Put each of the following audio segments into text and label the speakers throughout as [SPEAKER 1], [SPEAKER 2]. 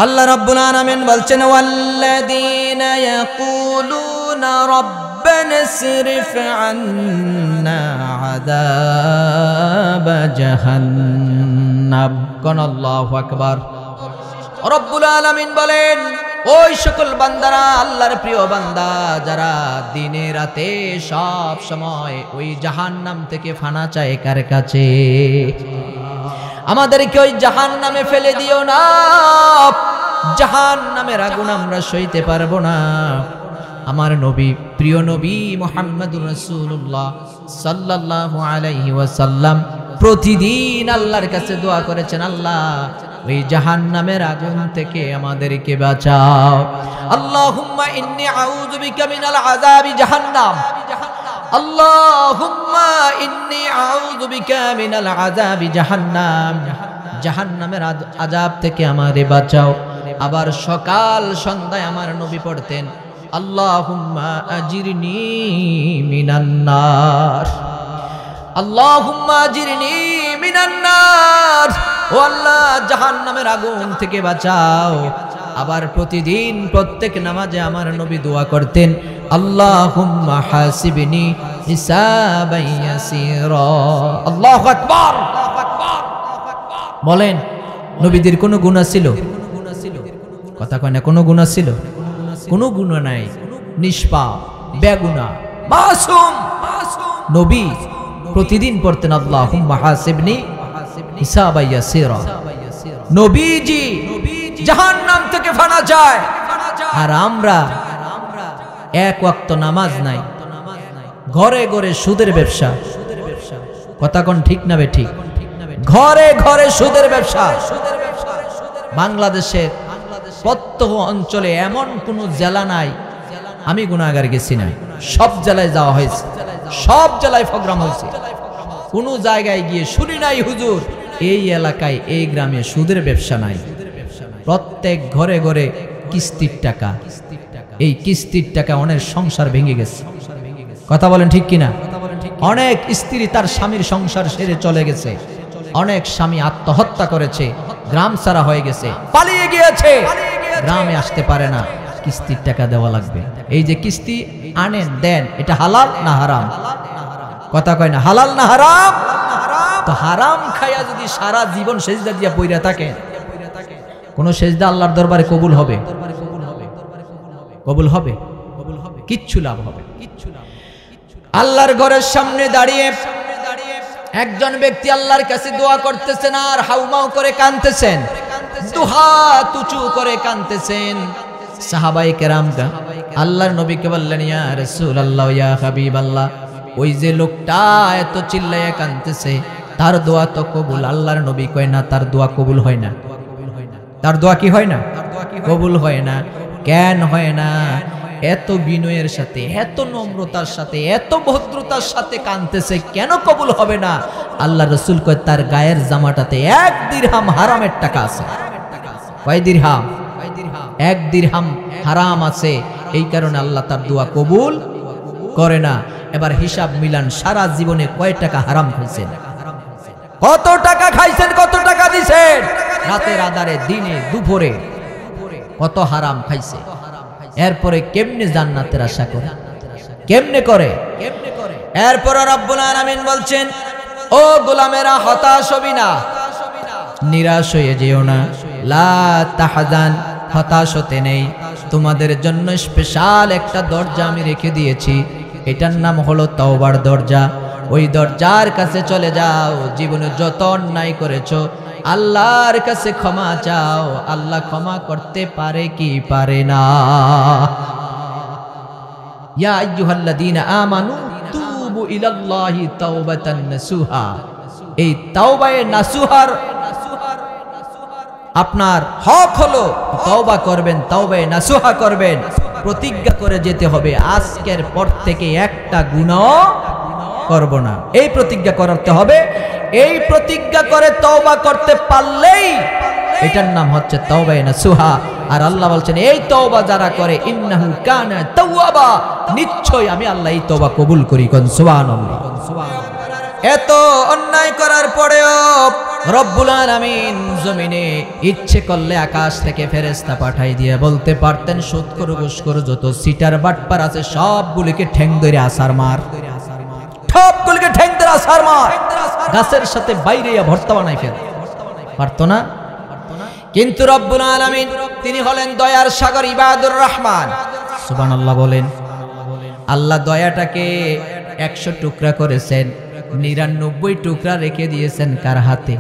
[SPEAKER 1] আল্লাহ রাব্বুল আলামিন বলছেন ওয়াল্লাযীনা ইয়াকুলুনা রাব্বানা ইসরিফ আন্না আযাব জাহান্নাম। কোন আল্লাহু আকবার। রব্বুল আলামিন বলেন ওই সকল বান্দারা, আল্লাহর প্রিয় বান্দা যারা দিনে রাতে সব সময় ওই জাহান্নাম থেকে ফানা চায় কার কাছে, আমাদেরকে ওই জাহান্নামে ফেলে দিও না। জাহান্নামের আগুন আমরা সইতে পারবো না। আমার নবী, প্রিয় নবী মুহাম্মদুর রাসূলুল্লাহ সাল্লাল্লাহু আলাইহি ওয়াসাল্লাম প্রতিদিন আল্লাহর কাছে দোয়া করেছেন, আল্লাহ ওই জাহান্নামের আগুন থেকে আমাদেরকে বাঁচাও। আল্লাহুম্মা ইন্নী আউযু বিকা মিনাল আযাবি জাহান্নাম, আল্লাহুম্মা ইন্নী আউযু বিকা মিনাল আযাবি জাহান্নাম, জাহান্নামের আযাব থেকে আমারে বাঁচাও। আবার সকাল সন্ধ্যায় আমার নবী পড়তেন আল্লাহুম্মা আজিরনি মিনান নার, আল্লাহুম্মা আজিরনি মিনান নার, ও আল্লাহ জাহান্নামের আগুন থেকে বাঁচাও। আবার প্রতিদিন প্রত্যেক নামাজে আমার নবী দোয়া করতেন আল্লাহুম্মা হাসিবনি হিসাবান ইয়াসীরা। আল্লাহু আকবার। বলেন নবীদের কোনো গুনাহ ছিল? কথা কয় না, কোনো গুনাহ ছিল? কোনো গুনাহ নাই, নিষ্পাপ বেগুনাহ মাসুম নবী প্রতিদিন পড়তেন আল্লাহুম্মা হাসিবনি হিসাবান ইয়াসীরা। নবীজি জাহান্নাম থেকে ফানা যায়, আর আমরা এক ওয়াক্ত নামাজ নাই, ঘরে ঘরে সুদের ব্যবসা। কথা কোন ঠিক না বে ঠিক? ঘরে ঘরে সুদের ব্যবসা। বাংলাদেশের প্রত্যহ অঞ্চলে এমন কোন জেলা নাই আমি গুনাহগার গেছি না, সব জেলায় যাওয়া হয়েছে, সব জেলায় প্রোগ্রাম হয়েছে। কোন জায়গায় গিয়ে শুনি নাই হুজুর এই এলাকায় এই গ্রামে সুদের ব্যবসা নাই। প্রত্যেক ঘরে ঘরে কিস্তির টাকা, এই কিস্তির টাকা অনেক সংসার ভেঙে গেছে। কথা বলেন ঠিক কিনা? অনেক স্ত্রী তার স্বামীর সংসার ছেড়ে চলে গেছে, অনেক স্বামী আত্মহত্যা করেছে, গ্রাম ছাড়া হয়ে গেছে, পালিয়ে গিয়েছে, গ্রামে আসতে পারে না, কিস্তির টাকা দেওয়া লাগবে। এই যে কিস্তি আনেন দেন, এটা হালাল না হারাম? কথা কয় না, হালাল না হারাম? তো হারাম খায়া যদি সারা জীবন সেজদা দিয়া পইরা থাকে, কোন সেজদা আল্লাহর দরবারে কবুল হবে? কবুল হবে? কিচ্ছু লাভ হবে। আল্লাহর ঘরের সামনে দাঁড়িয়ে একজন ব্যক্তি আল্লাহর কাছে দোয়া করতেছেন আর হাউমাউ করে কাঁদতেছেন, দুহাত উঁচু করে কাঁদতেছেন। সাহাবায়ে কেরাম আল্লাহর নবীকে বললেন ইয়া রাসূলুল্লাহ ইয়া হাবিবাল্লাহ, ওই যে লোকটা এত চিল্লাইয়া কাঁদতেছে তার দোয়া তো কবুল। আল্লাহর নবী কয় না, তার দোয়া কবুল হয় না। তার দোয়া কি হয় না? কবুল হয় না। কেন হয় না? এত বিনয়ের সাথে, এত নম্রতার সাথে, এত ভদ্রতার সাথে কাঁদতেছে, কেন কবুল হবে না? আল্লাহ রাসূল কয় তার গায়ের জামাটাতে 1 দিরহাম হারামের টাকা আছে। কয় দিরহাম? 1 দিরহাম হারাম আছে, এই কারণে আল্লাহ তার দোয়া কবুল করে না। এবার হিসাব মিলান, সারা জীবনে কয় টাকা হারাম খাইছেন? কত টাকা খাইছেন? কত টাকা দিছেন? রাতের আধারে, দিনে দুপুরে কত হারাম খাইছে? এরপরে কেমনে জান্নাতের আশা করে? কেমনে করে? এরপর রব্বুল আলামিন বলছেন ও গোলামেরা হতাশ হবি না, নিরাশ হয়ে যেও না, লা তাহজান, হতাশ হতে নেই। তোমাদের জন্য স্পেশাল একটা দরজা আমি রেখে দিয়েছি, এটার নাম হলো তওবার দরজা। ওই দরজার কাছে চলে যাও, জীবনে যত অন্যায় করেছো আল্লাহর কাছে ক্ষমা চাও, আল্লাহ ক্ষমা করতে পারে কি পারে না? ইয়া আইয়ুহাল্লাযীনা আমানু তুবু ইলাল্লাহি তাওবাতান নাসুহা। এই তাওবায়ে নাসুহার আপনার হক হলো তওবা করবেন, তাওবায়ে নাসুহা করবেন, প্রতিজ্ঞা করে যেতে হবে আজকের পর থেকে একটা গুনাহ করব না। এই প্রতিজ্ঞা করতে হবে। এই প্রতিজ্ঞা করে তওবা করতে পারলেই এটার নাম হচ্ছে তাওবায়ে নাসুহা। আর আল্লাহ বলছেন এই তওবা যারা করে ইন্নাহু কানা তাওয়াবা, নিশ্চয় আমি আল্লাহ এই তওবা কবুল করি। কোন সুবহানাল্লাহ। এত অন্যায় করার পরেও রব্বুল আলামিন জমিনে ইচ্ছে করলে আকাশ থেকে ফেরেশতা পাঠাই দিয়ে বলতে পারতেন সুদখোর ঘুষখোর যত সিটার বাটপার আছে সবগুলিকে ঠ্যাং ধরে আছাড় মার, সবগুলিকে ঠ্যাং ধরে আছাড় মার, গাছের সাথে বাইরে ভর্তা বানাই ফেল। পারতো না? কিন্তু রব্বুল আলামিন তিনি হলেন দয়ার সাগর ইবাদুর রহমান। সুবহানাল্লাহ বলেন। আল্লাহ দয়াটাকে 100 টুকরা করেছেন, 99 টুকরা রেখে দিয়েছেন কার হাতে,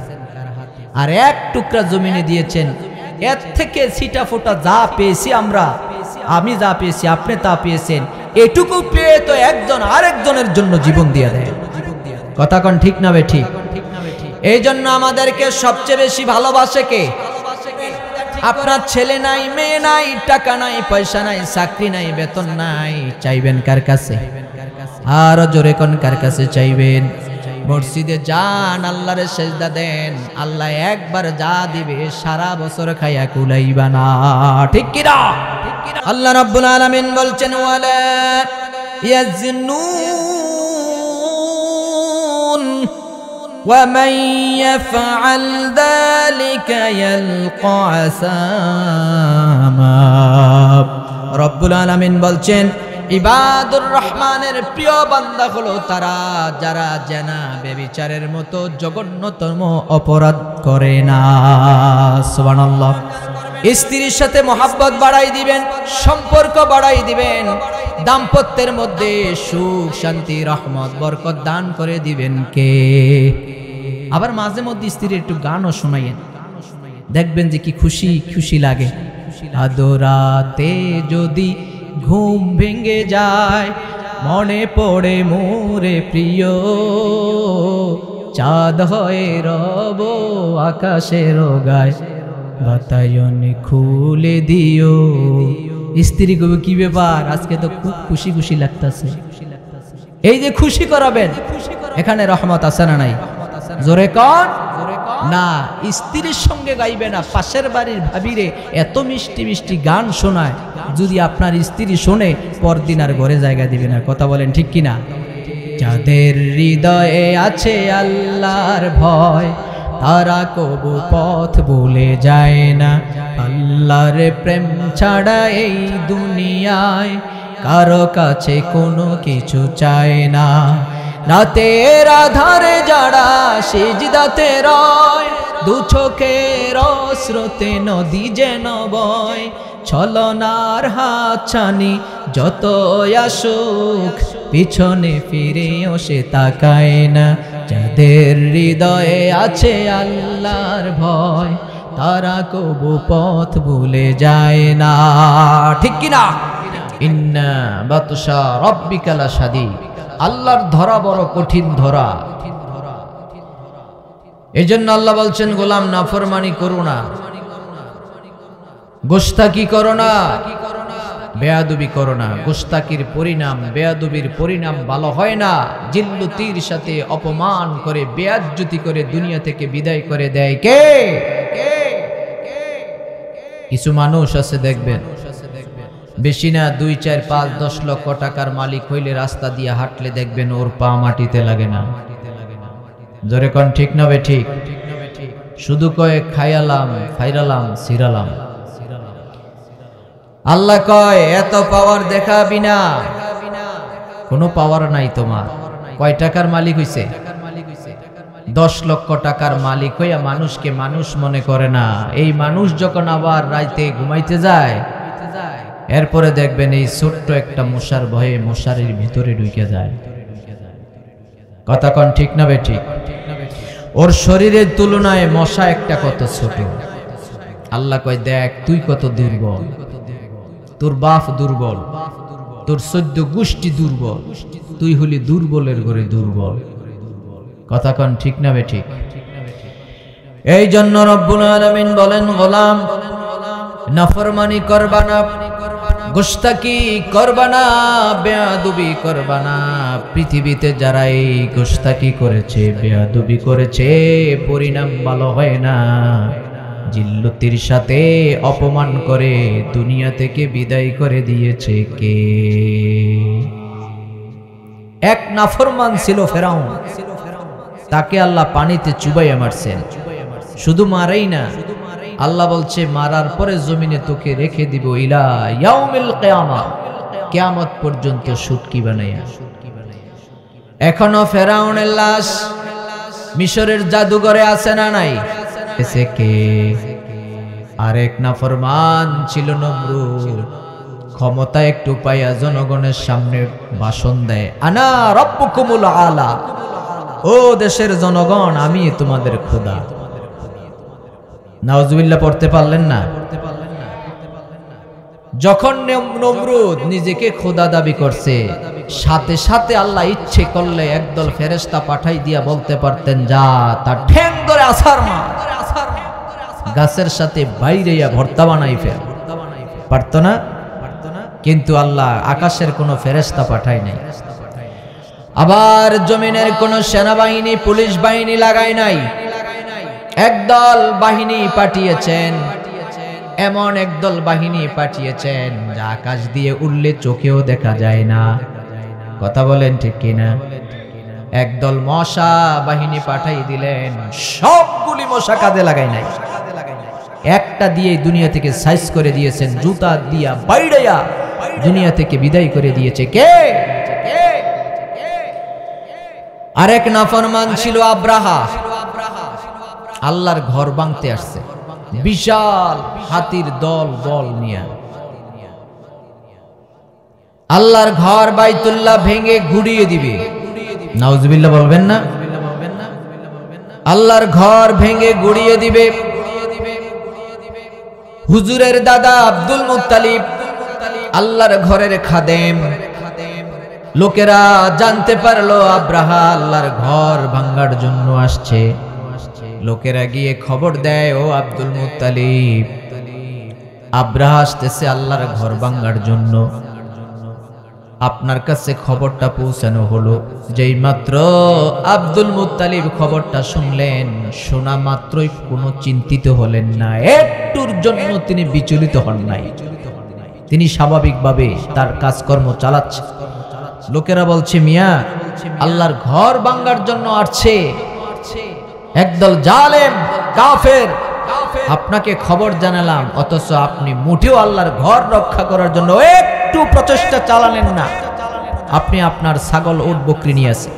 [SPEAKER 1] আর 1 টুকরা জমিনে দিয়েছেন। এর থেকে ছিটা ফোটা যা পেয়েছি আমরা, আমি যা পেয়েছি আপনি তা পেয়েছেন, এটুকু পেয়ে তো একজন আরেকজনের জন্য জীবন দিয়ে দেয়। কথা কোন ঠিক না বেঠিক? এই জন্য আমাদেরকে সবচেয়ে বেশি ভালোবাসে কে? আপনার ছেলে নাই, মেয়ে নাই, টাকা নাই, পয়সা নাই, চাকরি নাই, বেতন নাই, চাইবেন কার কাছে? আর জোরে কোন কার কাছে চাইবেন? মসজিদে যান, আল্লাহর সেজদা দেন, আল্লাহ একবার যা দিবে সারা বছর খাইয়া কুলাইবা না। ঠিক কি না? আল্লাহ রাব্বুল আলামিন বলছেন ওয়ালা ইয়াজনুন ওয়া মান ইয়াফআল যালিকা ইয়ালকা আসামা। রব্বুল আলামিন বলছেন ইবাদুর রহমানের প্রিয় বান্দা হলো তারা যারা জেনা ব্যভিচারের মতো জঘন্যতম অপরাধ করে না। সুবহানাল্লাহ। স্ত্রীর সাথে মহব্বত বাড়াই দিবেন, সম্পর্ক বাড়াই দিবেন, দাম্পত্যের মধ্যে সুখ শান্তি রহমত বরকত দান করে দিবেন কে? আবার মাঝে মধ্যে স্ত্রীর একটু গানও শোনাইয়েন, দেখবেন যে কি খুশি খুশি লাগে। আদরাতে যদি ঘুম ভেঙে যায়, মনে পড়ে মোরে প্রিয়, চাঁদ হয়ে রব আকাশের গায়, বাতায়ন খুলে দিও। স্ত্রী কবে কি ব্যাপার, আজকে তো খুব খুশি খুশি লাগতেছে। এই যে খুশি করাবেন, এখানে রহমত আছে না নাই? জোরে কন না। স্ত্রীর সঙ্গে গাইবে না, পাশের বাড়ির ভাবিরে এত মিষ্টি মিষ্টি গান শোনায়, যদি আপনার স্ত্রী শোনে পরদিন আর ঘরে জায়গা দিবে না। কথা বলেন ঠিক কিনা? যাদের হৃদয়ে আছে আল্লাহর ভয়, তারা কবু পথ ভুলে যায় না। আল্লাহর প্রেম ছাড়া এই দুনিয়ায় কারো কাছে কোনো কিছু চায় না। রাতের আধারে যারা সিজদাতে রয়, দু চোখের স্রোতে নদী যেন বয়, ছলনার হাতছানি যত আসুক পিছনে ফিরেও সে তাকায় না। যাদের হৃদয়ে আছে আল্লাহর ভয়, তারা কবু পথ ভুলে যায় না। ঠিক কিনা? ইন্না বাতশা রাব্বিকা লাশাদীদ। আল্লাহর ধরা বড় কঠিন ধরা। এই জন্য আল্লাহ বলছেন গোলাম নাফরমানি করো না, গোস্তাকি করো না, বেয়াদবি করো না। গোস্তাকির পরিণাম, বেয়াদবির পরিণাম ভালো হয় না। জিল্লুতির সাথে অপমান করে বেয়াজ্জতি করে দুনিয়া থেকে বিদায় করে দেয় কে? কিছু মানুষ আছে দেখবেন, বেশি না 2, 4, 5, 10 লক্ষ টাকার মালিক হইলে রাস্তা দিয়ে হাঁটলে দেখবেন ওর পা মাটিতে লাগে না। জোরে কোন ঠিক না বে ঠিক? শুধু কয় খাইয়ালাম, ফাইরালাম, সিরালাম। আল্লাহ কয় এত পাওয়ার দেখাবি না, কোনো পাওয়ার নাই তোমার। কয় টাকার মালিক হইছে? 10 লক্ষ টাকার মালিক হইয়া মানুষকে মানুষ মনে করে না। এই মানুষ যখন আবার রাইতে ঘুমাইতে যায়, এরপরে দেখবেন এই ছোট্ট একটা মশার ভয়ে মশারির ভিতরে ঢুকে যায়। কথা কোন ঠিক না বে ঠিক? ওর শরীরের তুলনায় মশা একটা কত ছোট। আল্লাহ কয় দেখ তুই কত দুর্বল, তোর বাপ দুর্বল, তোর 14 গোষ্ঠী দুর্বল, তুই হলি দুর্বলের ঘরে দুর্বল। কথা কোন ঠিক না বে ঠিক? এই জন্য রব্বুল আলামিন বলেন গোলাম নাফরমানি করবা না, গোস্তাকি করবা না, বেয়াদবি করবা না। পৃথিবীতে যারা এই গোস্তাকি করেছে, বেয়াদবি করেছে, পরিণাম ভালো হয় না। জিল্লতির সাথে অপমান করে দুনিয়া থেকে বিদায় করে দিয়েছে কে? এক নাফরমান ছিল ফেরাউন, তাকে আল্লাহ পানিতে চুবাইয়া মারছেন। শুধু মারেই না, আল্লাহ বলছে মারার পরে জমিনে তোকে রেখে দিব ইলা ইয়াউমিল কিয়ামা, কিয়ামত পর্যন্ত শুটকি বানাইয়া। এখনো ফেরাউনের লাশ মিশরের জাদুঘরে আছে না নাই? এসে কে? আরেক নাফরমান ছিল নমরুদ। ক্ষমতা একটু পাইয়া জনগণের সামনে ভাষণ দেয়, আনা রব্বুকুমুল আলা, ও দেশের জনগণ আমি তোমাদের খোদা। নাউজুবিল্লাহ পড়তে পারলেন না? যখন নমরুদ নিজেকে খোদা দাবি করছে, সাথে সাথে আল্লাহ ইচ্ছে করলে একদল ফেরেশতা পাঠাই দিয়া বলতে পারতেন, যা তার ঠ্যাং ধরে আছাড় মার, গাছের সাথে বাইরেয়া ভর্তা বানাই ফেল। পারত না? কিন্তু আল্লাহ আকাশের কোনো ফেরেশতা পাঠায় নাই, আবার জমিনের কোনো সেনাবাহিনী পুলিশ বাহিনী লাগায় নাই। একদল বাহিনী পাঠিয়েছেন, এমন একদল বাহিনী পাঠিয়েছেন যা আকাশ দিয়ে উড়লে চোখেও দেখা যায় না। কথা বলেন ঠিক কিনা? একদল মশা বাহিনী পাঠাই দিলেন, সবগুলি মশা কাজে লাগায় নাই, একটা দিয়ে দুনিয়া থেকে সাইজ করে দিয়েছেন, জুতা দিয়া বাইড়াইয়া দুনিয়া থেকে বিদায় করে দিয়েছে। কে? আরেক নাফরমান ছিল আব্রাহা, আল্লাহর ঘর ভাঙতে আসছে বিশাল হাতির দল বল নিয়ে। আল্লাহর ঘর বাইতুল্লাহ ভেঙে ঘুরিয়ে দিবে। নাউজুবিল্লাহ বলবেন না? আল্লাহর ঘর ভেঙে গুড়িয়ে দিবে। হুজুরের দাদা আব্দুল মুত্তালিব আল্লাহর ঘরের খাদেম। লোকেরা জানতে পারলো আব্রাহা আল্লাহর ঘর ভাঙার জন্য আসছে। লোকেরা গিয়ে খবর দেয়, ও আব্দুল মুত্তালিব, আব্রাহা আসতেছে আল্লাহর ঘর ভাঙার জন্য। আপনার কাছে খবরটা পৌঁছানো হলো। যেই মাত্র আব্দুল মুত্তালিব খবরটা শুনলেন, শোনা মাত্রই কোনো চিন্তিত হলেন না, একটুর জন্য তিনি বিচলিত হন নাই। তিনি স্বাভাবিকভাবে তার কাজকর্ম চালাচ্ছে। লোকেরা বলছে, মিয়া আল্লাহর ঘর ভাঙার জন্য আসছে একদল জালেম কাফের, আপনাকে খবর জানালাম, অথচ আপনি মুঠেও আল্লাহর ঘর রক্ষা করার জন্য একটু প্রচেষ্টা চালালেন না। আপনি আপনার ছাগল উট বকরি নিয়ে আসেন।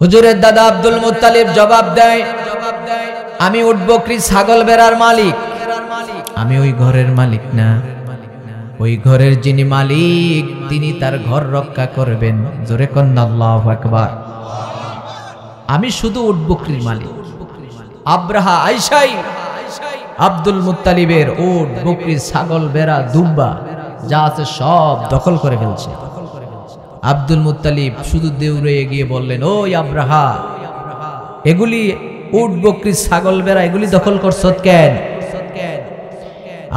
[SPEAKER 1] হুজুরের দাদা আব্দুল মুত্তালিব জবাব দেয়, আমি উট বকরি ছাগল বেড়ার মালিক, আমি ওই ঘরের মালিক না। ওই ঘরের যিনি মালিক তিনি তার ঘর রক্ষা করবেন। জোরে কন্না আল্লাহু আকবার। আমি শুধু উট বকরির মালিক। আব্রাহা আইসাই আব্দুল মুত্তালিবের উট বকরি ছাগল বেড়া দুম্বা যা আছে সব দখল করে ফেলছে। আব্দুল মুত্তালিব শুধু দৌড়ে গিয়ে বললেন, ওই আব্রাহা, এগুলি উট বকরি ছাগল বেড়া এগুলি দখল করছো কেন?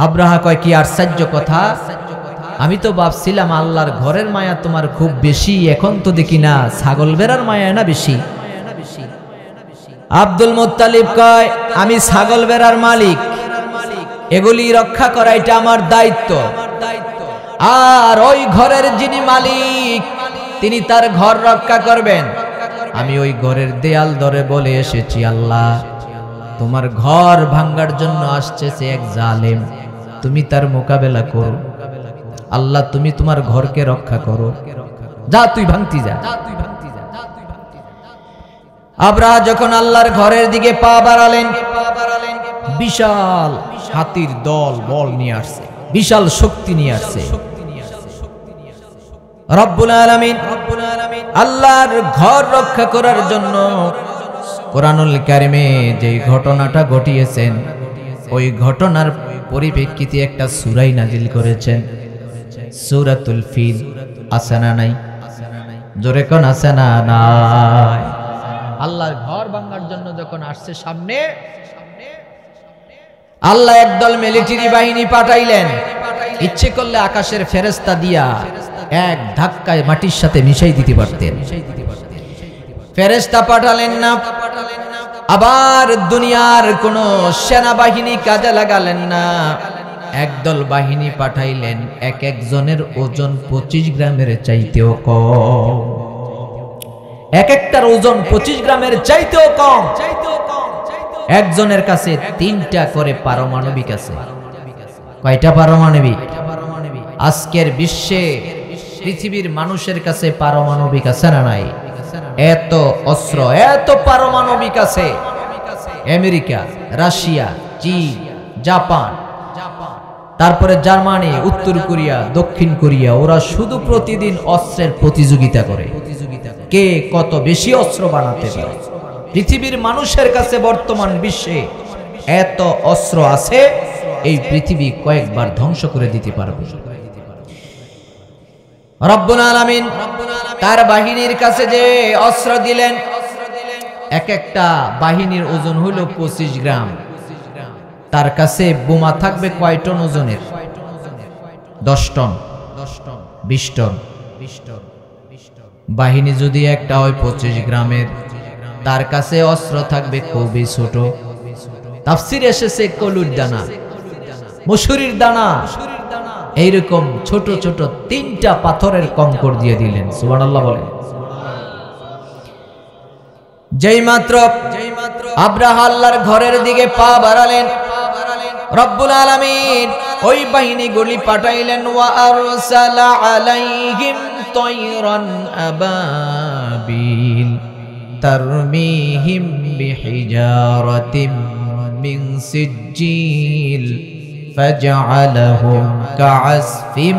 [SPEAKER 1] আব্রাহা কয়, কি আশ্চর্য কথা, আমি তো ভাবছিলাম আল্লাহর ঘরের মায়া তোমার খুব বেশি, এখন তো দেখি না ছাগল বেড়ার মায়া না বেশি। আব্দুল মুত্তালিব কয়, আমি ছাগল বেড়ার মালিক, এগুলি রক্ষা করা এটা আমার দায়িত্ব। আর ওই ঘরের যিনি মালিক তিনি তার ঘর রক্ষা করবেন। আমি ওই ঘরের দেয়াল ধরে বলে এসেছি, আল্লাহ তোমার ঘর ভাঙার জন্য আসছে সে এক জালেম, তুমি তার মোকাবেলা করো। আল্লাহ তুমি তোমার ঘরকে রক্ষা করো, যা তুই ভাঙতি যা। আব্রাহা যখন আল্লাহর ঘরের দিকে পা বাড়ালেন, বিশাল হাতির দল বল নিয়ে আসছে, বিশাল শক্তি নিয়ে আসছে। রব্বুল আলামিন আল্লাহর ঘর রক্ষা করার জন্য কোরআনুল কারিমে যে ঘটনাটা ঘটিয়েছেন, ওই ঘটনার পরিপ্রেক্ষিতে একটা সূরাই নাজিল করেছেন, সূরাতুল ফিল। আছে না নাই? জোরে কোন আছে না নাই? আল্লাহর ঘর ভাঙার জন্য যখন আসছে সামনে, আল্লাহ একদল মিলিটারি বাহিনী পাঠাইলেন। ইচ্ছে করলে আকাশের ফেরেশতা দিয়া এক ধাক্কায় মাটির সাথে মিশাই দিতে পারতেন, ফেরেশতা পাঠালেন না। আবার দুনিয়ার কোন সেনাবাহিনী কাজে লাগালেন না, একদল বাহিনী পাঠাইলেন, এক একজনের ওজন 25 গ্রামের চাইতেও কম। এক একটার ওজন 25 গ্রামের চাইতেও কম। একজনের কাছে 3টা করে পারমাণবিক আছে। কয়টা পারমাণবিক? আজকের বিশ্বে পৃথিবীর মানুষের কাছে পারমাণবিক আছে না নাই? এত অস্ত্র, এত পারমাণবিক আছে। আমেরিকা, রাশিয়া, চীন, জাপান, তারপরে জার্মানি, উত্তর কোরিয়া, দক্ষিণ কোরিয়া, ওরা শুধু প্রতিদিন অস্ত্রের প্রতিযোগিতা করে, কে কত বেশি অস্ত্র বানাতে পারে। পৃথিবীর মানুষের কাছে বর্তমান বিশ্বে এত অস্ত্র আছে, এই পৃথিবী কয়েকবার ধ্বংস করে দিতে পারবে। রব্বুল আলামিন তার বাহিনীর কাছে যে অস্ত্র দিলেন, এক একটা বাহিনীর ওজন হইল 25 গ্রাম। তার কাছে বোমা থাকবে কয় টন ওজনের? 10 টন, 20 টন। বাহিনী যদি একটা হয় 25 গ্রামের, তার কাছে অস্ত্র থাকবে খুবই ছোট। তাফসিরে এসেছে কলুর দানা, মসুরির দানা, এইরকম ছোট ছোট 3টা পাথরের কঙ্কর দিয়ে দিলেন। সুবহানাল্লাহ বলেন। যেই মাত্র আব্রাহা আল্লাহর ঘরের দিকে পা বাড়ালেন, রব্বুল আলামিন ওই বাহিনীগুলি পাঠাইলেন। ওয়া আরসালা আলাইহিম তায়রান আবাবিল তারমিহিম বিহিজারাতিম মিন সিজ্জিল ফাজআলাহুম কাআসফিম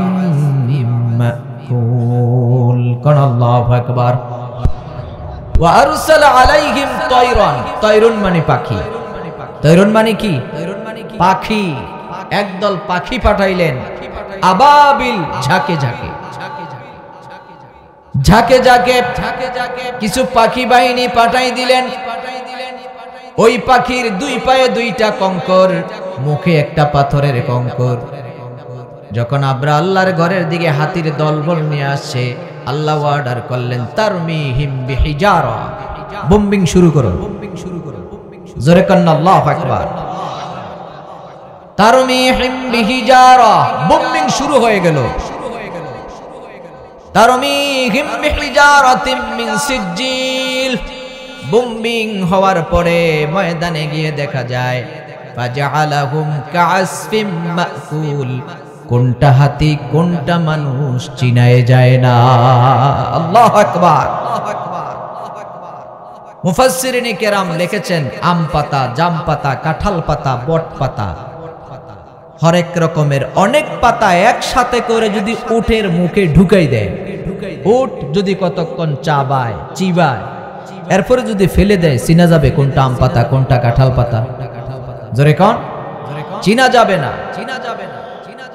[SPEAKER 1] মাকুল। কোন আল্লাহু আকবার। ওয়া আরসালা আলাইহিম তায়রান, তায়রুন মানে পাখি। তায়রুন মানে কি? পাখি। একদল পাখি পাঠাইলেন, আবাবিল, ঝাঁকে ঝাঁকে, ঝাঁকে ঝাঁকে কিছু পাখি বাহিনী পাঠাই দিলেন। ওই পাখির 2 পায়ে 2টা কঙ্কর, মুখে একটা পাথরের কঙ্কর। যখন আব্রাহা আল্লাহর ঘরের দিকে হাতির দলবল নিয়ে আসছে, আল্লাহ অর্ডার করলেন তারমিহিম বিহিজারা, বোম্বিং শুরু করো। জোরে কান্না আল্লাহু আকবার। তারমিহিম বিহিজারা, বোম্বিং শুরু হয়ে গেল। তারমিহিম বিহিজারাতিম মিন সিজ্জিল, বোম্বিং হওয়ার পরে ময়দানে গিয়ে দেখা যায় ফাজআলাহুম কাআসফিম মাকুল, কোনটা হাতি কোনটা মানুষ চিনায় যায় না। আল্লাহু আকবার। মুফাসসিরিনে কেরাম লিখেছেন, আম পাতা, জাম পাতা, কাঁঠাল পাতা, বট পাতা, হরেক রকমের অনেক পাতা একসাথে করে যদি উটের মুখে ঢুকাই দেয়, উট যদি কতক্ষণ চাবায়, চিবায়, এরপরে যদি ফেলে দেয়, চিনা যাবে কোনটা আম পাতা কোনটা কাঁঠাল পাতা? জোরে কোন? চিনা যাবে না।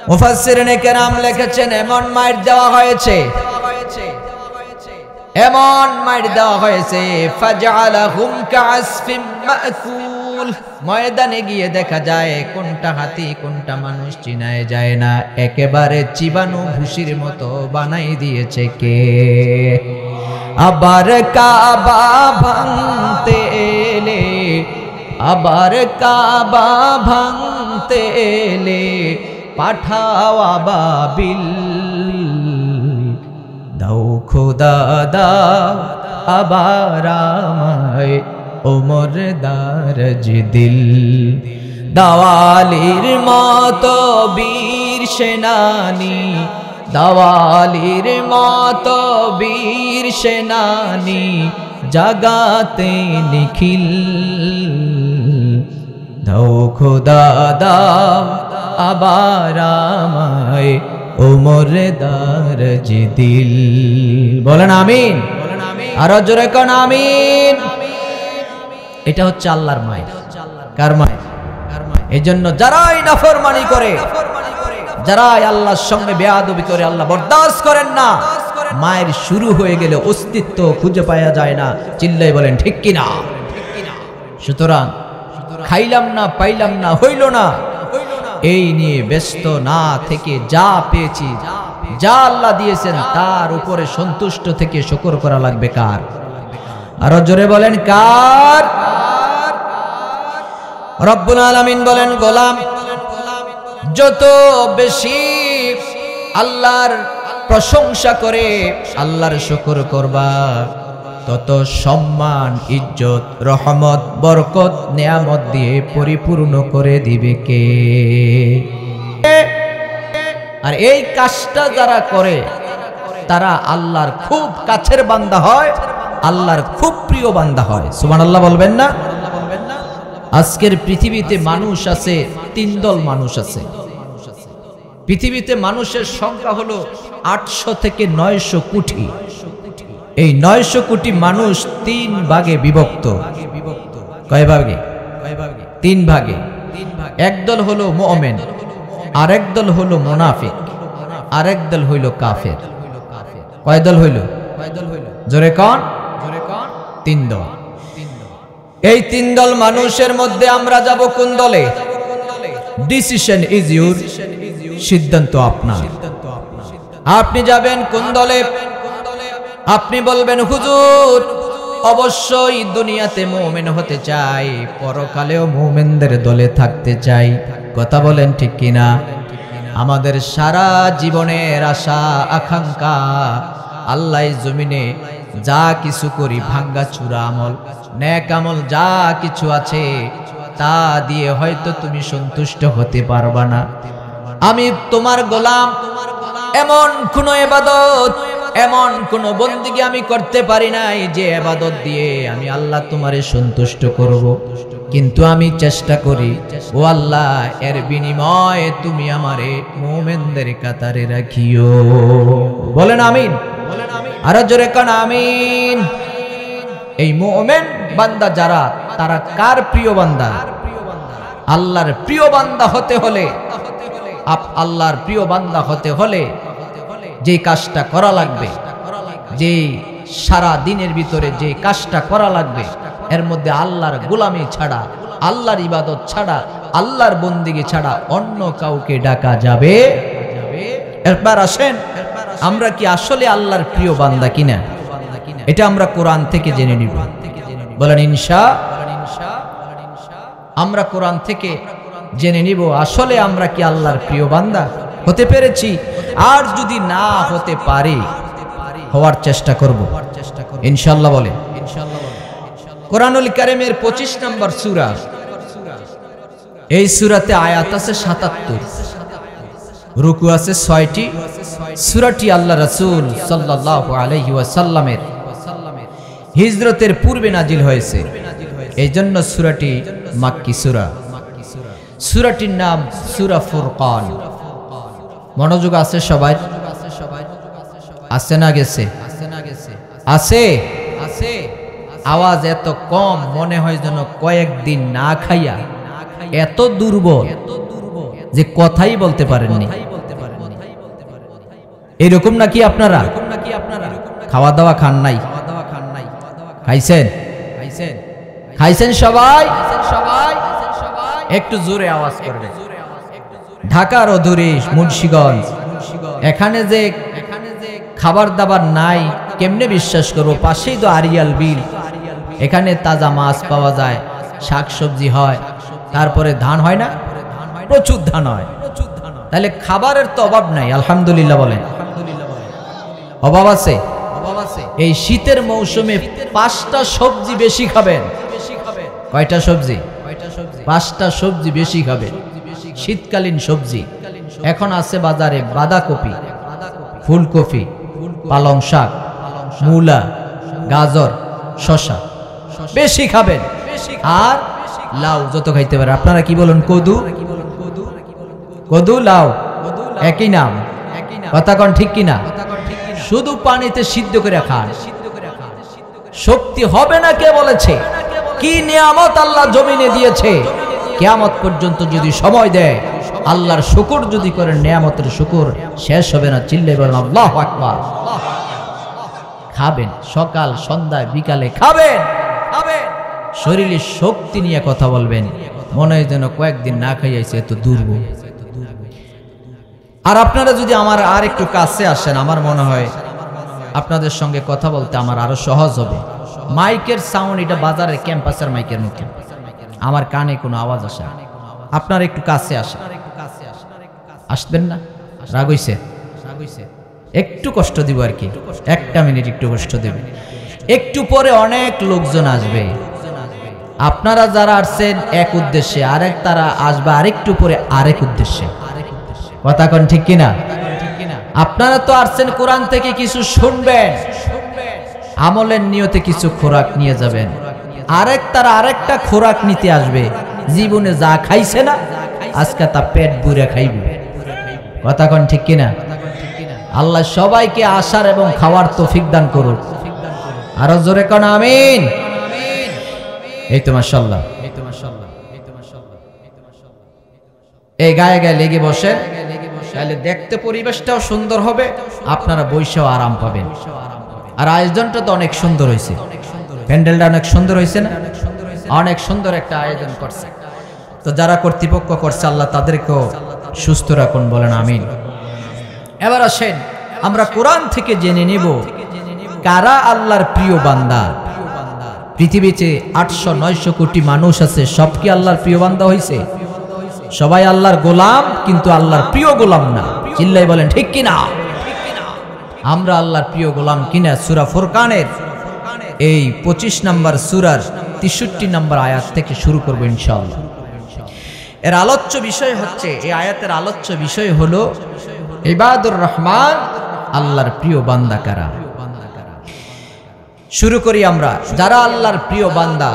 [SPEAKER 1] মুফাসসিরিনে কেরাম লিখেছেন, এমন মাইর দেওয়া হয়েছে, এমন মাইর দেওয়া হয়েছে, ফাজআলাহুম কাআসফিম মাকুল, ময়দানে গিয়ে দেখা যায় কোনটা হাতি কোনটা মানুষ চিনায় যায় না, একেবারে চিবানো ভুসির মতো বানাই দিয়েছে কে? আবার কাবা ভাঙতে এলে, আবার কাবা ভাঙতে এলে পাঠাও আবাবিল, দাও খোদা দাও আবার আমায় ওমর দারজ দিল, দাওয়ালির মতো বীর সেনানি, দাওয়ালির মতো বীর সেনানি, জাগাতে নিখিল, দাও খোদা দাও আবার আমায় ওমর দারজ দিল। বলেন আমিন। আর জোরে কোন আমিন। এটা হচ্ছে আল্লাহর মায়ের। কার মায়ের? এজন্য যারাই নাফরমানি করে, যারাই আল্লাহর সঙ্গে বেয়াদবি করে, আল্লাহ বরদাস্ত করেন না, মায়ের শুরু হয়ে গেলে অস্তিত্ব খুঁজে পাওয়া যায় না। চিল্লাই বলেন ঠিক কিনা? সুতরাং খাইলাম না, পাইলাম না, হইল না, এই নিয়ে ব্যস্ত না থেকে যা পেয়েছি, যা আল্লাহ দিয়েছেন তার উপরে সন্তুষ্ট থেকে শুকর করা লাগবে কার? আরো জোরে বলেন কার? রব্বুল আলামিন বলেন, গোলাম যত বেশি আল্লাহর প্রশংসা করে আল্লাহর শুকর করবা, তত সম্মান, ইজ্জত, রহমত, বরকত, নেয়ামত দিয়ে পরিপূর্ণ করে দিবে কে? আর এই কাজটা যারা করে তারা আল্লাহর খুব কাছের বান্দা হয়, আল্লাহর খুব প্রিয় বান্দা হয়। সুবহানাল্লাহ বলবেন না? আজকের পৃথিবীতে মানুষ আছে, তিন দল মানুষ আছে। পৃথিবীতে মানুষের সংখ্যা হলো 800 থেকে 900 কোটি। এই 900 কোটি মানুষ 3 ভাগে বিভক্ত। কয় ভাগে? 3 ভাগে। একদল হলো মুমিন, আরেক দল হলো মুনাফিক, আরেক দল হইল কাফের। কয় দল হইল? জোরে কোন? 3 দল। এই 3 দল মানুষের মধ্যে আমরা যাব কোন দলে? ডিসিশন ইজ ইউর, সিদ্ধান্ত আপনার। আপনি যাবেন কোন দলে? আপনি বলবেন হুজুর অবশ্যই দুনিয়াতে মুমিন হতে চাই, পরকালেও মুমিনদের দলে থাকতে চাই। কথা বলেন ঠিক কিনা? আমাদের সারা জীবনের আশা আকাঙ্ক্ষা আল্লাহ জমিনে যা কিছু করি, ভাঙ্গা চূড়া আমল, নেক আমল যা কিছু আছে তা দিয়ে হয়তো তুমি সন্তুষ্ট হতে পারবা না। আমি তোমার গোলাম, এমন কোন ইবাদত, এমন কোন বন্দেগী আমি করতে পারি নাই যে ইবাদত দিয়ে আমি আল্লাহ তোমারে সন্তুষ্ট করব, কিন্তু আমি চেষ্টা করি ও আল্লাহ এর বিনিময়ে তুমি আমারে মুমিনদের কাতারে রাখিও। বলেন আমিন। আরো জোরে কান আমিন। এই মুমিন বান্দা যারা, তারা কার প্রিয় বান্দা? আল্লাহর প্রিয় বান্দা হতে হলে, আল্লাহর প্রিয় বান্দা হতে হলে যে কাজটা করা লাগবে, যে সারা দিনের ভিতরে যে কাজটা করা লাগবে, এর মধ্যে আল্লাহর গোলামি ছাড়া, আল্লাহর ইবাদত ছাড়া, আল্লাহর বন্দেগী ছাড়া অন্য কাউকে ডাকা যাবে? এরপর আসেন, আমরা কি আসলে আল্লাহর প্রিয় বান্দা কিনা? এটা আমরা কোরআন থেকে জেনে নিব। বলেন ইনশাআল্লাহ। আমরা কোরআন থেকে জেনে নিব আসলে আমরা কি আল্লাহর প্রিয় বান্দা হতে পেরেছি। আর যদি না হতে পারি, হওয়ার চেষ্টা করব ইনশাআল্লাহ। বলে কোরআনুল কারীমের 25 নম্বর সূরা, এই সূরাতে আয়াত আছে 77, রুকু আছে 6টি। সূরাটি আল্লাহ রাসূল সাল্লাল্লাহু আলাইহি ওয়াসাল্লামের হিজরতের পূর্বে নাজিল হয়েছে, এই জন্য সূরাটি মাক্কি সূরা। সূরাটির নাম সূরা ফুরকান। মনোযোগ আছে সবাই? আছে না গেছে? আছে। আওয়াজ এত কম, মনে হয় যেন কয়েকদিন না খাইয়া এত দুর্বল যে কথাই বলতে পারেননি। এরকম নাকি আপনারা? খাওয়া দাওয়া খান নাই? খাইছেন? খাইছেন সবাই? একটু জোরে আওয়াজ করবে। ঢাকার অদূরে মুন্সিগঞ্জ, এখানে যে খাবার দাবার নাই কেমনে বিশ্বাস করবো? পাশেই তো আরিয়াল বিল, এখানে তাজা মাছ পাওয়া যায়, শাক সবজি হয়, তারপরে ধান হয় না? প্রচুর ধান হয়। তাহলে খাবারের তো অভাব নাই, আলহামদুলিল্লাহ বলেন। অভাব আছে? এই শীতের মৌসুমে 5টা সবজি বেশি খাবেন। কয়টা সবজি? 5টা সবজি বেশি খাবেন। শীতকালীন সবজি এখন আছে বাজারে বাঁধাকপি, ফুলকপি, পালং শাক, মূলা, গাজর, শসা বেশি খাবেন। আর লাউ যত খাইতে পারে। আপনারা কি বলেন? কদু, কদু, লাউ একই নাম। কথা কন ঠিক কিনা? শুধু পানিতে সিদ্ধ করে খান, শক্তি হবে না। কে বলেছে? কি নিয়ামত আল্লাহ জমিনে দিয়েছে, কিয়ামত পর্যন্ত যদি সময় দেয়, আল্লাহর শুকর যদি করেন, নিয়ামতের শুকর শেষ হবে না। চিল্লে বলেন আল্লাহু আকবার। খাবেন, সকাল সন্ধ্যায় বিকালে খাবেন, শরীরের শক্তি নিয়ে কথা বলবেন, মনে হয় যেন কয়েকদিন না খাইয়াছে, এত দুর্বল। আর আপনারা যদি আমার আর একটু কাছে আসেন, আমার মনে হয় আপনাদের সঙ্গে কথা বলতে আমার আরো সহজ হবে। মাইকের সাউন্ড এটা বাজারের ক্যাম্পাসের মাইকের মতো, আমার কানে কোনো আওয়াজ আসে না। আপনারা একটু কাছে আসেন। আসবেন না? রাগ হইছে? একটু কষ্ট দিব আর কি, 1 মিনিট একটু কষ্ট দেবেন। একটু পরে অনেক লোকজন আসবে। আপনারা যারা আসছেন এক উদ্দেশ্যে, আরেক তারা আসবে আরেকটু পরে আরেক উদ্দেশ্যে। কথা কোন ঠিক কিনা? আপনারা তো আসছেন কোরআন থেকে কিছু শুনবেন, আমলের নিয়তে কিছু খোরাক নিয়ে যাবেন। আরেক তারা আরেকটা খোরাক নিতে আসবে, জীবনে যা খাইছে না আজকে তা পেট ভরে খাইবে। কথা কোন ঠিক কিনা? আল্লাহ সবাইকে আসার এবং খাওয়ার তৌফিক দান করুন। আরো জোরে কোন আমিন। এই তো মাশাআল্লাহ, এই গায়ে গায়ে লেগে বসে, তাহলে দেখতে পরিবেশটাও সুন্দর হবে, আপনারা বৈশাও আরাম পাবেন। আর আয়োজনটা তো অনেক সুন্দর হয়েছে, প্যান্ডেলটা অনেক সুন্দর হয়েছে না? অনেক সুন্দর একটা আয়োজন করছে। তো যারা কর্তৃপক্ষ করছে আল্লাহ তাদেরকেও সুস্থ রাখুন, বলেন আমিন। এবার আসেন আমরা কোরআন থেকে জেনে নেব কারা আল্লাহর প্রিয় বান্দা। পৃথিবীতে 800-900 কোটি মানুষ আছে, সব কি আল্লাহর প্রিয় বান্দা হয়েছে? সবাই আল্লাহর গোলাম, কিন্তু আল্লাহর প্রিয় গোলাম না। চিল্লাই বলেন ঠিক কিনা? আমরা আল্লাহর প্রিয় গোলাম কিনা? সূরা ফুরকানের এই 25 নম্বর সূরার 63 নম্বর আয়াত থেকে শুরু করব ইনশাআল্লাহ। এর আলোচ্য বিষয় হচ্ছে, এই আয়াতের আলোচ্য বিষয় হলো ইবাদুর রহমান, আল্লাহর প্রিয় বান্দা কারা। শুরু করি আমরা। যারা আল্লাহর প্রিয় বান্দা,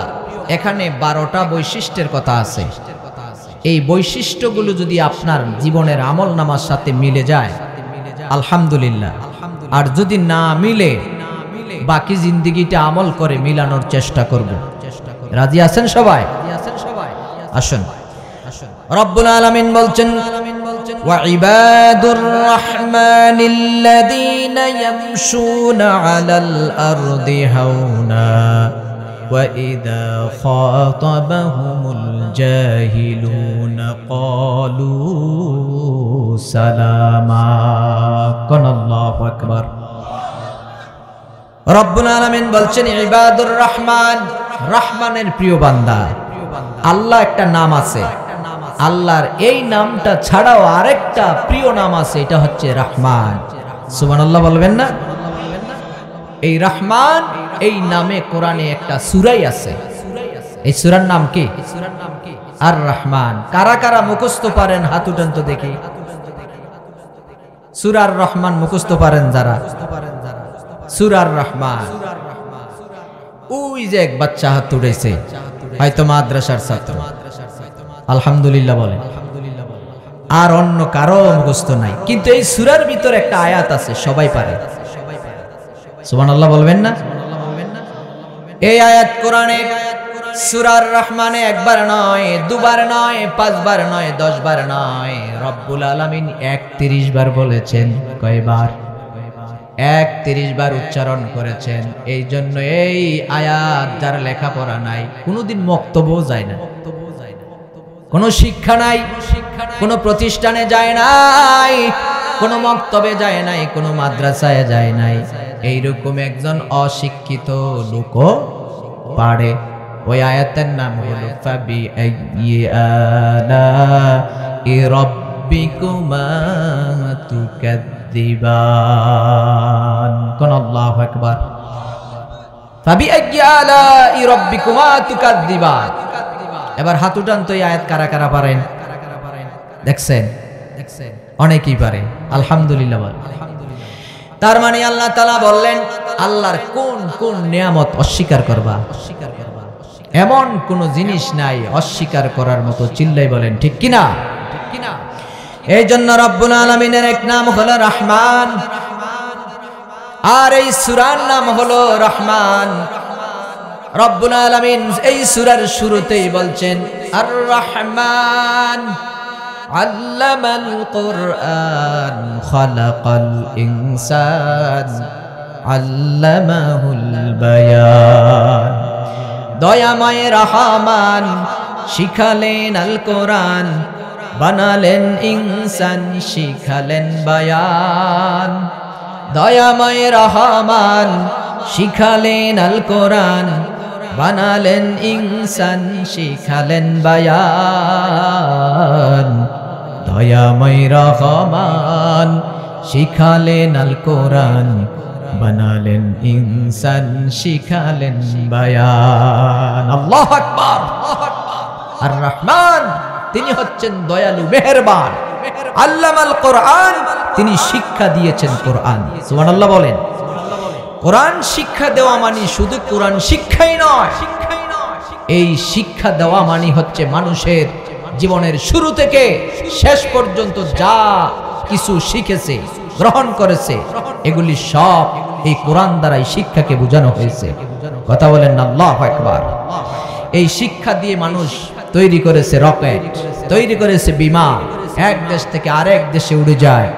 [SPEAKER 1] এখানে 12টা বৈশিষ্ট্যের কথা আছে। এই বৈশিষ্ট্যগুলো যদি আপনার জীবনের আমল নামার সাথে মিলে যায় আলহামদুলিল্লাহ, আর যদি না মিলে বাকি জিন্দেগিটা আমল করে মিলানোর চেষ্টা করব। রাজি আছেন সবাই? আসুন। রব্বুল আলামিন বলছেন, ওয়া ইবাদুর রাহমানিল্লাযীনা ইয়ামশুনা আলাল আরদি হাওনা ওয়া ইযা খাতাবাহুমুল জাহিলুনা ক্বালু সালামা। আল্লাহু আকবার। রব্বুল আলামিন বলছেন ইবাদুর রহমান, রহমানের প্রিয় বান্দা। আল্লাহ একটা নাম আছে, আল্লাহর এই নামটা ছাড়াও আরেকটা প্রিয় নাম আছে, এটা হচ্ছে রহমান। সুবহানাল্লাহ বলবেন না? এই রহমান এই নামে কোরআনে একটা সূরাই আছে। এই সূরার নাম কি? আর রহমান। কারা কারা মুখস্থ পারেন হাত উঠান তো দেখি। সূরার রহমান মুখস্থ পারেন যারা? সূরার রহমান। ওই যে এক বাচ্চা হাত উঠেছে, হয়তো মাদ্রাসার ছাত্র। আলহামদুলিল্লাহ বলে। আর অন্য কারো মুখস্থ নাই, কিন্তু এই সূরার ভিতর একটা আয়াত আছে সবাই পারে। সুবহানাল্লাহ বলবেন না? এই আয়াত কোরআনে সূরার রহমানে একবার নয়, দুবার নয়, 5 বার নয়, 10 বার নয়, রব্বুল আলামিন 31 বার বলেছেন। কয়বার? 31 বার উচ্চারণ করেছেন। এই জন্য এই আয়াত যার লেখাপড়া নাই, কোনোদিন মক্তব্য যায় না, কোনো শিক্ষা নাই, কোনো প্রতিষ্ঠানে যায় নাই, কোনো মক্তবে যায় নাই, কোনো মাদ্রাসায় যায় নাই, এইরকম একজন অশিক্ষিত লোকও পারে। ওই আয়াতের নাম হলো ফাবিআইয়ি আলাই রাব্বিকুমা তুকাযযিবান। কোন আল্লাহু আকবার। ফাবিআইয়ি আলাই রাব্বিকুমা তুকাযযিবান। এবার হাত উঠান তো, এই আয়াত কারা কারা পারেন? দেখছেন অনেকেই পারে। আলহামদুলিল্লাহ। তার মানে আল্লাহ তাআলা বললেন আল্লাহর কোন কোন নিয়ামত অস্বীকার করবা? এমন কোন জিনিস নাই অস্বীকার করার মতো। চিল্লাই বলেন ঠিক কিনা? এই জন্য রব্বুল আলামিনের এক নাম হলো রহমান, আর এই সূরার নাম হলো রহমান। রব্বুল আলামিন এই সূরার শুরুতেই বলছেন আর রহমান আল্লামাল কুরআন খালাকাল ইনসান আল্লামাহুল বায়ান। দয়াময় রহমান শিখালেন আল কোরআন, বানালেন ইনসান শিখালেন বায়ান। দয়াময় রহমান শিখালেন আল কোরআন, বানালেন ইনসান শিখালেন বায়ান। দয়াময় রহমান শিখালেন আল কোরআন, বানালেন ইনসান, শিখালেন বায়ান। আল্লাহু আকবার। আর রহমান তিনি হচ্ছেন দয়ালু, মেহেরবান। আল্লামাল কোরআন, তিনি শিক্ষা দিয়েছেন কোরআন। সুবহানাল্লাহ বলেন। কোরআন শিক্ষা দেওয়া মানে শুধু কোরআন শিক্ষাই নয়, এই শিক্ষা দেওয়া মানে হচ্ছে মানুষের জীবনের শুরু থেকে শেষ পর্যন্ত যা কিছু শিখেছে, গ্রহণ করেছে, এগুলি সব এই কোরআন দ্বারাই শিক্ষাকে বোঝানো হয়েছে। কথা বলেন না আল্লাহু আকবার। এই শিক্ষা দিয়ে মানুষ তৈরি করেছে রকেট, তৈরি করেছে বিমান, এক দেশ থেকে আরেক দেশে উড়ে যায়।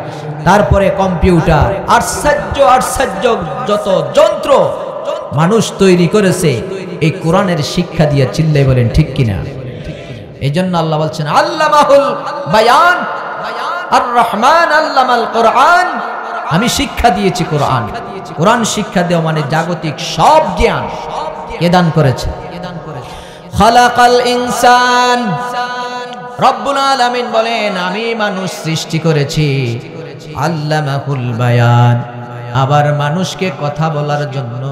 [SPEAKER 1] তারপরে কম্পিউটার, আশ্চর্য আশ্চর্য যত যন্ত্র মানুষ তৈরি করেছে এই কোরআনের শিক্ষা দিয়ে। চিল্লাই বলেন ঠিক কিনা? এই জন্য আল্লাহ বলছেন আল্লামাহুল বায়ান, আর রহমান আল্লামাল কোরআন, আমি শিক্ষা দিয়েছি কোরআন। কোরআন শিক্ষা দেওয়া মানে জাগতিক সব জ্ঞান কে দান করেছে? খালাকাল ইনসান, রব্বুল আলামিন বলেন আমি মানুষ সৃষ্টি করেছি। আল্লামাহুল বায়ান, আবার মানুষকে কথা বলার জন্য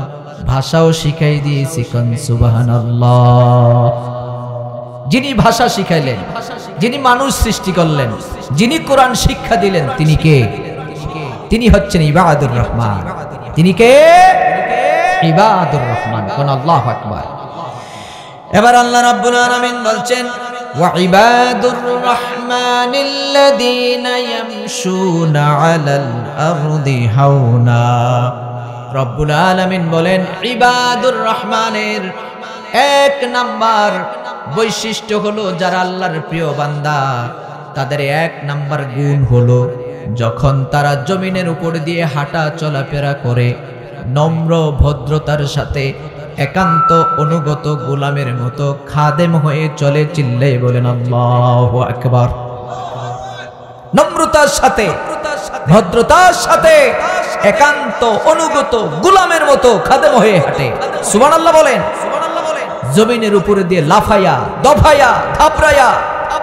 [SPEAKER 1] ভাষাও শিখাই দিয়েছি। কোন সুবহানাল্লাহ। যিনি ভাষা শিখাইলেন, যিনি মানুষ সৃষ্টি করলেন, যিনি কোরআন শিক্ষা দিলেন, তিনি কে? তিনি হচ্ছেন ইবাদুর রহমান। তিনি কে? ইবাদুর রহমান। কোন আল্লাহু আকবার। এবার আল্লাহ রাব্বুল আলামিন বলছেন ওয়া ইবাদুর রহমানিল্লাযীনা ইয়ামশুনা আলাল আরদি হাওনা। রব্বুল আলামিন বলেন ইবাদুর রহমানের এক নাম্বার বৈশিষ্ট্য হলো যারা আল্লাহর প্রিয় বান্দা, তাদের এক নাম্বার গুণ হলো যখন তারা জমিনের উপর দিয়ে হাঁটা চলাফেরা করে নম্র ভদ্রতার সাথে একান্ত অনুগত গোলামের মতো খাদেম হয়ে চলে। চিল্লাই বলেন আল্লাহু আকবার। নম্রতার সাথে, ভদ্রতার সাথে একান্ত অনুগত গোলামের মতো খাদেম হয়ে হাঁটে। সুবহানাল্লাহ বলেন। জমিনের উপরে দিয়ে লাফায়া দফায়া থাপড়ায়া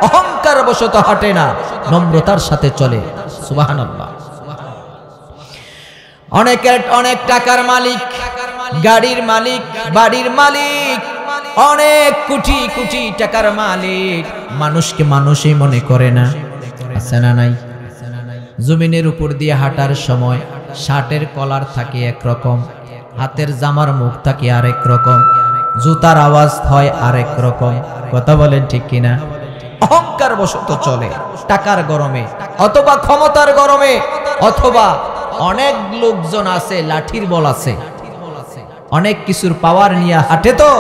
[SPEAKER 1] অহংকার বশত হাঁটে না, নম্রতার সাথে চলে। সুবহানাল্লাহ। অনেকের অনেক টাকার মালিক, গাড়ির মালিক, বাড়ির মালিক, অনেক কোটি কোটি টাকার মালিক, মানুষকে মানুষই মনে করে না। আছে না নাই? জমিনের উপর দিয়ে হাঁটার সময় শার্টের কলার থাকে একরকম, হাতের জামার মুখ থাকে আরেক রকম, জুতার আওয়াজ হয় আরেক রকম। কথা বলেন ঠিক কিনা? অহংকার বশত চলে টাকার গরমে, অথবা ক্ষমতার গরমে, অথবা অনেক লোকজন আছে লাঠির বল আছে, অনেক কিছুর পাওয়ার নিয়ে হাঁটে, তো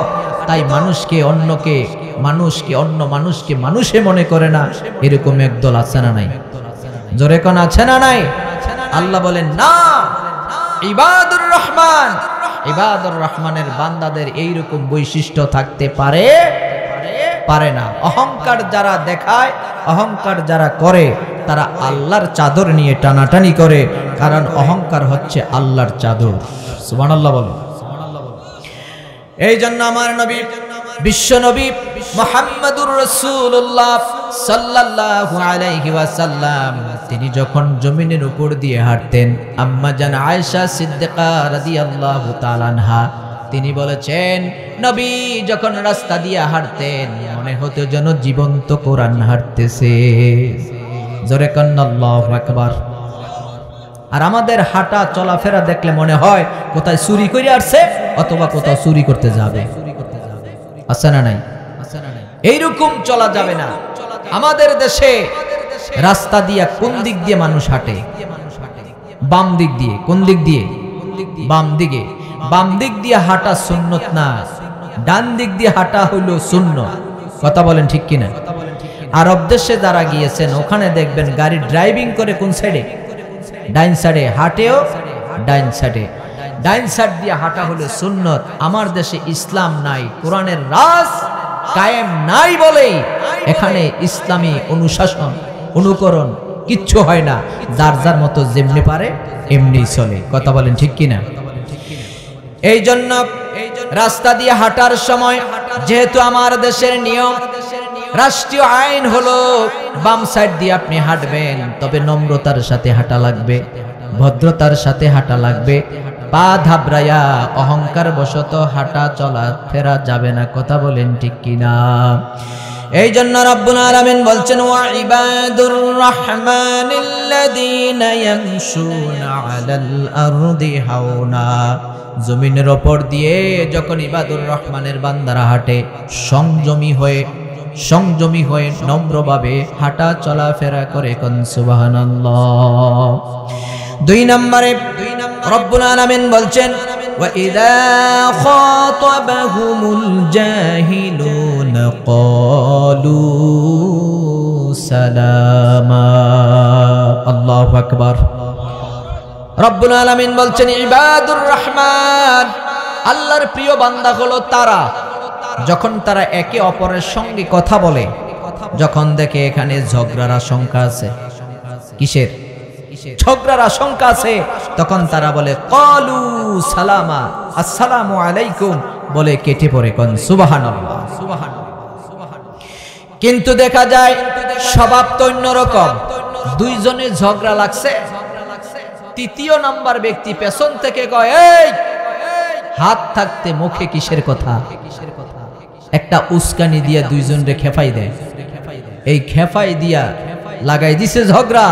[SPEAKER 1] তাই মানুষকে অন্য মানুষকে মানুষে মনে করে না। এরকম একদল আছে না নাই? জোরে কোন আছে না নাই? আল্লাহ বলেন না, ইবাদুর রহমান, ইবাদুর রহমানের বান্দাদের এইরকম বৈশিষ্ট্য থাকতে পারে না। অহংকার যারা দেখায়, অহংকার যারা করে, তারা আল্লাহর চাদর নিয়ে টানাটানি করে, কারণ অহংকার হচ্ছে আল্লাহর চাদর। সুবহানাল্লাহ বলো। এই জন্য আমার নবী, বিশ্ব নবী মুহাম্মদুর রাসূলুল্লাহ সাল্লাল্লাহু আলাইহি ওয়াসাল্লাম, তিনি যখন জমিনের উপর দিয়ে হাঁটতেন, আম্মা জান আয়েশা সিদ্দিকা রাদিয়াল্লাহু তাআলা আনহা তিনি বলেছেন, নবী যখন রাস্তা দিয়ে হাঁটতেন মনে হতো যেন জীবন্ত কোরআন হাঁটতেছে। জোরে কান্না আল্লাহু আকবার। আর আমাদের হাঁটা চলাফেরা দেখলে মনে হয় কোথায় চুরি করে আসছে, অথবা কোথাও চুরি করতে যাবে। আছে না নাই? এইরকম চলা যাবে না। আমাদের দেশে রাস্তা দিয়া কোন দিক দিয়ে মানুষ হাঁটে? বাম দিক দিয়ে। কোন দিক দিয়ে? বাম দিকে। বাম দিক দিয়ে হাঁটা সুন্নত না, ডান দিক দিয়ে হাঁটা হইল সুন্নত। কথা বলেন ঠিক কিনা? আরব দেশে যারা গিয়েছেন ওখানে দেখবেন গাড়ি ড্রাইভিং করে কোন সাইডে? ডাইন সাইডে। হাঁটেও ডাইন সাইডে। ডাইন সাইড দিয়ে হাঁটা হলো সুন্নত। আমার দেশে ইসলাম নাই, কোরআনের রাজ কায়েম নাই বলেই এখানে ইসলামী অনুশাসন অনুকরণ কিচ্ছু হয় না। যার যার মতো যেমনি পারে এমনি চলে। কথা বলেন ঠিক কিনা? এই জন্য রাস্তা দিয়ে হাঁটার সময়, যেহেতু আমার দেশের নিয়ম, রাষ্ট্রীয় আইন হলো বাম সাইড দিয়ে আপনি হাঁটবেন, তবে নম্রতার সাথে হাঁটা লাগবে, ভদ্রতার সাথে হাঁটা লাগবে, পা ধাবরায়া অহংকার বশত হাঁটা চলা ফেরা যাবে না। কথা বলেন ঠিক কিনা? এই জন্য রব্বুল আলামিন বলছেন ওয়া ইবাদুর রহমানিল্লাযীনা ইয়ামশুনা আলাল আরদি হাওনা। জমিনের উপর দিয়ে যখন ইবাদুর রহমানের বান্দারা হাঁটে সংযমী হয়ে নম্রভাবে হাঁটা চলাফেরা করে, কোন সুবহানাল্লাহ। 2 নম্বরে রব্বুল আলামিন বলছেন ওয়া ইযা খাতাবাহুমুল জাহিলুনা ক্বালু সালামা। আল্লাহু আকবার। রব্বুল আলামিন বলছেন ইবাদুর রহমান, আল্লাহর প্রিয় বান্দা হলো তারা যখন তারা একে অপরের সঙ্গে কথা বলে, যখন দেখে এখানে ঝগড়ার আশঙ্কা আছে। কিসের ঝগড়ার আশঙ্কা আছে? তখন তারা বলে ক্বালু সালামা, আসসালামু আলাইকুম বলে কেটে পড়ে, কোন সুবহানাল্লাহ। কিন্তু দেখা যায় স্বভাব তো অন্যরকম। দুইজনে ঝগড়া লাগছে, তৃতীয় নাম্বার ব্যক্তি পেছন থেকে কয় এই হাত থাকতে মুখে কিসের কথা? একটা উস্কানি দিয়া দুইজনরে খেপাই দেয়। এই খেপাই দিয়া লাগাই দিছে ঝগড়া,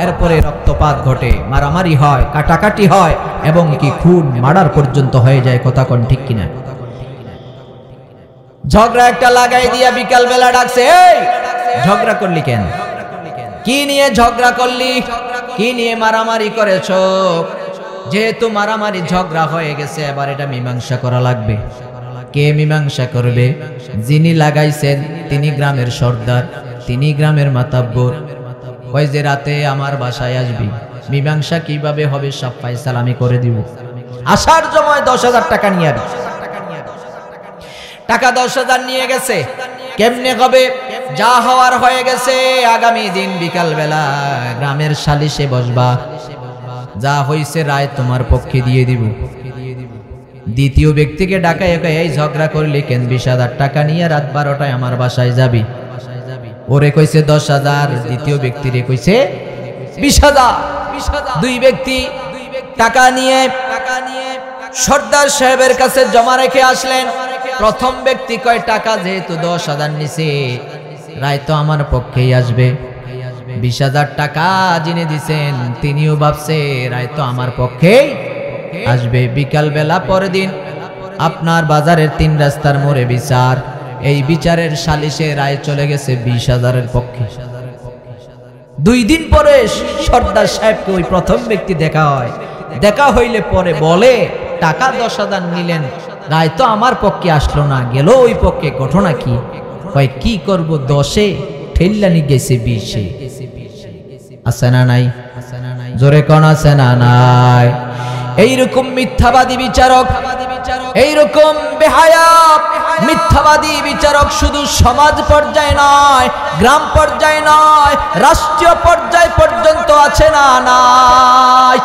[SPEAKER 1] এরপরে রক্তপাত ঘটে, মারামারি হয়, কাটাকাটি হয় এবং কি খুন মার্ডার পর্যন্ত হয়ে যায়। কথা কোন ঠিক কিনা? ঝগড়া একটা লাগাই দিয়া বিকাল বেলা ডাকছে, এই ঝগড়া করলি কেন? কি নিয়ে ঝগড়া করলি? কি নিয়ে মারামারি করেছ? যেহেতু মারামারি ঝগড়া হয়ে গেছে, এবার এটা মীমাংসা করা লাগবে। কে মীমাংসা করবে? যিনি লাগাইছেন তিনি গ্রামের সর্দার, তিনি গ্রামের মাতাব্বর। ওই যে রাতে আমার বাসায় আসবি, মীমাংসা কিভাবে হবে সব ফয়সালা আমি করে দিব। আসার সময় 10,000 টাকা নিয়ে আসবি। টাকা 10,000 নিয়ে গেছে, কেমনে হবে? যা হওয়ার হয়ে গেছে। আগামী দিন বিকাল বেলা গ্রামের সালিশে বসবা, যা হইছে রায় তোমার পক্ষে দিয়ে দিব। দ্বিতীয় ব্যক্তিকে ডাকায় এই ঝগড়া করলি কেন? 20,000 টাকা নিয়ে রাত 12টায় আমার বাসায় যাবি। ওরে কইছে 10,000, দ্বিতীয় ব্যক্তিরে কইছে 20,000। 2 ব্যক্তি টাকা নিয়ে সর্দার সাহেবের কাছে জমা রেখে আসলেন। প্রথম ব্যক্তি কয় টাকা যেহেতু 10,000 নিছে, রায় তো আমার পক্ষেই আসবে। 20,000 টাকা যিনি দিছেন তিনিও ভাবছে রায় তো আমার পক্ষেই আসবে। বিকাল বেলা পরের দিন আপনার বাজারের 3 রাস্তার মোড়ে বিচার। এই বিচারের সালিশে রায় চলে গেছে 20,000-এর পক্ষে। 2 দিন পরে সর্দার সাহেবকে ওই প্রথম ব্যক্তি দেখা হয়। দেখা হইলে পরে বলে টাকা 10,000 নিলেন, রায় তো আমার পক্ষে আসলো না, গেল ওই পক্ষে। ঘটনা কি? কয় কি করব, 10-এ ঠেল্লানি গেছে 20-এ। আছে না নাই? জোরে কোন আছে না নাই? এইরকম মিথ্যাবাদী বিচারক, এইরকম বেহায়া মিথ্যাবাদী বিচারক শুধু সমাজ পর্যায়ে নয়, গ্রাম পর্যায়ে নয়, রাষ্ট্রীয় পর্যায় পর্যন্ত আছে না নাই?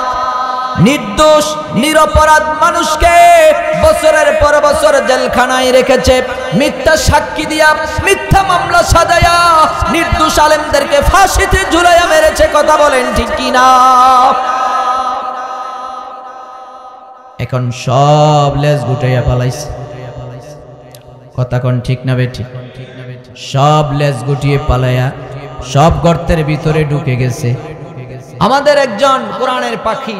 [SPEAKER 1] নির্দোষ নিরপরাধ মানুষকে বছরের পর বছর জেলখানায় রেখেছে, মিথ্যা সাক্ষী দিয়া মিথ্যা মামলা সাজায়া নির্দোষ আলেমদেরকে ফাঁসিতে ঝুলাইয়া মেরেছে। কথা বলেন ঠিক কিনা? এখন সব লেজ গুটাইয়া পালাইছে। কথা কোন ঠিক না বেঠিক? সব লেজ গুটিয়ে পালাইয়া সব গর্তের ভিতরে ঢুকে গেছে। আমাদের একজন কোরআনের পাখি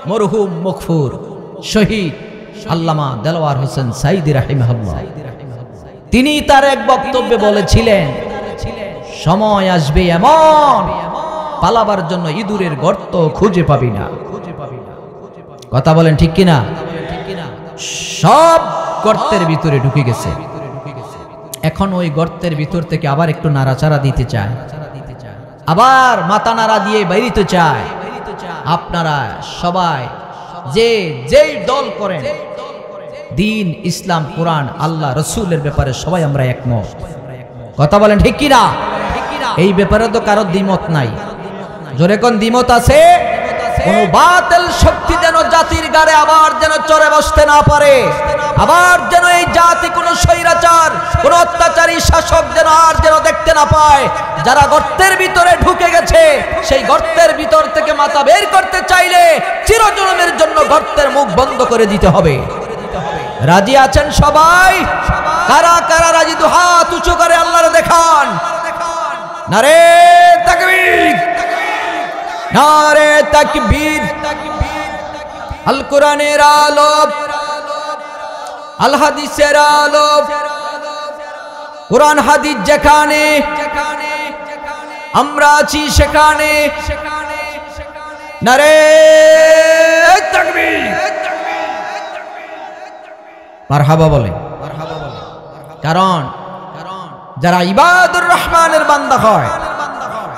[SPEAKER 1] মরহুম মকফুর শহীদ আল্লামা দেলোয়ার হোসেন সাইদি রাহিমাহুল্লাহ, তিনি তার এক বক্তব্যে বলেছিলেন, সময় আসবে এমন পালাবার জন্য ইঁদুরের গর্ত খুঁজে পাবি না। কথা বলেন ঠিক কিনা? সব গর্তের ভিতরে ঢুকে গেছে। এখন ওই গর্তের ভিতর থেকে আবার একটু নাড়াচাড়া দিতে চায়, আবার মাথা নাড়া দিয়ে বেরিতে চায়। আপনারা সবাই যে যেই দল করেন, দিন ইসলাম কোরআন আল্লাহ রসুলের ব্যাপারে সবাই আমরা একমত। কথা বলেন ঠিক কিনা? এই ব্যাপারে তো কারো দ্বিমত নাই। জোরে কোন দ্বিমত আছে? কোন বাতিল শক্তি যেন জাতির গাড়ে আবার যেন চড়ে বসতে না পারে, আবার যেন এই জাতি কোন স্বৈরাচার কোন অত্যাচারী শাসক যেন আর যেন দেখতে না পায়। যারা গর্তের ভিতরে ঢুকে গেছে, সেই গর্তের ভিতর থেকে মাথা বের করতে চাইলে চিরজনমের জন্য গর্তের মুখ বন্ধ করে দিতে হবে। রাজি আছেন সবাই? কারা কারা রাজি? দু হাত উঁচু করে আল্লাহর দেখান। নারে তাকবীর, নারে তাকবীর। আল কোরআনের আলো, আল হাদিসের আলো, কোরআন হাদিস যেখানে, আমরা আছি সেখানে। নারে তাকবীর, মারহাবা বলে। কারণ যারা ইবাদুর রহমানের বান্দা হয়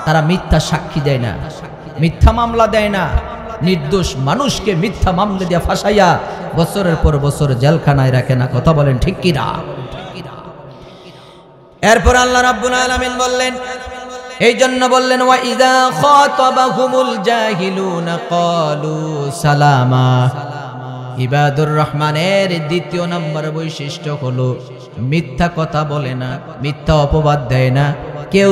[SPEAKER 1] তারা মিথ্যা সাক্ষী দেয় না, মিথ্যা মামলা দেয় না। নির্দোষ মানুষকে মিথ্যা মামলা দিয়ে ফাঁসাইয়া বছরের পর বছর জেলখানায় রাখে না। কথা বলেন ঠিক কি না? এরপর আল্লাহ রাব্বুল আলামিন বললেন, এই জন্য বললেন ওয়া ইযা খাতাবাহুমুল জাহিলুনা ক্বালু সালামা। ইবাদুর রহমানের দ্বিতীয় নম্বর বৈশিষ্ট্য হলো মিথ্যা কথা বলে না, মিথ্যা অপবাদ দেয় না। কেউ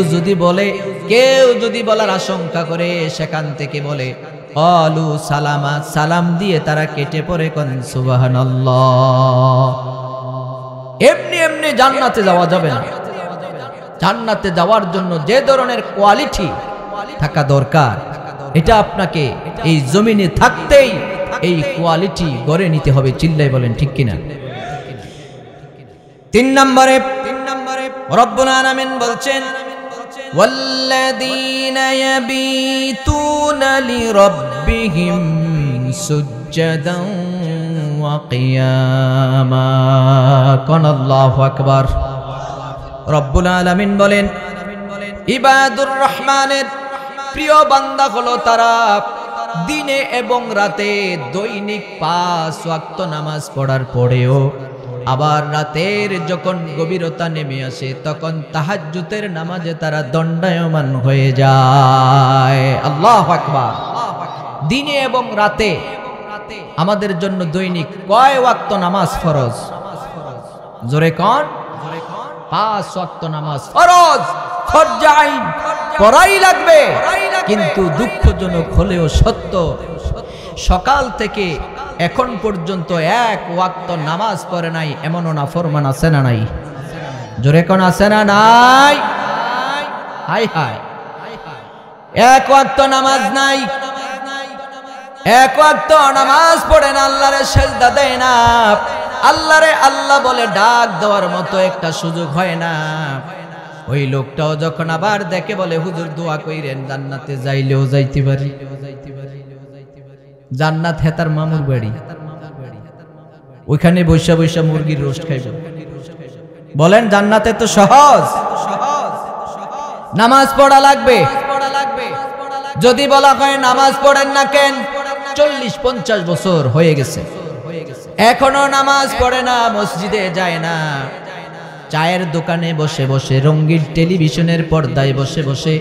[SPEAKER 1] যদি বলার আশঙ্কা করে সেখান থেকে বলে ক্বালু সালামা, সালাম দিয়ে তারা কেটে পড়ে। কোন সুবহানাল্লাহ। এমনি এমনি জান্নাতে যাওয়া যাবে না। জান্নাতে যাওয়ার জন্য যে ধরনের কোয়ালিটি থাকা দরকার, এটা আপনাকে এই জমিনে থাকতেই এই কোয়ালিটি গড়ে নিতে হবে। চিল্লাই বলেন ঠিক কিনা? 3 নম্বরে রব্বুল আলামিন বলছেন ওয়াল্লাযীনা ইয়াবিতুনা লিরাব্বিহিম সুজদান ওয়া কিয়ামা। কোন আল্লাহু আকবার। রব্বুল আলামিন বলেন ইবাদুর রহমানের প্রিয় বান্দা হলো তারা দিনে এবং রাতে দৈনিক 5 ওয়াক্ত নামাজ পড়ার পরেও আবার রাতের যখন গভীরতা নেমে আসে তখন তাহাজ্জুদের নামাজে তারা দণ্ডায়মান হয়ে যায়। আল্লাহু আকবার। দিনে এবং রাতে আমাদের জন্য দৈনিক কয় ওয়াক্ত নামাজ ফরজ? জোরে কোন? 5 ওয়াক্ত নামাজ ফরজ, ফরজ আইন, পড়াই লাগবে। কিন্তু দুঃখজনক হলেও সত্য, সকাল থেকে এখন পর্যন্ত 1 ওয়াক্ত নামাজ পড়ে নাই এমনও নাফরমান আছে না নাই? জোরে কোন আছে না নাই? হাই হাই, 1 ওয়াক্ত নামাজ নাই, 1 ওয়াক্ত নামাজ পড়ে না, আল্লাহরে সিজদা দেয় না, আল্লাহরে আল্লাহ বলে ডাক দেওয়ার মতো একটা সুযোগ হয় না। ওই লোকটাও যখন আবার দেখে বলে হুজুর দোয়া কইরেন জান্নাতে যাইলেও যাইতে পারি। জান্নাত হেতার মামুর বাড়ি, ওইখানে বৈশা বৈশা মুরগির রোস্ট খাইব। বলেন জান্নাতে তো সহজ, নামাজ পড়া লাগবে। যদি বলা হয় নামাজ পড়েন না কেন, 40-50 বছর হয়ে গেছে এখনো নামাজ পড়ে না, মসজিদে যায় না, চায়ের দোকানে বসে বসে, রঙিন টেলিভিশনের পর্দায় বসে বসে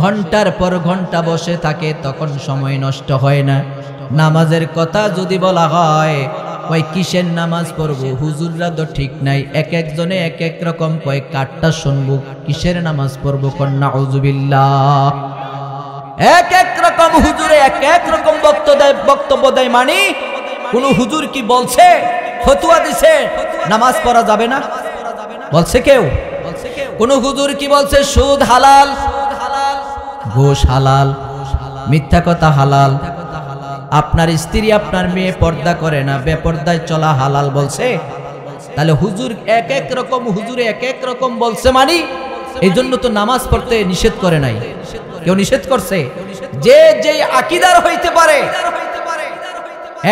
[SPEAKER 1] ঘন্টার পর ঘন্টা বসে থাকে, তখন সময় নষ্ট হয় না। নামাজের কথা যদি বলা হয়, ওই কিসের নামাজ পড়বো, হুজুররা তো ঠিক নাই, এক একজনে এক এক রকম কয়, কাটটা শুনবো, কিসের নামাজ পড়বো কন্যা নাউযুবিল্লাহ। এক এক রকম হুজুরে এক এক রকম বক্তব্য দেয়। মানে কোন হুজুর কি বলছে, ফতোয়া দিছে নামাজ পড়া যাবে না? বলছে কেউ? কোন হুজুর কি বলছে সুদ হালাল, ঘুষ হালাল, মিথ্যা কথা হালাল, আপনার স্ত্রী আপনার মেয়ে পর্দা করে না, বেপর্দায় চলা হালাল বলছে? তাহলে হুজুর এক এক রকম, হুজুরে এক এক রকম বলছে, মানে এই জন্য তো নামাজ পড়তে নিষেধ করে নাই। কেউ নিষেধ করছে? যে যেই আকীদার হইতে পারে,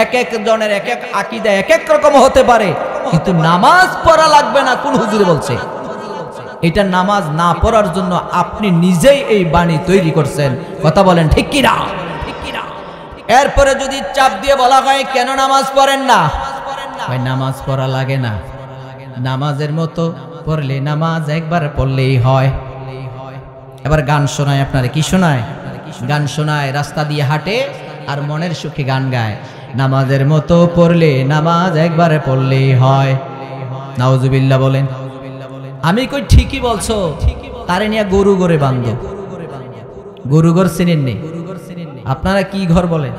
[SPEAKER 1] এক এক জনের এক এক আকীদা এক এক রকম হতে পারে, কিন্তু নামাজ পড়া লাগবে না কোন হুজুরে বলছে? এটা নামাজ না পড়ার জন্য আপনি নিজেই এই বাণী তৈরি করছেন। কথা বলেন ঠিক কি না? এরপরে যদি চাপ দিয়ে বলা হয় কেন নামাজ পড়েন না, ভাই নামাজ পড়া লাগে না, নামাজের মতো পড়লে নামাজ একবার পড়লেই হয়। এবার গান শোনায় আপনারা, কি শোনায়? গান শোনায়, রাস্তা দিয়ে হাঁটে আর মনের সুখে গান গায়, নামাজের মতো পড়লে নামাজ একবারে পড়লেই হয়। নাউজুবিল্লাহ বলেন। আমি কই ঠিকই বলছো, তারে নিয়ে গরু ঘরে বান্ধ। গরু ঘর চিনেন নি আপনারা? কি ঘর বলেন?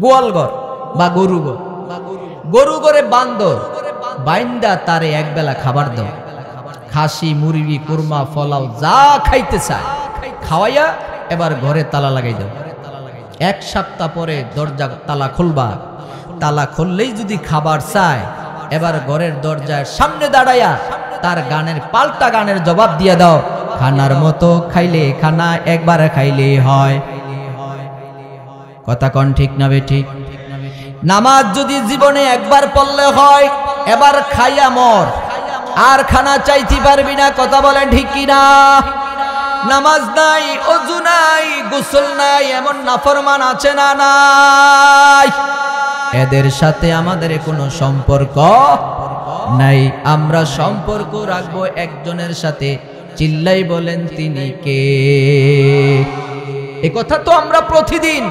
[SPEAKER 1] গোয়াল ঘর। বা গরু গো, গরু করে বান্দর বাইন্দা তারে একবেলা খাবার দাও, খাসি মুরগি কুরমা ফলাও যা খাইতে চায় খাওয়াইয়া এবার ঘরে তালা লাগাই দাও। 1 সপ্তাহ পরে দরজা তালা খুলবা, তালা খুললেই যদি খাবার চায় এবার ঘরের দরজার সামনে দাঁড়াইয়া তার গানের পাল্টা গানের জবাব দিয়ে দাও, খানার মতো খাইলে খানা একবার খাইলে হয়। কথা কোন ঠিক না বেঠিক? নামাজ যদি জীবনে একবার পড়লে হয় এবার খাইয়া মর, আর খানা চাইতে পারবি না। কথা বলেন ঠিক কিনা? নামাজ নাই, ওযু নাই, গোসল নাই, এমন নাফরমান আছে না নাই? এদের সাথে আমাদের কোনো সম্পর্ক নাই। আমরা সম্পর্ক রাখবো একজনের সাথে, চিল্লাই বলেন তিনি কে? এই কথা তো আমরা প্রতিদিন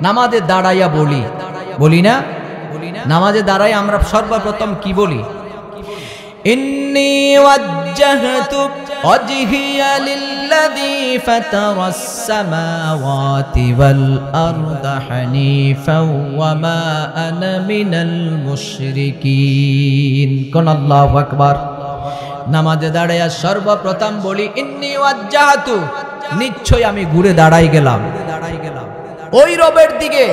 [SPEAKER 1] নামাজে দাঁড়াইয়া বলি না? নামাজে দাঁড়াই আমরা সর্বপ্রথম কি বলি? ইন্নী ওয়াজ্জাহতু ওয়াজহিয়া লিল্লাযী ফাতারাস সামাওয়াতি ওয়াল আরদা হানিফাও ওয়া মা আনা মিনাল মুশরিকিন। কোন আল্লাহু আকবার। নামাজে দাঁড়াইয়া সর্বপ্রথম বলি ইন্নী ওয়াজ্জাহতু, নিশ্চয় আমি ঘুরে দাঁড়াই গেলাম ওই রবের দিকে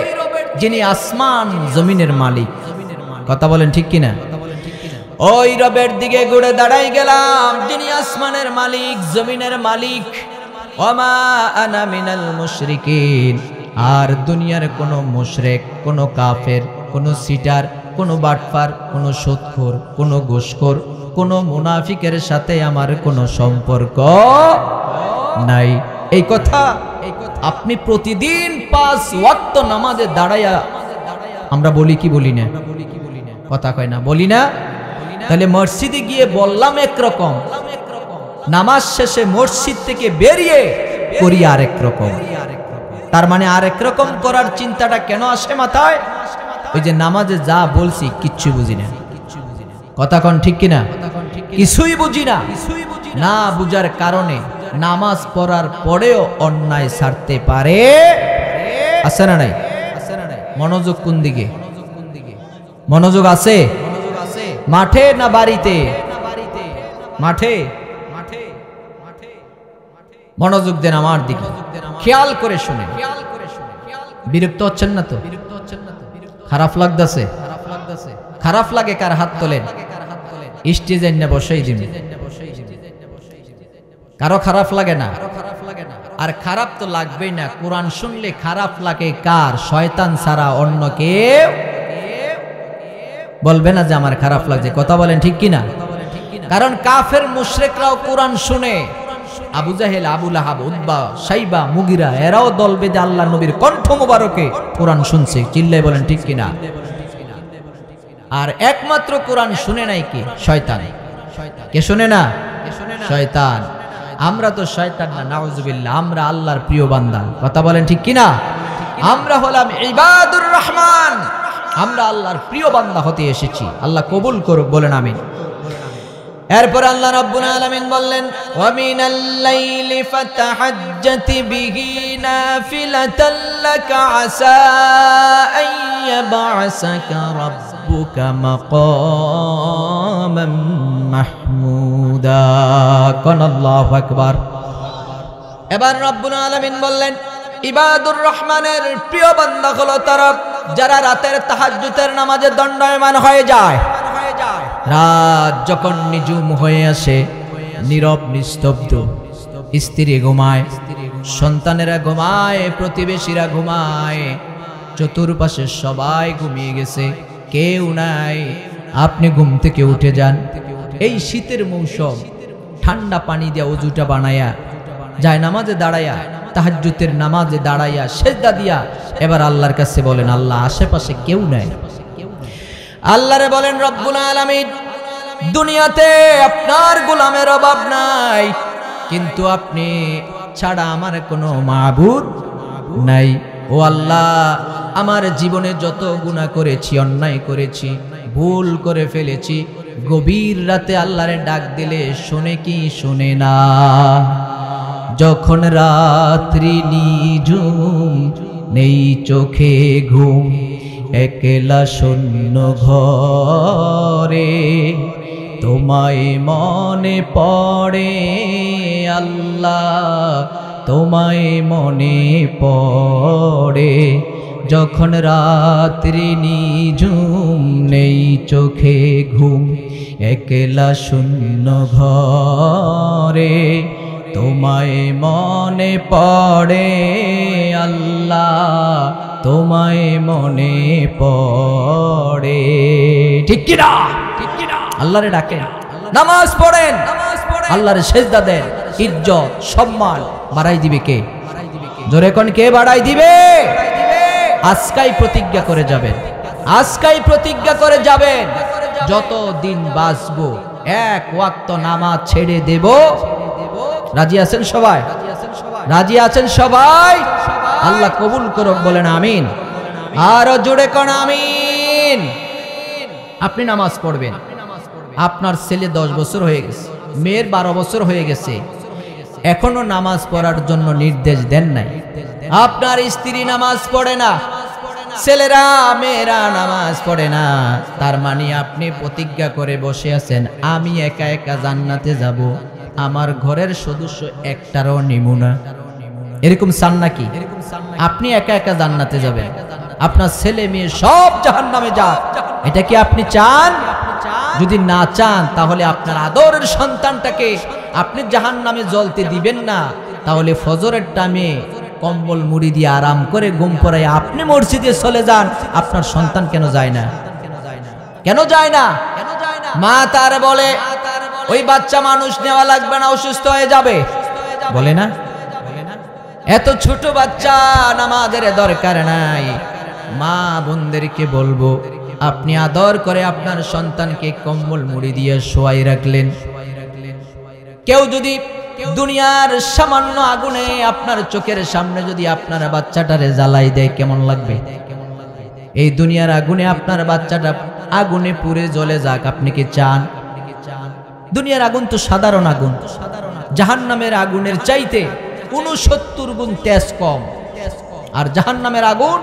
[SPEAKER 1] যিনি আসমান জমিনের মালিক। কথা বলেন ঠিক কিনা? ওই রবের দিকে ঘুরে দাঁড়াই গেলাম যিনি আসমানের মালিক জমিনের মালিক। ওয়ামা আনা মিনাল মুশরিকিন, আর দুনিয়ার কোনো মুশরিক, কোনো কাফের, কোনো সিটার, কোনো বাটপার, কোনো সুদখোর, কোনো ঘুষখোর, কোনো মুনাফিকের সাথে আমার কোনো সম্পর্ক নাই। এই কথা আপনি প্রতিদিন 5 ওয়াক্ত নামাজে দাঁড়াইয়া আমরা বলি কি বলি না? কথা কয় না, বলি না? তাহলে মসজিদে গিয়ে বললাম একরকম, নামাজ শেষে মসজিদ থেকে বেরিয়ে করি আরেক রকম। তার মানে আরেক রকম করার চিন্তাটা কেন আসে মাথায়? ওই যে নামাজে যা বলছি কিচ্ছু বুঝি না। কথা কোন ঠিক কিনা? কিছুই বুঝি না। না বুঝার কারণে নামাজ পড়ার পরেও অন্যায় ছাড়তে পারে। আছে না নাই? মনোযোগ কোন দিকে? মনোযোগ আছে মাঠে না বাড়িতে? মাঠে। মনোযোগ দেন আমার দিকে, খেয়াল করে শুনে। বিরক্ত হচ্ছেন না তো? খারাপ লাগতেছে? খারাপ লাগে কার হাত তোলেন, স্টেজে না বসাই দিন। কারো খারাপ লাগে না? আর খারাপ তো লাগবেই না। কোরআন শুনলে খারাপ লাগে কার? শয়তান ছাড়া অন্য কেউ বলবে না যে আমার খারাপ লাগছে। কথা বলেন ঠিক কিনা? কারণ কাফের মুশরিকরাও কোরআন শুনে। আবু জাহেল, আবু লাহাব, উতবা, শাইবা, মুগিরা এরাও দল বেঁধে আল্লাহ নবীর কণ্ঠ মোবারকে কোরআন শুনছে। চিল্লাই বলেন ঠিক কিনা? আর একমাত্র কোরআন শুনে নাই কি? শয়তান। কে শুনে না? শয়তান। আমরা তো শয়তান না, নাউজুবিল্লাহ। আমরা আল্লাহর প্রিয় বান্দা। কথা বলেন ঠিক কিনা? আমরা হলাম ইবাদুর রহমান, আমরা আল্লাহর প্রিয় বান্দা হতে এসেছি। আল্লাহ কবুল করুক, বলেন আমিন। এরপর আল্লাহ রাব্বুল আলামিন বললেন, ওয়া মিনাল লাইলি ফাতাহাজ্জাত বিহি নাফিলাতাল লাকা আসা আইয়াবআসাকা রাব্বুকা মাকামান মাহমুদা। কোন আল্লাহু আকবার। এবার রাব্বুল আলামিন বললেন, ইবাদুর রহমানের প্রিয় বান্দা হলো তারা যারা রাতের তাহাজ্জুদের নামাজে দণ্ডায়মান হয়ে যায়। রাত যখন নিঝুম হয়ে আসে, নীরব নিস্তব্ধ, স্ত্রী ঘুমায়, সন্তানেরা ঘুমায়, প্রতিবেশীরা ঘুমায়, চতুর্পাশে সবাই ঘুমিয়ে গেছে, কেউ নাই। আপনি ঘুম থেকে উঠে যান। এই শীতের মৌসুম, ঠান্ডা পানি দিয়ে ওযুটা বানায়া যায় নামাজে দাঁড়ায়া, তাহাজ্জুদের নামাজে দাঁড়াইয়া সেজদা দিয়া এবার আল্লাহর কাছে বলেন, আল্লাহ আশেপাশে কেউ নাই। আল্লাহরে বলেন, রব্বুল আলামিন, দুনিয়াতে আপনার গোলামের অভাব নাই, কিন্তু আপনি ছাড়া আমার কোনো মাবুদ নাই। ও আল্লাহ, আমার জীবনে যত গুনাহ করেছি, অন্যায় করেছি, ভুল করে ফেলেছি, গভীর রাতে আল্লাহরে ডাক দিলে শুনে কি শুনে না? যখন রাত্রি নিঝুম, নেই চোখে ঘুম, একলা শূন্য ঘরে তোমায় মনে পড়ে আল্লাহ, তোমায় মনে পড়ে যখন রাত্রি নিঝুম নেই চোখে ঘুম। একলা শূন্য ঘরে তোমায় মনে পড়ে আল্লাহ, তোমায় মনে পড়ে। ঠিক কিনা? আল্লাহরে ডাকেন, নামাজ পড়েন, আল্লাহরে সেজদা দেন, ইজ্জত সম্মান বাড়াই দিবে কে? জোরে কোন কে বাড়াই দিবে? আজকাই প্রতিজ্ঞা করে যাবেন, আজকাই প্রতিজ্ঞা করে যাবেন, যত দিন বাঁচবো এক ওয়াক্ত নামাজ ছেড়ে দেব। রাজি আছেন সবাই? রাজি আছেন সবাই? আল্লাহ কবুল করুক, বলেন আমিন। আরো জোরে কোন আমিন। আপনি নামাজ পড়বেন, আপনার ছেলে 10 বছর হয়ে গেছে, মেয়ের 12 বছর হয়ে গেছে, এখনো নামাজ পড়ার জন্য নির্দেশ দেন নাই। আপনার স্ত্রী নামাজ পড়ে না, ছেলেরা মেয়েরা নামাজ পড়ে না, তার মানে আপনি প্রতিজ্ঞা করে বসে আছেন আমি একা একা জান্নাতে যাব, আমার ঘরের সদস্য একটারও নিমু না। এরকম চান নাকি? আপনি একা একা জান্নাতে যাবেন, আপনার ছেলে মেয়ে সব জাহান্নামে যাক, এটা কি আপনি চান? যদি না চান তাহলে আপনার আদরের সন্তানটাকে আপনি জাহান্নামে জ্বলতে দিবেন না। তাহলে ফজরের টাইমে কম্বল মুড়ি দিয়ে আরাম করে ঘুম পড়ায় আপনি মসজিদে চলে যান, আপনার সন্তান কেন যায় না? কেন যায় না? মা তার বলে ওই বাচ্চা মানুষ নেওয়া লাগবে না, অসুস্থ হয়ে যাবে, বলে না? এত ছোট বাচ্চা নামাজের দরকার নাই। মা বোনদেরকে বলবো আপনি আদর করে আপনার সন্তানকে কম্বল মুড়ি দিয়ে শোয়াই রাখলেন। কেউ যদি দুনিয়ার সামান্য আগুনে আপনার চোখের সামনে যদি আপনার বাচ্চাটারে জ্বালাই দেয় কেমন লাগবে? এই দুনিয়ার আগুনে আপনার বাচ্চাটা আগুনে পুড়ে জ্বলে যাক, আপনি কি চান? দুনিয়ার আগুন তো সাধারণ আগুন, জাহান্নামের আগুনের চাইতে 69 গুণ তেজ কম, আর জাহান্নামের আগুন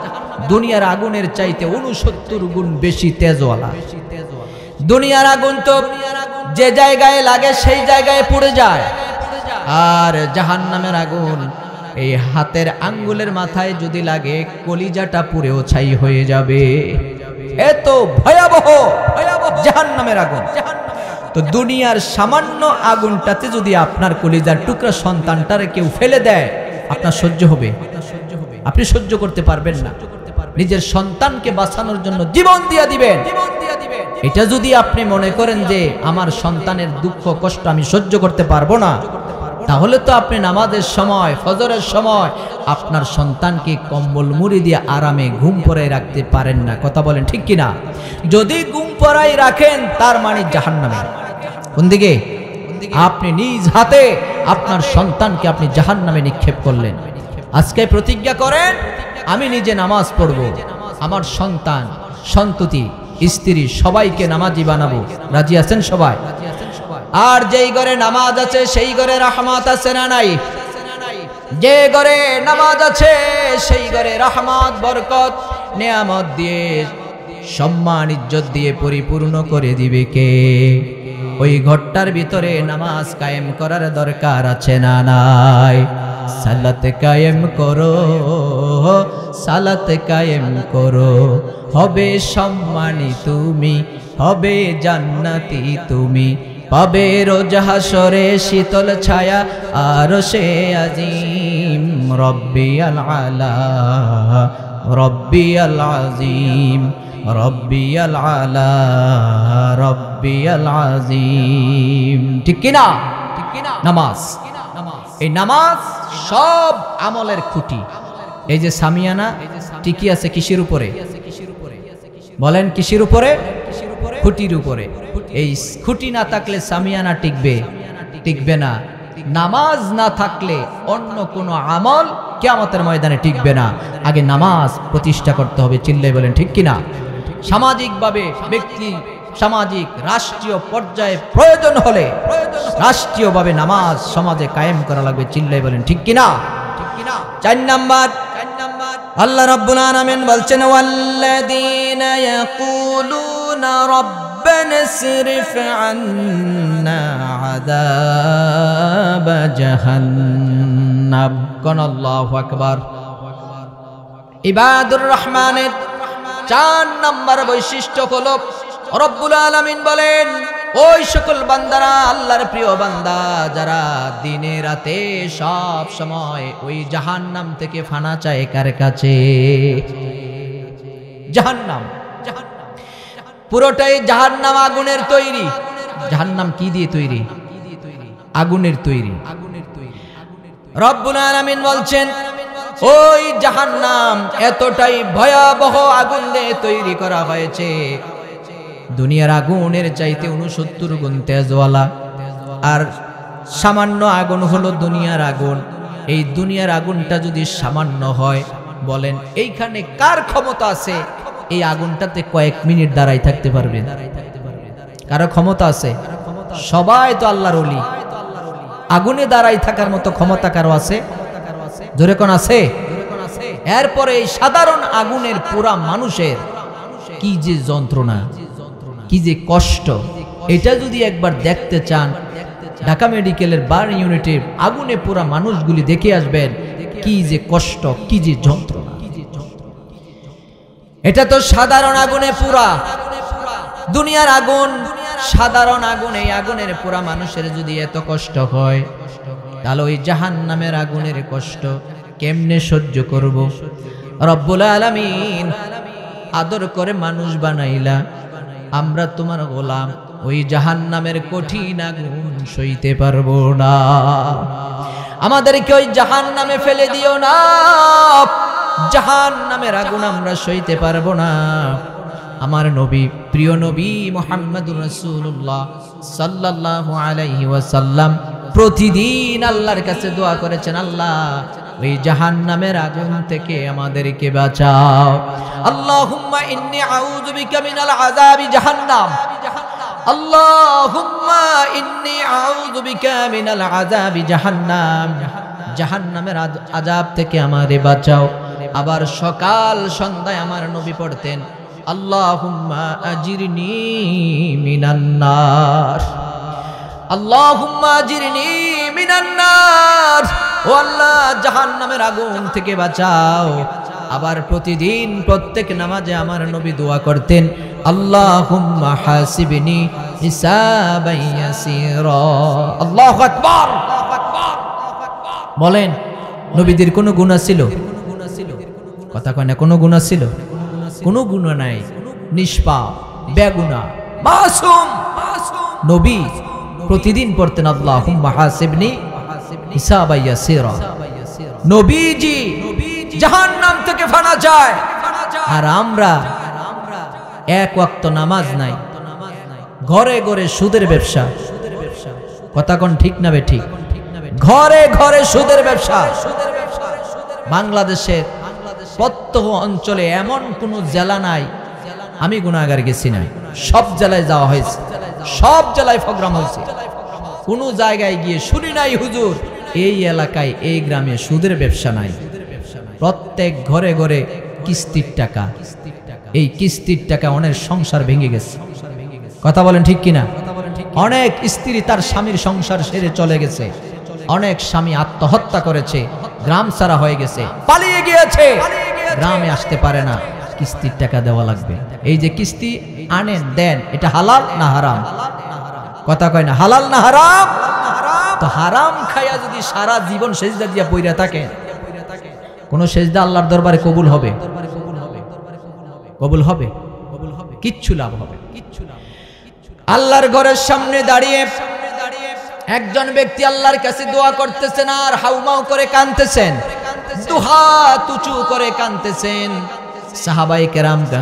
[SPEAKER 1] দুনিয়ার আগুনের চাইতে 69 গুণ বেশি তেজওয়ালা। দুনিয়ার আগুন তো যে জায়গায় লাগে সেই জায়গায় পুড়ে যায়, আর জাহান্নামের আগুন এই হাতের আঙ্গুলের মাথায় যদি লাগে কলিজাটা পুড়েও ছাই হয়ে যাবে। এত ভয়াবহ জাহান্নামের আগুন। তো দুনিয়ার সামান্য আগুনটাতে যদি আপনার কলিজার টুকরা সন্তানটারে কেউ ফেলে দেয়, আপনার সহ্য হবে? আপনি সহ্য করতে পারবেন না। নিজের সন্তানকে বাঁচানোর জন্য জীবন দিয়ে দিবেন। এটা যদি আপনি মনে করেন যে আমার সন্তানের দুঃখ কষ্ট আমি সহ্য করতে পারবো না, তাহলে তো আপনি নামাজের সময় ফজরের সময় আপনার সন্তানকে কম্বল মুড়ি দিয়ে আরামে ঘুম পড়াই রাখতে পারেন না। কথা বলেন ঠিক কিনা? যদি ঘুম পড়াই রাখেন তার মানে জাহান্নামে। কোন দিকে? আপনি নিজ হাতে আপনার সন্তানকে আপনি জাহান্নামে নিক্ষেপ করলেন। আজকে প্রতিজ্ঞা করেন আমি নিজে নামাজ পড়ব, আমার সন্তান সন্ততি স্ত্রী সবাইকে নামাজি বানাবো। রাজি আছেন সবাই? আর যেই ঘরে নামাজ আছে সেই ঘরে রহমত আছে না নাই? যে ঘরে নামাজ আছে সেই ঘরে রহমত বরকত নিয়ামত দিয়ে সম্মান ইজ্জত দিয়ে পরিপূর্ণ করে দিবে কে? ওই ঘরটার ভিতরে নামাজ কায়েম করার দরকার আছে না নাই? সালাত কায়েম করো, সালাত কায়েম করো, হবে সম্মানী তুমি, হবে জান্নাতি তুমি, পাবে রোজ হাসরে শীতল ছায়া আরশে আজিম। রব্বিয়াল আলা, রব্বিয়াল আজিম, রব্বিয়াল আলা, রব্বিয়াল আজিম। ঠিক কিনা? নামাজ, এই নামাজ সব আমলের খুঁটি। এই যে সামিয়ানা টিকি আছে কিসের উপরে? বলেন কিসের উপরে? খুঁটির উপরে। এই খুঁটি না থাকলে সামিয়ানা টিকবে? টিকবে না। নামাজ না থাকলে অন্য কোনো আমল কিয়ামতের ময়দানে টিকবে না। আগে নামাজ প্রতিষ্ঠা করতে হবে। চিল্লাই বলেন ঠিক কিনা? সামাজিকভাবে ব্যক্তি সামাজিক রাষ্ট্রীয় পর্যায়ে প্রয়োজন হলে রাষ্ট্রীয়ভাবে নামাজ সমাজে কায়েম করা লাগবে। চিল্লাই বলেন ঠিক কিনা? 4 নাম্বার আল্লাহ রাব্বুল আলামিন বলছেন ওয়াল্লাযীনা ইয়াকুলুনা রাব্বানা ইসরিফ আন্না আযাব জাহান্নাম। কোন আল্লাহু আকবার। ইবাদুর রহমানের 4 নম্বর বৈশিষ্ট্য হলো রব্বুল আলামিন বলেন ওই সকল বান্দারা, আল্লাহর প্রিয় বান্দা যারা দিনে রাতে সব সময় ওই জাহান্নাম থেকে ফানা চায় কার কাছে? জাহান্নাম পুরোটাই জাহান্নাম আগুনের তৈরি। জাহান্নাম কি দিয়ে তৈরি? আগুনের তৈরি। রব্বুল আলামিন বলছেন ওই জাহান্নাম এতটাই ভয়াবহ আগুন দিয়ে তৈরি করা হয়েছে, দুনিয়ার আগুনের চাইতে 69 গুণ তেজওয়ালা। আর সামান্য আগুন হলো দুনিয়ার আগুন। এই দুনিয়ার আগুনটা যদি সামান্য হয়, বলেন এইখানে কার ক্ষমতা আছে এই আগুনটাতে কয়েক মিনিট দাঁড়াই থাকতে পারবে? কারো ক্ষমতা আছে? সবাই তো আল্লাহর ওলি। আগুনে দাঁড়াই থাকার মতো ক্ষমতা কারো আছে? জোরে কোন আছে? এরপরে এই সাধারণ আগুনের পুরা মানুষের কি যে যন্ত্রণা, কি যে কষ্ট, এটা যদি একবার দেখতে চান, ঢাকা মেডিকেলের বার্ন ইউনিটে আগুনে পুরা মানুষগুলি দেখে আসবেন কি যে কষ্ট, কি যে যন্ত্রণা। এটা তো সাধারণ আগুনে পুরা দুনিয়ার আগুন, সাধারণ আগুন। এই আগুনের পুরা মানুষের যদি এত কষ্ট হয়, তাহলে ওই জাহান্নামের আগুনের কষ্ট কেমনে সহ্য করব? রব্বুল আলামিন আদর করে মানুষ বানাইলা, আমরা তোমার গোলাম, ওই জাহান্নামের কঠিন আগুন সইতে পারবো না। আমাদেরকে ওই জাহান্নামে ফেলে দিও না, জাহান্নামের আগুন আমরা সইতে পারবো না। আমার নবী, প্রিয় নবী মুহাম্মদুর রাসূলুল্লাহ সাল্লাল্লাহু আলাইহি ওয়াসাল্লাম প্রতিদিন আল্লাহর কাছে দোয়া করেছেন, আল্লাহ ওই জাহান্নামের আগুন থেকে আমাদেরকে বাঁচাও। আল্লাহুম্মা ইন্নী আউযু বিকা মিনাল আযাবি জাহান্নাম, আল্লাহুম্মা ইন্নী আউযু বিকা মিনাল আযাবি জাহান্নাম, জাহান্নামের আযাব থেকে আমারে বাঁচাও। আবার সকাল সন্ধ্যায় আমার নবী পড়তেন আল্লাহুম্মা আজিরনি মিনান নার, আল্লাহুম্মা আজিরনি মিনান নার, ও আল্লাহ জাহান্নামের আগুন থেকে বাঁচাও। আবার প্রতিদিন প্রত্যেক নামাজে আমার নবী দোয়া করতেন আল্লাহুম্মা হাসিবনি হিসাবান ইয়াসীরা। আল্লাহু আকবার। বলেন নবীদের কোনো গুনাহ ছিল? কথা কয় না, কোনো গুনাহ ছিল? কোনো গুনাহ নাই, নিষ্পাপ, বেগুনাহ, মাসুম নবী প্রতিদিন পড়তেন আল্লাহুম্মা হাসিবনি হিসাবান ইয়াসীরা। নবীজি জাহান্নাম থেকে ফানা চায়, আর আমরা এক ওয়াক্ত নামাজ নাই, ঘরে ঘরে সুদের ব্যবসা। কথা কোন ঠিক না বে ঠিক? ঘরে ঘরে সুদের ব্যবসা। বাংলাদেশের প্রত্যহ অঞ্চলে এমন কোন জেলা নাই, আমি গুনাহগার গেছি না, সব জেলায় যাওয়া হয়েছে, সব জেলায় প্রোগ্রাম হয়েছে। কোন জায়গায় গিয়ে শুনি নাই হুজুর এই এলাকায় এই গ্রামে সুদের ব্যবসা নাই। প্রত্যেক ঘরে ঘরে কিস্তির টাকা। এই কিস্তির টাকা অনেক সংসার ভেঙে গেছে। কথা বলেন ঠিক কিনা? অনেক স্ত্রী তার স্বামীর সংসার ছেড়ে চলে গেছে, অনেক স্বামী আত্মহত্যা করেছে, গ্রাম ছাড়া হয়ে গেছে, পালিয়ে গিয়েছে, গ্রামে আসতে পারে না, কিস্তির টাকা দেওয়া লাগবে। এই যে কিস্তি আনেন দেন, এটা হালাল না হারাম? কথা কয় না, হালাল না হারাম? তো হারাম খায়া যদি সারা জীবন সেজদা দিয়া পইরা থাকেন, কোন সেজদা আল্লাহর দরবারে কবুল হবে? কবুল হবে? কিচ্ছু লাভ হবে। আল্লাহর ঘরের সামনে দাঁড়িয়ে একজন ব্যক্তি আল্লাহর কাছে দোয়া করতেছেন আর হাউমাউ করে কাঁদতেছেন, দুহাত উঁচু করে কাঁদতেছেন। সাহাবায়ে কেরামরা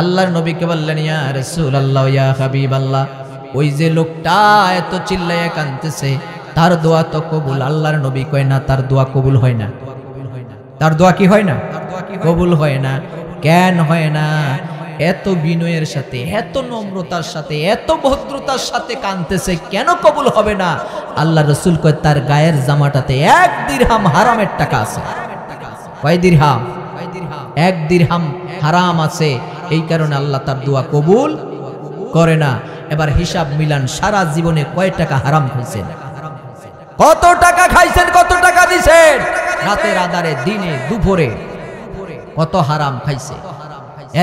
[SPEAKER 1] আল্লাহর নবীকে বললেন, ইয়া রাসূলুল্লাহ, ইয়া হাবিবাল্লাহ, ওই যে লোকটা এত চিল্লাইয়া কাঁদতেছে তার দোয়া তো কবুল। আল্লাহর নবী কয় না, তার দোয়া কবুল হয় না। তার দোয়া কি হয় না? কবুল হয় না। কেন হয় না? এত বিনয়ের সাথে, এত নম্রতার সাথে, এত ভদ্রতার সাথে কাঁদতেছে, কেন কবুল হবে না? আল্লাহ রাসূল কয় তার গায়ের জামাটাতে 1 দিরহাম হারামের টাকা আছে। কয় দিরহাম? এক দিরহাম হারাম আছে, এই কারণে আল্লাহ তার দোয়া কবুল করে না। এবার হিসাব মিলান, সারা জীবনে কয় টাকা হারাম খাইছেন? কত টাকা খাইছেন? কত টাকা দিছেন? রাতের আধারে, দিনে, দুপুরে কত হারাম খাইছে?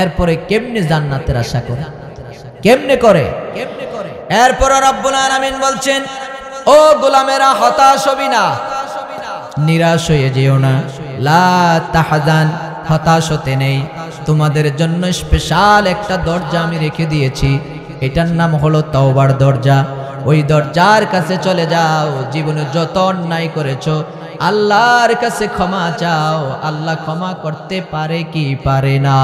[SPEAKER 1] এরপরে কেমনে জান্নাতের আশা করে? কেমনে করে? এরপর রব্বুল আলামিন বলছেন, ও গোলামেরা হতাশ হবি না, নিরাশ হয়ে যেও না, লা তাহজান, হতাশ হতে নেই। তোমাদের জন্য স্পেশাল একটা দরজা আমি রেখে দিয়েছি, এটার নাম হলো তওবার দরজা। ওই দরজার কাছে চলে যাও, জীবনে যত অন্যায় করেছো আল্লাহর কাছে ক্ষমা চাও, আল্লাহ ক্ষমা করতে পারে কি পারে না?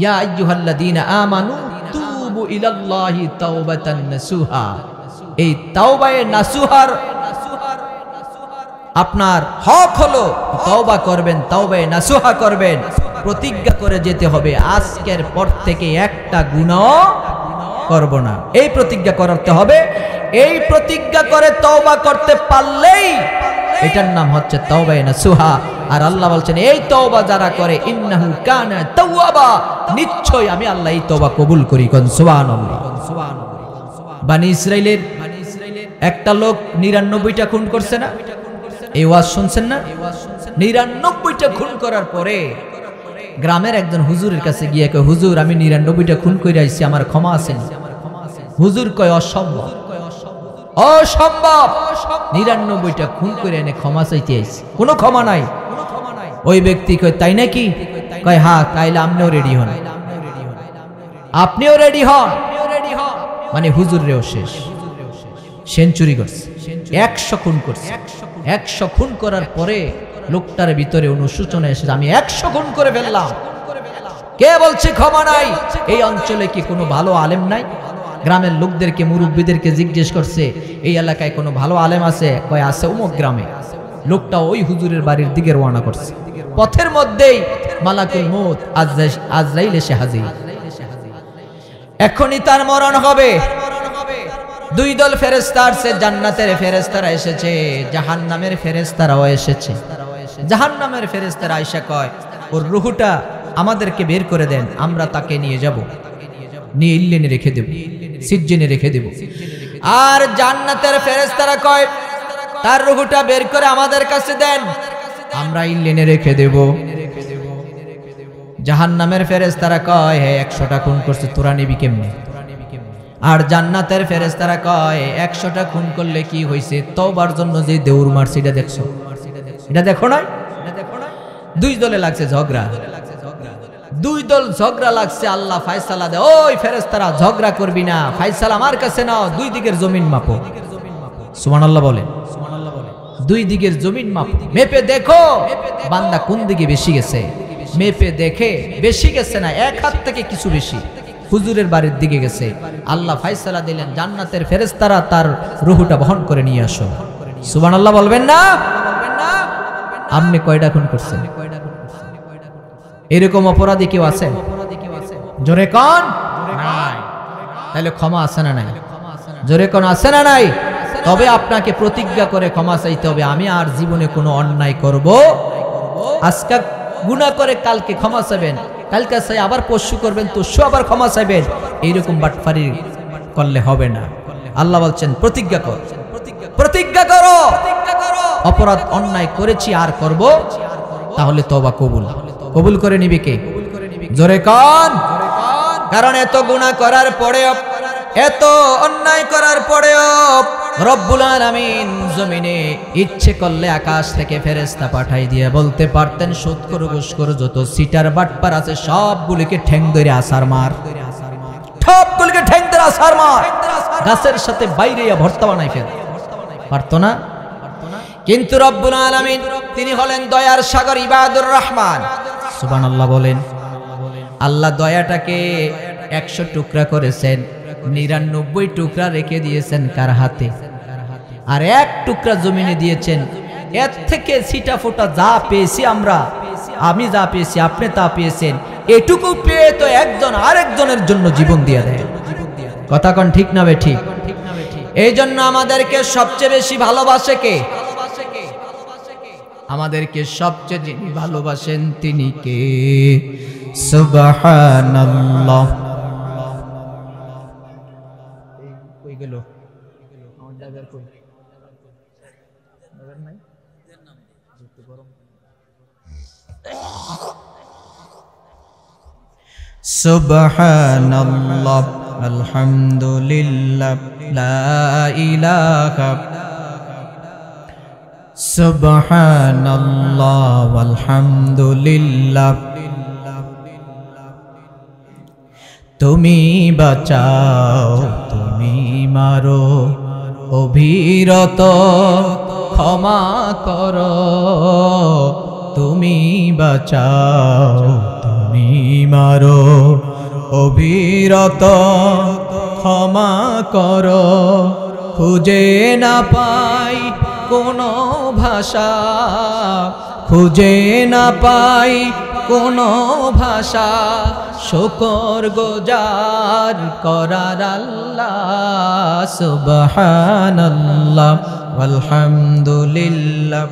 [SPEAKER 1] ইয়া আইয়ুহাল্লাযীনা আমানু তুবু ইলাল্লাহি তাওবাতান নাসুহা। এই তাওবায়ে নাসুহার আপনার হক হলো তওবা করবেন, তাওবায়ে নাসুহা করবেন, প্রতিজ্ঞা করে যেতে হবে আজকের পর থেকে একটা গুনাহ করব না। এই প্রতিজ্ঞা করতে হবে। এই প্রতিজ্ঞা করে তওবা করতে পারলেই এটার নাম হচ্ছে তাওবায়ে নাসুহা। আর আল্লাহ বলছেন, এই তওবা যারা করে ইন্নাহু কানা তাওয়াবা, নিশ্চয় আমি আল্লাহ এই তওবা কবুল করি। কোন সুবহানাল্লাহ। বনি ইসরাইলের একটা লোক ৯৯টা খুন করছে না? এই ওয়াজ শুনছেন না? ৯৯টা খুন করার পরে গ্রামের একজন হুজুরের কাছে গিয়ে কয়, হুজুর আমি ৯৯টা খুন করে আইছি, আমার ক্ষমা আছে? হুজুর কয়, অসম্ভব, অসম্ভব, ৯৯টা খুন করে এনে ক্ষমা চাইতে আইছি, কোনো ক্ষমা নাই। ওই ব্যক্তি কয়, তাই নাকি? কয়, হ্যাঁ, তাইলে আপনিও রেডি হন, আপনিও রেডি হন। মানে হুজুরেও শেষ, সেঞ্চুরি করছে, ১০০ খুন করছে। ১০০ খুন করার পরে লোকটার ভিতরে অনুশোচনা এসে, আমি ১০০ খুন করে ফেললাম, কে বলছে ক্ষমা নাই? এই অঞ্চলে কি কোনো ভালো আলেম নাই? গ্রামের লোকদেরকে, মুরব্বীদেরকে জিজ্ঞেস করছে, এই এলাকায় কোনো ভালো আলেম আছে? কয়, আছে অমুক গ্রামে। লোকটা ওই হুজুরের বাড়ির দিকে রওনা করছে। পথের মধ্যেই মালাকুল মউত আজরাইল এসে হাজির। এখনই তার মরণ হবে। দুই দল ফেরেশতা আসছে, জান্নাতের ফেরেশতারা এসেছে, জাহান্নামের ফেরেশতারাও এসেছে। জাহান্নামের ফেরেশতারা আয়েশা কয়, ওর রূহটা আমাদেরকে বের করে দেন, আমরা তাকে নিয়ে যাব, নিয়ে ইল্লিনে রেখে দেব, সিজ্জিনে রেখে দেব। আর জান্নাতের ফেরেশতারা কয়, তার রূহটা বের করে আমাদের কাছে দেন, আমরা ইল্লিনে রেখে দেব। জাহান্নামের ফেরেশতারা কয়, হে ১০০টা খুন করছে, তোরা নিবি কেমনে? আর জান্নাতের ফেরেশতারা কয়, ১০০টা খুন করলে কি হইছে? তওবার জন্য যে দৌড় মারছে, এটা দেখছো? এটা দেখো না? দুই দলে লাগছে ঝগড়া, দুই দল ঝগড়া লাগছে। আল্লাহ ফয়সালা দেয়, ওই ফেরেশতারা ঝগড়া করবি না, ফয়সালা আমার কাছে নাও, দুই দিকের জমিন মাপো। সুবহানাল্লাহ বলেন। দুই দিকের জমিন মাপো, মেপে দেখো বান্দা কোন দিকে বেশি গেছে। মেপে দেখে বেশি গেছে না, এক হাত থেকে কিছু বেশি, হুজুরের বাড়ির দিকে গেছে। আল্লাহ ফয়সালা দিলেন, জান্নাতের ফেরেশতারা তার রূহটা বহন করে নিয়ে আসো। সুবহানাল্লাহ বলবেন না? আপনি কয়টা খুন করছেন? এরকম অপরাধী কেউ আছে? জোরে কোন? নাই। তাহলে ক্ষমা আছে না নাই? জোরে কোন, আছে না নাই? তবে আপনাকে প্রতিজ্ঞা করে ক্ষমা চাইতে হবে, আমি আর জীবনে কোনো অন্যায় করব। আজকে গুনাহ করে কালকে ক্ষমা চাইবেন, কালকে চাই আবার পরশু করবেন, তরশু আবার ক্ষমা চাইবেন। এইরকম বাটফারি করলে হবে না। আল্লাহ বলছেন, প্রতিজ্ঞা কর, প্রতিজ্ঞা করো, অপরাধ অন্যায় করেছি আর করব, তাহলে তওবা কবুল। কবুল করে নিবে কে? জোরে কোন? কারণ এত গুনাহ করার পরেও, এত অন্যায় করার পরেও রব্বুল আলামিন জমিনে ইচ্ছে করলে আকাশ থেকে ফেরেশতা পাঠাই দিয়ে বলতে পারতেন, সুদখোর ঘুষখোর যত সিটার বাটপার আছে সবগুলিকে ঠ্যাং ধরে আছাড় মার, সবগুলিকে ঠ্যাং ধরে আছাড় মার, গাছের সাথে বাইরে ভর্তা বানাই ফেল। পারতো না? কিন্তু রব্বুল আলামিন তিনি হলেন দয়ার সাগর, ইবাদুর রহমান। সুবহানাল্লাহ বলেন। আল্লাহ দয়াটাকে ১০০ টুকরা করেছেন, ৯৯ টুকরা রেখে দিয়েছেন কার হাতে? আর এক টুকরা জমিনে দিয়েছেন। এর থেকে ছিটা ফোটা যা পেয়েছি আমরা, আমি যা পেয়েছি, আপনি তা পেয়েছেন, এটুকু পেয়ে তো একজন আরেকজনের জন্য জীবন দিয়ে দেয়। কথা কোন ঠিক না বে ঠিক? এই জন্য আমাদেরকে সবচেয়ে বেশি ভালোবাসে কে? আমাদেরকে সবচেয়ে যিনি ভালোবাসেন তিনি কে? সুবহানাল্লাহ। কই গেল আমার ড্রাইভার? কই ড্রাইভার নাই? সুবহানাল্লাহ আলহামদুলিল্লাহ লা ইলাহা সুবহানাল্লাহ আলহামদুলিল্লাহ। তুমি বাঁচাও তুমি মারো অভিরত ক্ষমা করো। তুমি বাঁচাও তুমি মারো অভিরত ক্ষমা করো। খুঁজে না পাই কোনো ভাষা, খুঁজে না পাই কোনো ভাষা শুকর গুজার করার আল্লাহ। সুবহানাল্লাহ আলহামদুলিল্লাহ।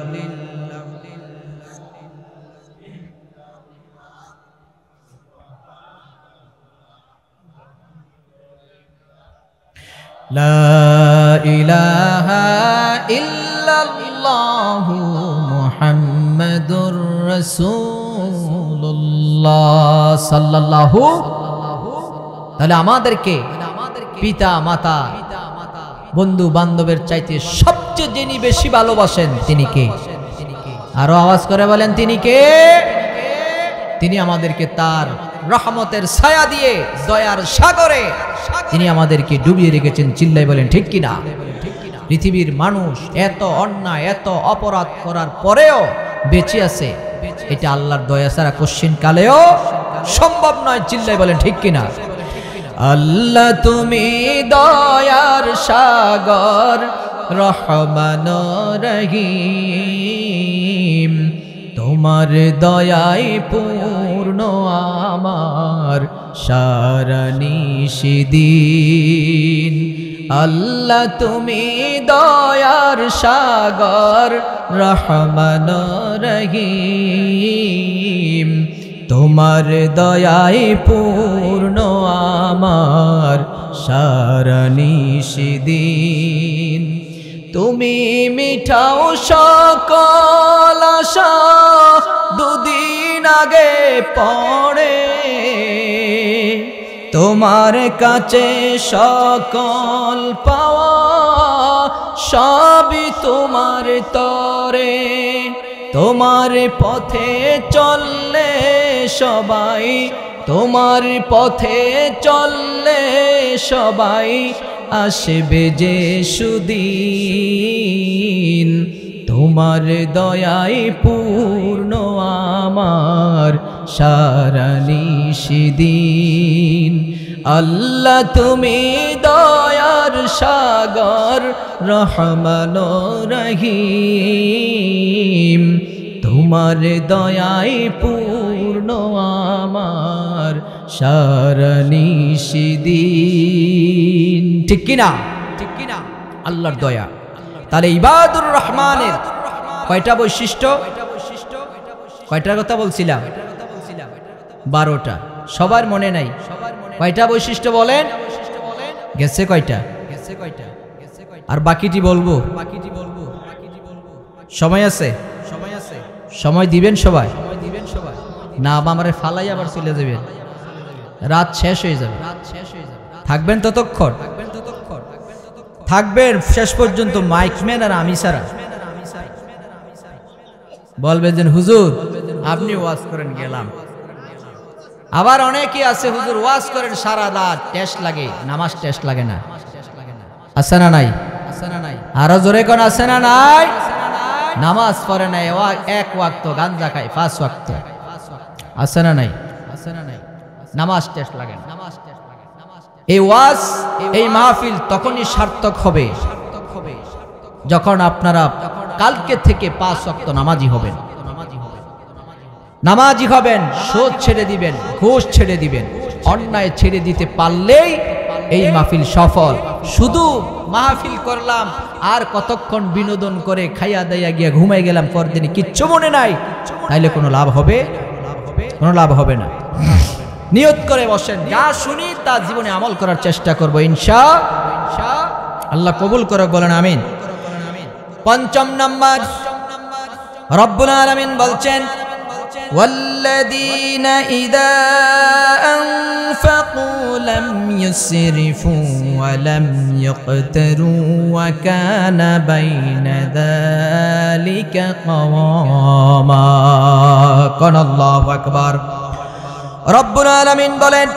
[SPEAKER 1] লা ইলাহা ইল্লাল্লাহু মুহাম্মাদুর রাসূলুল্লাহ সাল্লাল্লাহু। তাহলে আমাদেরকে পিতা মাতা বন্ধু বান্ধবের চাইতে সবচেয়ে যিনি বেশি ভালোবাসেন তিনি কে? আরো আওয়াজ করে বলেন তিনি কে? তিনি আমাদেরকে তার রহমতের ছায়া দিয়ে দয়ার সাগরে তিনি আমাদেরকে ডুবিয়ে রেখেছেন। চিল্লাই বলেন ঠিক কিনা? পৃথিবীর মানুষ এত অন্যায় এত অপরাধ করার পরেও বেঁচে আছে, এটা আল্লাহর দয়া ছাড়া কোশ্চিন কালেও সম্ভব নয়। চিল্লাই বলেন ঠিক কিনা? আল্লাহ তুমি দয়ার সাগর রহমান রহিম, তোমার দয়ায় পূর্ণ আমার সারা নিশিদিন। আল্লাহ তুমি দয়ার সাগর রহমান রহিম, তোমার দয়ায় পূর্ণ আমার সারা নিশিদিন। তুমি মিঠাও সকল আশা দুদিন আগে পড়ে, তোমার কাছে সকল পাওয়া সবই তোমার তরে। তোমার পথে চললে সবাই, তোমার পথে চললে সবাই আসবে যে সুদিন। তোমার দয়ায় পূর্ণ আমার সারা নিশিদিন। আল্লাহ তুমি দয়ার সাগর রহমান রহিম, তোমার দয়ায় পূর্ণ আমার সারা নিশিদিন। ঠিক কিনা? ঠিক কিনা? আল্লাহর দয়া। তাহলে ইবাদুর রহমানের কয়টা বৈশিষ্ট্য? কয়টার কথা বলছিলাম? 12টা। সবার মনে নাই? কয়টা বৈশিষ্ট্য বলেন? গেছে কয়টা? আর বাকিটি বলবো? সময় আছে? সময় দিবেন সবাই? না আমারে ফালাই আবার চলে যাবেন, রাত শেষ হয়ে যাবে। থাকবেন ততক্ষণ? থাকবেন শেষ পর্যন্ত মাইকম্যান আর আমি ছাড়া। বলবেন যে হুজুর আপনি ওয়াজ করেন গেলাম। আবার অনেকেই আছে হুজুর ওয়াজ করেন সারা রাত, টেস্ট লাগে, নামাজ টেস্ট লাগে না। আছে না নাই? আরো জোরে কোন আছে না নাই? নামাজ পড়ে নাই, এক ওয়াক্ত গাঞ্জা খায় 5 ওয়াক্ত। আছে না নাই? নামাজ টেস্ট লাগে না। এই ওয়াজ এই মাহফিল তখনই সার্থক হবে যখন আপনারা কালকে থেকে 5 ওয়াক্ত নামাজি হবেন। নামাজি হবেন, সুদ ছেড়ে দিবেন, ঘুষ ছেড়ে দিবেন, অন্যায় ছেড়ে দিতে পারলেই এই মাহফিল সফল। শুধু মাহফিল করলাম আর কতক্ষণ বিনোদন করে খাইয়া দাইয়া গিয়া ঘুমাই গেলাম, পরদিনে কিচ্ছু মনে নাই, তাইলে কোনো লাভ হবে? কোনো লাভ হবে না। নিয়ত করে বসেন, যা শুনি তা জীবনে আমল করার চেষ্টা করব ইনশাআল্লাহ। আল্লাহ কবুল করুক, বলেন আমিন। পঞ্চম নাম্বার, রব্বুল আলামিন বলছেন والذين إذا أنفقوا لم يسرفوا ولم يقتروا وكان بين ذلك قواما قال الله أكبر। রব্বুল আলামিন বলেন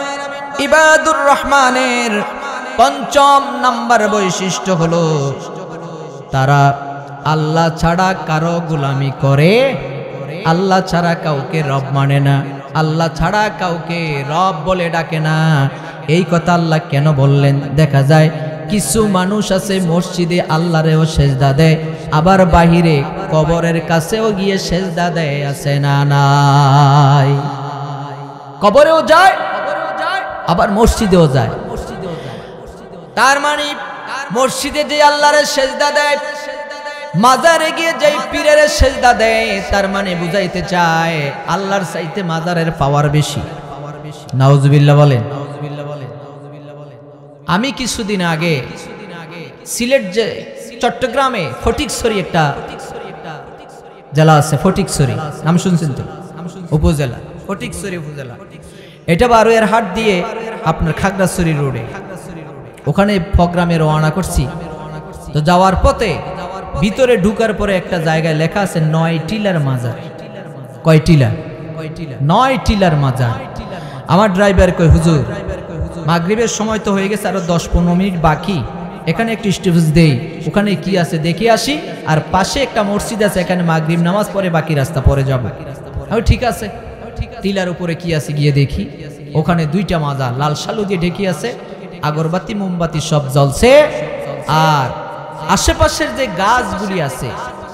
[SPEAKER 1] ইবাদুর রহমানের পঞ্চম নাম্বার বৈশিষ্ট্য হলো তারা আল্লাহ ছাড়া কারো গোলামি করে, আল্লাহ ছাড়া কাউকে রব মানে না, আল্লাহ ছাড়া কাউকে রব বলে ডাকে না। এই কথা আল্লাহ কেন বললেন? দেখা যায় কিছু মানুষ আছে মসজিদে আল্লাহরেও সেজদা দেয়, আবার বাহিরে কবরের কাছেও গিয়ে সেজদা দেয়, আছে না নাই? কবরেও যায় আবার মসজিদেও যায়। তার মানে মসজিদে যে আল্লাহরে সেজদা দেয়, মাজারে গিয়ে যেই পীরের সেজদা দেয়, তার মানে বুঝাইতে চায় আল্লাহর চাইতে মাজারের পাওয়ার বেশি। নাউজুবিল্লাহ বলেন। আমি কিছুদিন আগে সিলেট যে চট্টগ্রামে ফটিকছড়ি একটা জেলা আছে, ফটিকছড়ি নাম শুনছেন তো? উপজেলা, ফটিকছড়ি উপজেলা। এটা বারোয়ার হাট দিয়ে আপনার খাগড়াছড়ি রোডে, ওখানে প্রোগ্রামে রওনা করছি। তো যাওয়ার পথে ভিতরে ঢুকার পরে একটা জায়গায় লেখা আছে 9 টিলার মাজার। কয় টিলা? 9 টিলার মাজার। আমার ড্রাইভার কই হুজুর মাগরিবের সময় তো হয়ে গেছে, আরো 10-15 মিনিট বাকি, এখানে একটু স্টপেজ দেই, ওখানে কি আছে দেখে আসি, আর পাশে একটা মসজিদ আছে, এখানে মাগরিব নামাজ পড়ে বাকি রাস্তা পরে যাব। ঠিক আছে, টিলার উপরে কি আছে গিয়ে দেখি, ওখানে 2টা মাজার লাল শালু দিয়ে ঢেকে আছে, আগরবাতি মোমবাতি সব জ্বলছে, আর আশেপাশের যে গাছগুলি আছে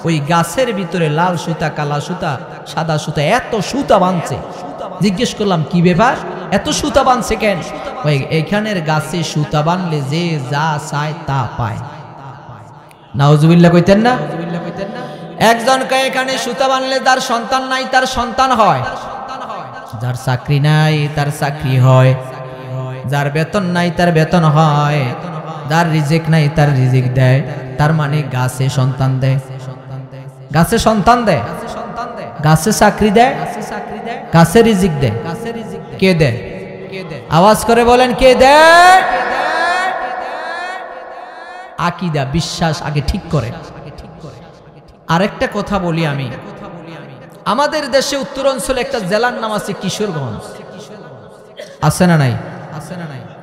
[SPEAKER 1] ওই গাছের ভিতরে লাল সুতা, কালা সুতা, সাদা সুতা, এত সুতা বাঁধছে। জিজ্ঞেস করলাম কি ব্যাপার, এত সুতা বাঁধছে কেন? ওই এখানের গাছে সুতা বাঁধলে যে যা চায় তা পায়। নাউজুবিল্লাহ কইতেন না? একজন কয় এখানে সুতা বাঁধলে যার সন্তান নাই তার সন্তান হয়, যার চাকরি নাই তার চাকরি হয়, যার বেতন নাই তার বেতন হয়, যার রিজিক নাই তার রিজিক দেয়। তার মানে গাছে সন্তান দেয়, গাছে সন্তান দেয়, গাছে চাকরি দেয়, গাছে রিজিক দেয়। কে দেয়? আওয়াজ করে বলেন কে দেয়? আকীদা, বিশ্বাস আগে ঠিক করে। আরেকটা কথা বলি আমি, আমাদের দেশে উত্তর অঞ্চলে একটা জেলার নাম আছে কিশোরগঞ্জ, আছে না নাই?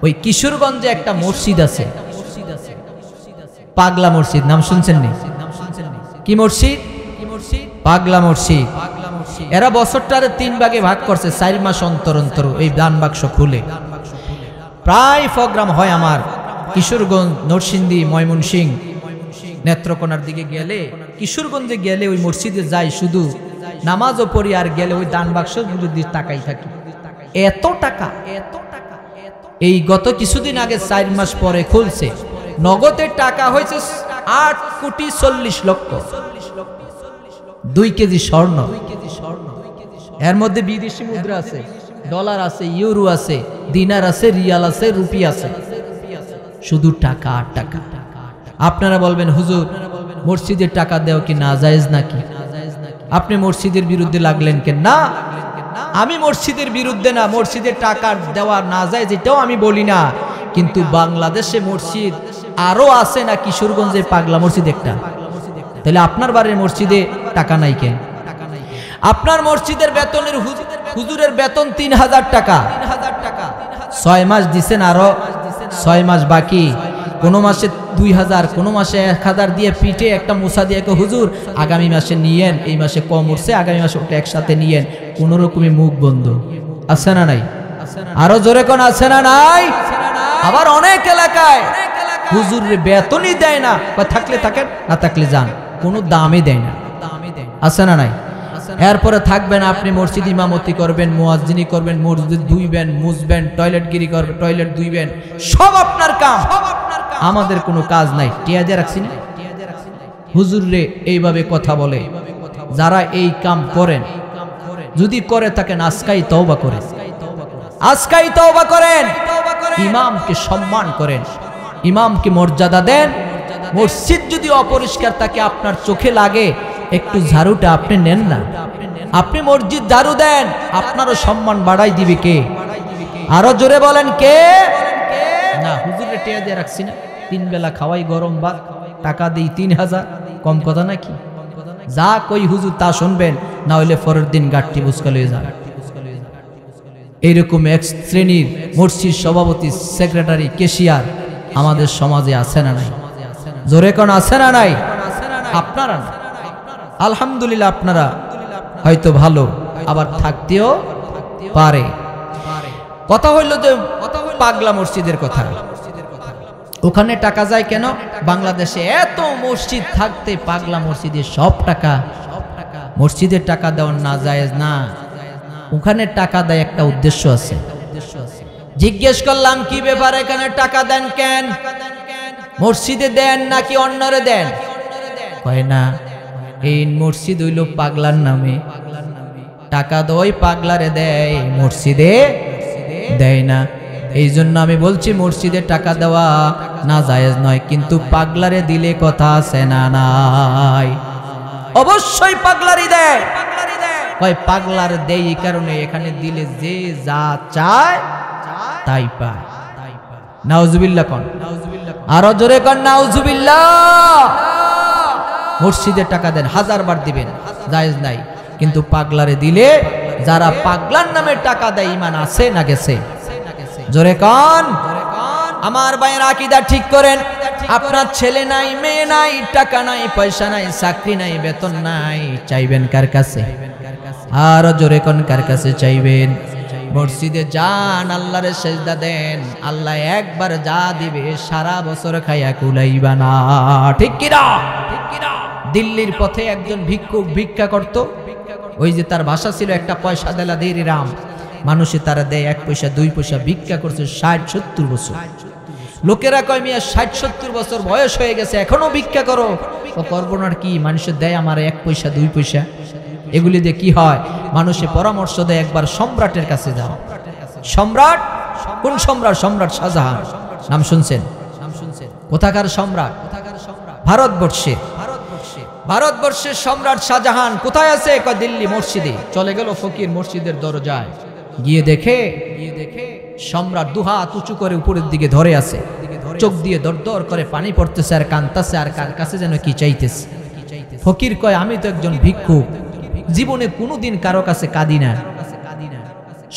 [SPEAKER 1] ওই কিশোরগঞ্জে একটা মসজিদ আছে, পাগলা মসজিদ, নাম শুনছেন নি? কি মসজিদ? পাগলা মসজিদ। এরা বছরটারে 3 ভাগে ভাগ করছে, 4 মাস অন্তর অন্তর এই দান বাক্স খুলে প্রায় প্রোগ্রাম হয় আমার কিশোরগঞ্জ, নরসিংদী, ময়মনসিংহ, নেত্রকোনার দিকে গেলে, কিশোরগঞ্জে গেলে ওই মসজিদে যাই, শুধু নামাজও পড়ি, আর গেলে ওই দান বাক্সগুলোর দিকে তাকাই থাকি। এত টাকা, এই গত কিছুদিন আগে 4 মাস পরে খুলছে, নগদের টাকা হয়েছে 8,40,00,000,000, 2 কেজি স্বর্ণ, এর মধ্যে বিদেশি মুদ্রা আছে, ডলার আছে, ইউরো আছে, দিনার আছে, রিয়াল আছে, রুপি আছে, শুধু টাকা আর টাকা। আপনারা বলবেন হুজুর মসজিদের টাকা দেওয়া কি নাজায়েজ নাকি? আপনি মসজিদের বিরুদ্ধে লাগলেন কেন? না, আমি মসজিদের বিরুদ্ধে না, মসজিদের টাকা দেওয়া নাজায়েজ এটাও আমি বলি না, কিন্তু বাংলাদেশে মসজিদ আরো আছে না কিশোরগঞ্জের পাগলা মসজিদ একটা, তাহলে আপনার বাড়ির মসজিদে টাকা নাই কেন? আপনার মসজিদের বেতনের হুজুরের বেতন 3,000 টাকা, 6 মাস দিছেন, আরো 6 মাস বাকি, কোন মাসে 2,000, কোন মাসে 1,000 দিয়ে পিঠে একটা মুসা দিয়ে হুজুর আগামী মাসে নিয়েন, এই মাসে কম উঠছে, আগামী মাসে ওটা একসাথে নিয়েন, কোন রকমই মুখ বন্ধ। আছে না নাই? আরো জোরে কোন আছে না নাই? আবার অনেক এলাকায় হুজুরের বেতনই দেয় না, থাকলে থাকেন, না থাকলে যান, কোনো দামই দেয় না। আছে না নাই? এরপরে থাকবেন আপনি মসজিদ ইমামতি করবেন, মুয়াজ্জিনি করবেন, মসজিদ ধুইবেন, মুছবেন, টয়লেটগিরি করবেন, টয়লেট ধুইবেন, সব আপনার কাম, আমাদের কোনো কাজ নাই। টিয়া দিয়ে রাখছি না, হুজুরে এইভাবে কথা বলে, যারা এই কাম করেন যদি করে থাকেন আজকাই তওবা করেন, আজকাই তওবা করেন, ইমামকে সম্মান করেন, ইমামকে মর্যাদা দেন। মসজিদ যদি অপরিষ্কার থাকে আপনার চোখে লাগে, একটু ঝাড়ুটা আপনি নেন না, আপনি মসজিদ ঝাড়ু দেন, আপনারও সম্মান বাড়াই দিবে কে? আরো জোরে বলেন কে? না হুজুরে টিয়া দিয়ে রাখছি না, 3 বেলা খাওয়াই গরম ভাত, টাকা দিই 3000, কম কথা নাকি? যা কই হুজুর তা শুনবেন, না হইলে পরের দিন গাঠটি বুঝকা লয়ে যান। এইরকম এক শ্রেণীর মসজিদ সভাপতি, সেক্রেটারি, কেশিয়ার আমাদের সমাজে আছে না নাই? জোরে কোন আছে না নাই? আপনারা না, আলহামদুলিল্লাহ আপনারা হয়তো ভালো, আবার থাকতেও পারে। কথা হইল যে পাগলা মসজিদের কথা, ওখানে টাকা যায় কেন? বাংলাদেশে এত মসজিদ থাকতে পাগলা মসজিদে সব টাকা, মসজিদের টাকা দেওয়া না জায়েজ না, ওখানে টাকা দেয় একটা উদ্দেশ্য আছে। জিজ্ঞেস করলাম কি ব্যাপার, এখানে টাকা দেন কেন? মসজিদে দেন নাকি অন্যরে দেন? কয় না, এই মসজিদ হইল পাগলার নামে, টাকা দই পাগলারে দেয়, মসজিদে দেয় না। এই জন্য আমি বলছি মসজিদে টাকা দেওয়া না জায়েজ নয়, কিন্তু পাগলারে দিলে কথা আছে না নাই? অবশ্যই পাগলারই দেয়। কয় পাগলার দেয় এই কারণে, এখানে দিলে যে যা চায় তাই পায়। নাউজুবিল্লাহ কোন, আরো জোরে কোন নাউজুবিল্লাহ। মসজিদে টাকা দেন, 1000 বার দিবেন, জায়েজ নাই, কিন্তু পাগলারে দিলে, যারা পাগলার নামে টাকা দেয় ঈমান আছে না গেছে? জোরে কোন। আমার ভাইয়ের আকীদা ঠিক করেন। আপনার ছেলে নাই, মেয়ে নাই, টাকা নাই, পয়সা নাই, চাকরি নাই, বেতন নাই, চাইবেন কার কাছে? আর জোরে কোন কার কাছে চাইবেন? মসজিদে যান, আল্লাহরে সেজদা দেন, আল্লাহ একবার যা দিবে সারা বছর খাইয়া কুলাইবা না, ঠিক কিনা? দিল্লির পথে একজন ভিক্ষুক ভিক্ষা করত, ওই যে তার ভাষা ছিল একটা পয়সা দেলা দেরি রাম, মানুষে তারা দেয় 1 পয়সা 2 পয়সা, ভিক্ষা করছে 60-70 বছর। লোকেরা কয় মিয়া 60-70 বছর বয়স হয়ে গেছে এখনো ভিক্ষা করো। ও করবো না কি, মানুষের দেয় আমার 1 পয়সা 2 পয়সা, এগুলি দিয়ে কি হয়? মানুষে পরামর্শ দেয় একবার সম্রাটের কাছে যাও। সম্রাট কোন সম্রাট? সম্রাট শাহজাহান, নাম শুনছেন? কোথাকার সম্রাট? ভারতবর্ষে। ভারতবর্ষের সম্রাট শাহজাহান কোথায় আছে? কয় দিল্লি মসজিদে। চলে গেল ফকির মসজিদের দরজায়, গিয়ে দেখে সম্রাট দুহাত উঁচু করে উপরের দিকে ধরে আছে, চোখ দিয়ে দরদর করে পানি পড়তেছে আর কাঁদতেছে, আর কার কাছে যেন কি চাইতেছে। ফকির কয় আমি তো একজন ভিক্ষুক, জীবনে কোনোদিন কারো কাছে কাঁদি না,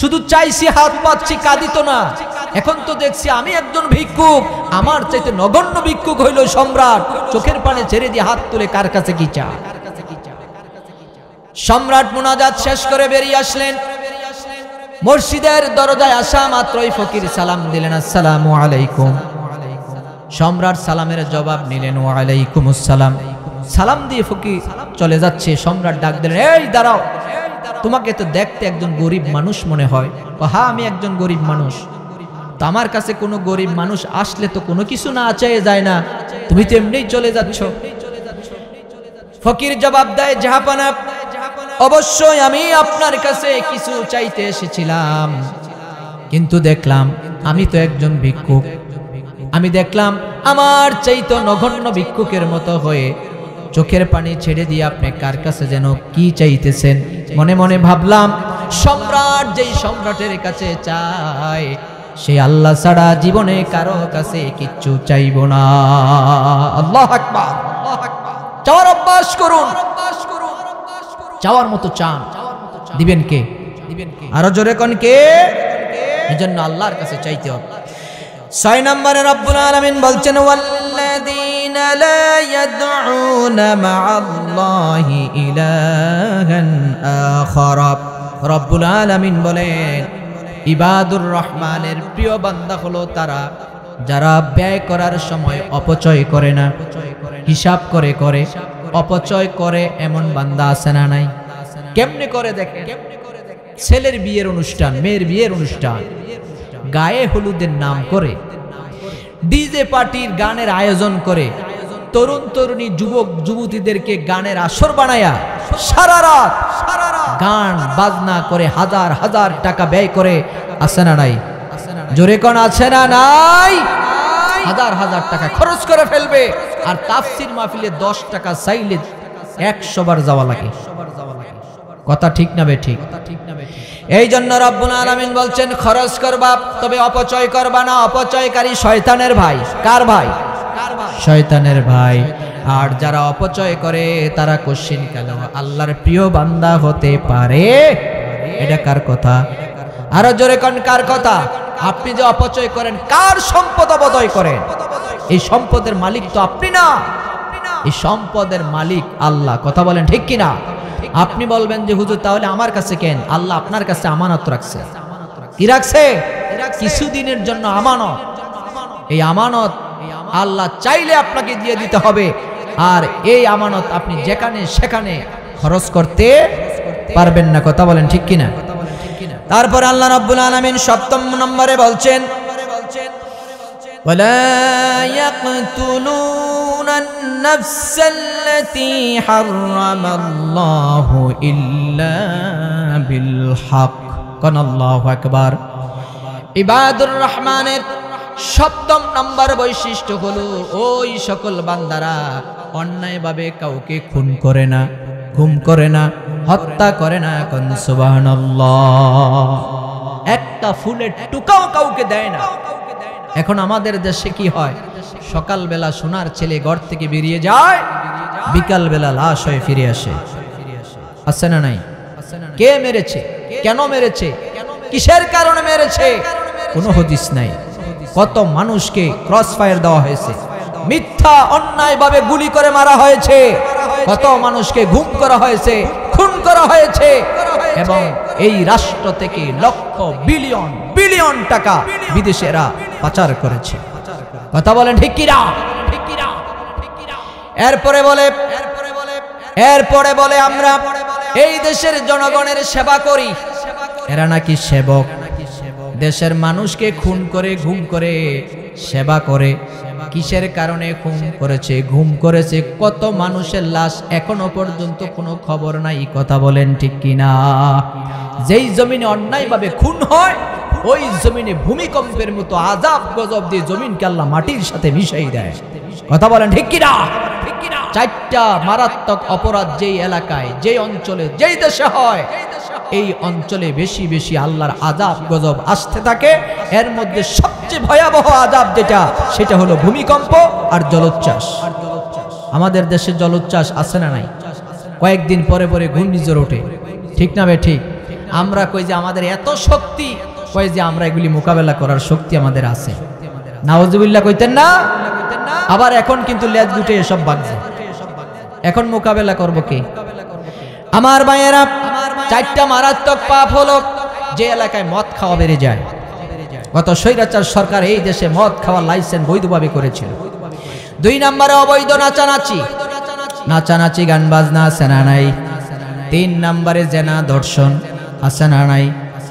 [SPEAKER 1] শুধু চাইছি হাত পাচ্ছি, কাঁদি তো না। এখন তো দেখছি আমি একজন ভিক্ষুক, আমার চাইতে নগণ্য ভিক্ষুক হইল সম্রাট, চোখের পানে ছেড়ে দিয়ে হাত তুলে কার কাছে কি চা? সম্রাট মুনাজাত শেষ করে বেরিয়ে আসলেন। মসজিদের দরজায় আসা মাত্রই ফকির সালাম দিলেন, আসসালামু আলাইকুম। সম্রাট সালামের জবাব নিলেন, ওয়া আলাইকুমুস সালাম। সালাম দিয়ে ফকির চলে যাচ্ছে, সম্রাট ডাক দিলেন, এই দাঁড়াও, তোমাকে তো দেখতে একজন গরিব মানুষ মনে হয়। হ্যাঁ আমি একজন গরিব মানুষ। তো আমার কাছে কোনো গরিব মানুষ আসলে তো কোনো কিছু না চাইয়ে যায় না, তুমি তো এমনিই চলে যাচ্ছ। ফকির জবাব দেয়, জাহাপানা, অবশ্যই আমি আপনার কাছে কিছু চাইতে এসেছিলাম, কিন্তু দেখলাম আমি তো একজন ভিক্ষুক, আমি দেখলাম আমার চাইতো নগণ্য ভিক্ষুকের মতো হয়ে চোখের পানি ছেড়ে দিয়ে আপনি কার কাছে যেন কি চাইতেছেন। মনে মনে ভাবলাম, সম্রাট যেই সম্রাটের কাছে চায় সে আল্লাহ ছাড়া জীবনে কারো কাছে কিচ্ছু চাইব না। আল্লাহু আকবার। চাওয়ার অভ্যাস করুন, চাওয়ার মতো চান, দিবেন কে? আরো জোরে কোন কে? এজন্য আল্লাহর কাছে চাইতে হবে। 6 নম্বরে রব্বুল আলামিন বলছেন, ওয়াল্লাযীনা লা ইয়াদউনা মা'আল্লাহি ইলাহান আখারা। রব্বুল আলামিন বলেন, ইবাদুর রহমানের প্রিয় বান্দা হলো তারা যারা ব্যয় করার সময় অপচয় করে না, হিসাব করে করে অপচয় করে, এমন বান্দা আছে না নাই? কেমনে করে দেখেন, ছেলের বিয়ের অনুষ্ঠান, মেয়ের বিয়ের অনুষ্ঠান, গায়ে হলুদের নাম করে ডিজে পার্টির গানের আয়োজন করে তরুণ তরুণী যুবক যুবতীদেরকে গানের আসর বানায়া সারা রাত গান বাজনা করে হাজার হাজার টাকা ব্যয় করে, আছে না নাই? জোরে কোন আছে না নাই? হাজার হাজার টাকা খরচ করে ফেলবে, আর তাফসীর মাহফিলে 10 টাকা চাইলে 100 বার যাওয়া লাগে। কথা ঠিক না বে ঠিক? এই জন্য রব্বুল আলামিন বলছেন খরচ করবা, তবে অপচয় করবা না। অপচয়কারী শয়তানের ভাই। কার ভাই? শয়তানের ভাই। আর যারা অপচয় করে তারা কোশ্চিন কেন আল্লাহর প্রিয় বান্দা হতে পারে? এটা কার কথা? আরো জোরে কোন কার কথা? আপনি যে অপচয় করেন, কার সম্পদ অপচয় করেন? এই সম্পদের মালিক তো আপনি না, এই সম্পদের মালিক আল্লাহ। কথা বলেন ঠিক কিনা? আপনি বলবেন যে হুজুর তাহলে আমার কাছে কেন? আল্লাহ আপনার কাছে আমানত রাখছে। কি রাখছে? কিছুদিনের জন্য আমানত। এই আমানত আল্লাহ চাইলে আপনাকে দিয়ে দিতে হবে, আর এই আমানত আপনি যেখানে সেখানে খরচ করতে পারবেন না। কথা বলেন ঠিক কিনা? তারপর আল্লাহ রাব্বুল আলামিন 7 নম্বরে বলছেন ওয়ালা ইয়াকতুলুনান নাফসাল্লাতী হারামাল্লাহু ইল্লা বিল হক। কোন আল্লাহু আকবার। ইবাদুর রহমানের 7 নম্বর বৈশিষ্ট্য হলো ওই সকল বান্দারা অন্যায়ভাবে কাউকে খুন করে না, গুম করে না, হত্যা করে না। কোন সুবহানাল্লাহ। একটা ফুলের টুকাও কাউকে দেয় না। এখন আমাদের দেশে কি হয়? সকালবেলা সোনার ছেলে ঘর থেকে বেরিয়ে যায়, বিকালবেলা লাশ হয়ে ফিরে আসে। আছে না নাই? কে মেরেছে? কেন মেরেছে? কিসের কারণে মেরেছে? কোনো হদিস নাই। কত মানুষকে ক্রস ফায়ার দেওয়া হয়েছে, মিথ্যা অন্যায়ভাবে গুলি করে মারা হয়েছে, কত মানুষকে গুম করা হয়েছে, খুন করা হয়েছে, এবং এই রাষ্ট্র থেকে লক্ষ বিলিয়ন বিলিয়ন টাকা বিদেশেরা পাচার করেছে। কথা বলেন ঠিক কিনা? এরপরে বলে আমরা এই দেশের জনগণের সেবা করি। এরা নাকি সেবক। দেশের মানুষকে খুন করে, ঘুম করে সেবা করে। কিসের কারণে খুন করেছে, ঘুম করেছে? কত মানুষের লাশ এখনো পর্যন্ত কোনো খবর নাই। কথা বলেন ঠিক কিনা? যেই জমিনে অন্যায়ভাবে খুন হয়, ওই জমিনে ভূমিকম্পের মতো আযাব গজব দিয়ে জমিনকে আল্লাহ মাটির সাথে মিশাই দেয়। কথা বলেন ঠিক কিনা? 4টা মারাত্মক অপরাধ যেই এলাকায়, যেই অঞ্চলে, যেই দেশে হয়, এই অঞ্চলে বেশি বেশি আল্লাহর আযাব গজব আসতে থাকে। এর মধ্যে সবচেয়ে ভয়াবহ আযাব যেটা, সেটা হলো ভূমিকম্প আর জলোচ্ছ্বাস। আমাদের দেশে জলোচ্ছ্বাস আছে না নাই? কয়েকদিন পরে পরে ঘূর্ণিঝড় ওঠে, ঠিক না বে ঠিক? আমরা কই যে আমাদের এত শক্তি, কই যে আমরা এগুলি মোকাবেলা করার শক্তি আমাদের আছে। নাউজুবিল্লাহ কইতেন না? আবার এখন কিন্তু লেজ গুটে এসব বাগছে। এখন মোকাবেলা করব কে? আমার ভাইয়েরা, 4টা মারাত্মক পাপ হলো যে এলাকায় মদ খাওয়া বেড়ে যায়। গত স্বৈরাচার সরকার এই দেশে মদ খাওয়ার লাইসেন্স বৈধভাবে করেছিল। 2 নম্বরে অবৈধ নাচানাচি, গান বাজনা, আছে না নাই? 3 নম্বরে জেনা, ধর্ষণ, আছে না নাই?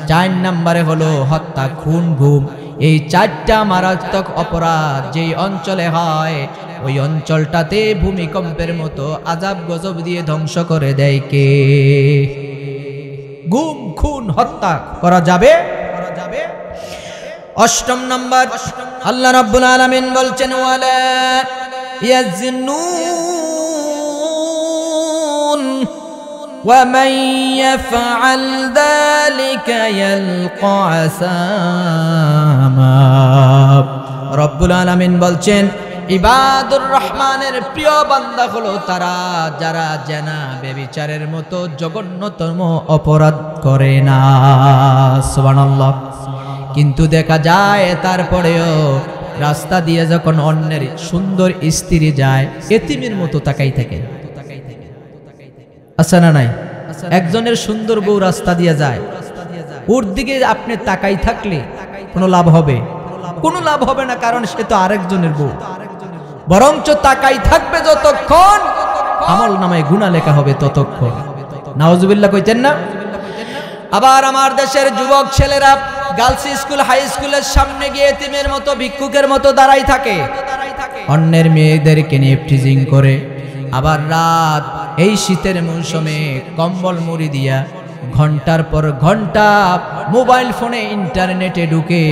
[SPEAKER 1] 4 নম্বরে হলো হত্যা, খুন, গুম। এই 4টা মারাত্মক অপরাধ যেই অঞ্চলে হয়, ওই অঞ্চলটাতে ভূমিকম্পের মতো আযাব গজব দিয়ে ধ্বংস করে দেয় কে? গুম, খুন, হত্যা করা যাবে? 8 নম্বর আল্লাহ রাব্বুল আলামিন বলছেন ওয়ালা ইয়াজনুন ওয়া মান ইয়াফআল যালিকা ইয়ালকা আসামা। রব্বুল আলামিন বলছেন ইবাদুর রহমানের প্রিয় বান্দা হলো তারা যারা জেনা, ব্যভিচারের মতো জঘন্যতম অপরাধ করে না। সুবহানাল্লাহ। কিন্তু দেখা যায় তারপরেও রাস্তা দিয়ে যখন অন্যের সুন্দর স্ত্রী যায়, এতিমের মতো তাকাই থাকে। আছে না নাই? একজনের সুন্দর বউ রাস্তা দিয়ে যায়, ওর দিকে আপনি তাকাই থাকলে কোনো লাভ হবে? কোনো লাভ হবে না, কারণ সে তো আরেকজনের বউ। বরঞ্চ তাকাই থাকবে যতক্ষণ, আমল নামায় গুনাহ লেখা হবে ততক্ষণ। নাউজুবিল্লাহ কইতেন না? আবার আমার দেশের যুবক ছেলেরা গার্লস স্কুল, হাই স্কুলের সামনে গিয়ে এতিমের মতো, ভিক্ষুকের মতো দাঁড়াই থাকে। অন্যের মেয়েদেরকে নিয়ে টিজিং করে, আবার রাত এই শীতের মৌসুমে কম্বল মুড়ি দিয়া ঘন্টার পর ঘন্টা মোবাইল ফোনে ইন্টারনেটে ঢুকে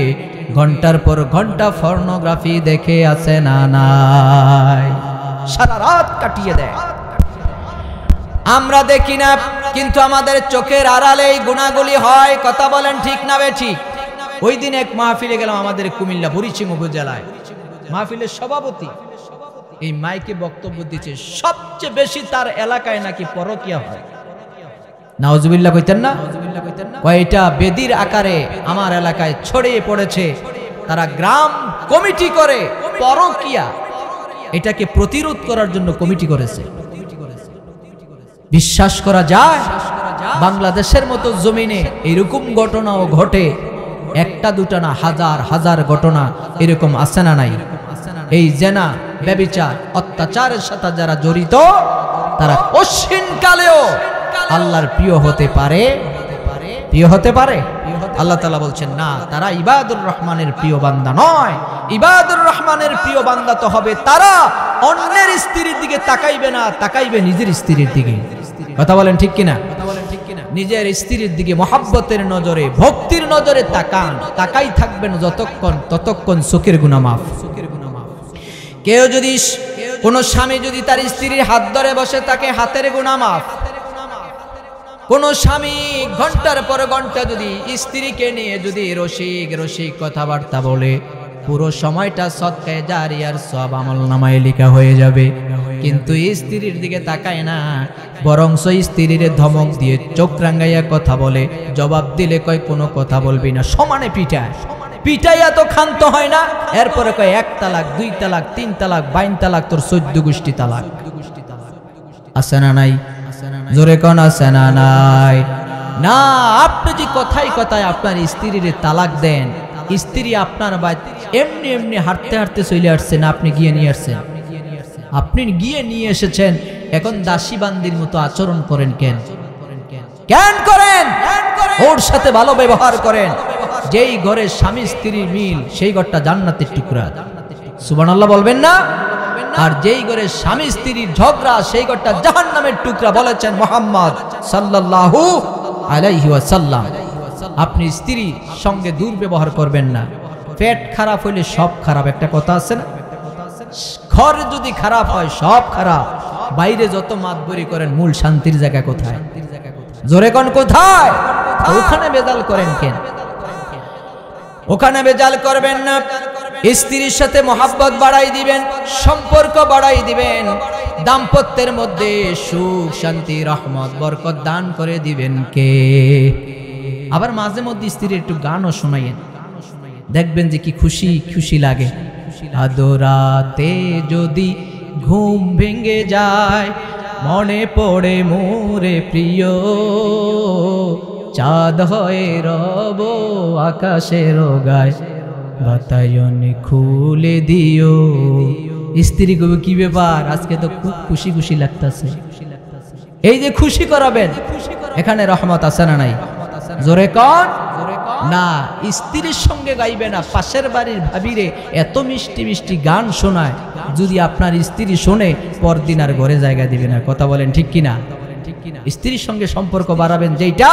[SPEAKER 1] ঘন্টার পর ঘন্টা পর্নোগ্রাফি দেখে আছে না নাই, সারা রাত কাটিয়ে দেয়। আমরা দেখি না, কিন্তু আমাদের চোখের আড়ালে এই গুণাগুলি হয়। কথা বলেন ঠিক না বেঠিক? ওই দিন এক মাহফিলে গেলাম আমাদের কুমিল্লা বুড়িচিং উপজেলায়। মাহফিলের সভাপতি এই মাইকে বক্তব্য দিচ্ছে, সবচেয়ে বেশি তার এলাকায় নাকি পরকিয়া হয়। নাউজুবিল্লাহ কইতেন না? কয়টা বেদির আকারে আমার এলাকায় ছড়িয়ে পড়েছে। তারা গ্রাম কমিটি করে পরকিয়া এটাকে প্রতিরোধ করার জন্য কমিটি করেছে। বিশ্বাস করা যায় বাংলাদেশের মতো জমিনে এরকম ঘটনাও ঘটে? একটা দুটা না, হাজার হাজার ঘটনা এরকম আছে না নাই? এই জেনা, ব্যভিচার, অত্যাচারের সাথে যারা জড়িত তারা কঠিন কালেও আল্লাহর প্রিয় হতে পারে, প্রিয় হতে পারে। আল্লাহ তাআলা বলছেন না, তারা ইবাদুর রহমানের প্রিয় বান্দা নয়। ইবাদুর রহমানের প্রিয় বান্দা তো হবে তারা অন্যের স্ত্রীর দিকে তাকাইবে না, তাকাইবে নিজের স্ত্রীর দিকে। কথা বলেন ঠিক কিনা? নিজের স্ত্রীর দিকে মহাব্বতের নজরে, ভক্তির নজরে তাকান, তাকাই থাকবেন যতক্ষণ ততক্ষণ চোখের গুনাহ মাফ। কেউ যদি, কোন স্বামী যদি তার স্ত্রীর হাত ধরে বসে থাকে, হাতের গুনাহ মাফ। কোন স্বামী ঘন্টার পর ঘন্টা যদি স্ত্রীকে নিয়ে যদি রসিক রসিক কথাবার্তা বলে, পুরো সময়টা সদকায়ে জারিয়ার সওয়াব আমলনামায় লেখা হয়ে যাবে। কিন্তু স্ত্রীর দিকে তাকায় না, বরং স্ত্রীর ধমক দিয়ে চোখ রাঙ্গাইয়া কথা বলে, জবাব দিলে কয় কোনো কথা বলবি না, সমানে পিটায়। পিটাইয়া তো ক্ষান্ত হয় না, এরপরে কয় 1 তালাক 2 তালাক 3 তালাক 22 তালাক, তোর 14 গোষ্ঠী তালাক। আছে না নাই? জোরে কোন আছে না নাই? না, আপনি যে কথায় কথায় আপনার স্ত্রীর তালাক দেন, স্ত্রী আপনার বাড়িতে এমনি এমনি হাঁটতে হাঁটতে চলে আসছেন, আপনি গিয়ে নিয়ে আসছেন। আপনি গিয়ে নিয়ে এসেছেন, এখন দাসী বান্দির মতো আচরণ করেন কেন? কেন করেন? ওর সাথে ভালো ব্যবহার করেন। যেই ঘরে স্বামী স্ত্রীর মিল, সেই ঘরটা জান্নাতের টুকরা। সুবহানাল্লাহ বলবেন না? আর যেই ঘরে স্বামী স্ত্রীর ঝগড়া, সেই ঘরটা জাহান্নামের টুকরা বলেছেন মুহাম্মদ সাল্লাল্লাহু আলাইহি ওয়াসাল্লাম। আপনি স্ত্রীর সঙ্গে দুর্ব্যবহার করবেন না। পেট খারাপ হইলে সব খারাপ, একটা কথা আছে না? ঘর যদি খারাপ হয় সব খারাপ। বাইরে যত মাতবরি করেন, মূল শান্তির জায়গা কোথায়? জোরে কোন কোথায়? ওখানে বেজাল করেন কেন? ওখানে বেজাল করবেন না। স্ত্রীর সাথে মহাব্বত বাড়াই দিবেন, সম্পর্ক বাড়াই দিবেন, দাম্পত্যের মধ্যে সুখ শান্তি রহমত বরকত দান করে দিবেন কে? আবার মাঝে মধ্যে স্ত্রীর একটু গানও শোনাইয়েন, দেখবেন যে কি খুশি খুশি লাগে। আদরাতে যদি ঘুম ভেঙে যায়, মনে পড়ে মোরে প্রিয়, চাঁদ হয়ে রব আকাশের গায়, বাতায়ন খুলে দিও। স্ত্রী কবে কি ব্যাপার, আজকে তো খুব খুশি খুশি লাগতেছে। এই যে খুশি করাবেন, এখানে রহমত আছে না নাই? জোরে কন না। স্ত্রীর সঙ্গে গাইবে না, পাশের বাড়ির ভাবিরে এত মিষ্টি মিষ্টি গান শোনায়, যদি আপনার স্ত্রী শোনে পরদিন আর ঘরে জায়গা দিবে না। কথা বলেন ঠিক কিনা? স্ত্রীর সঙ্গে সম্পর্ক বাড়াবেন যেটা,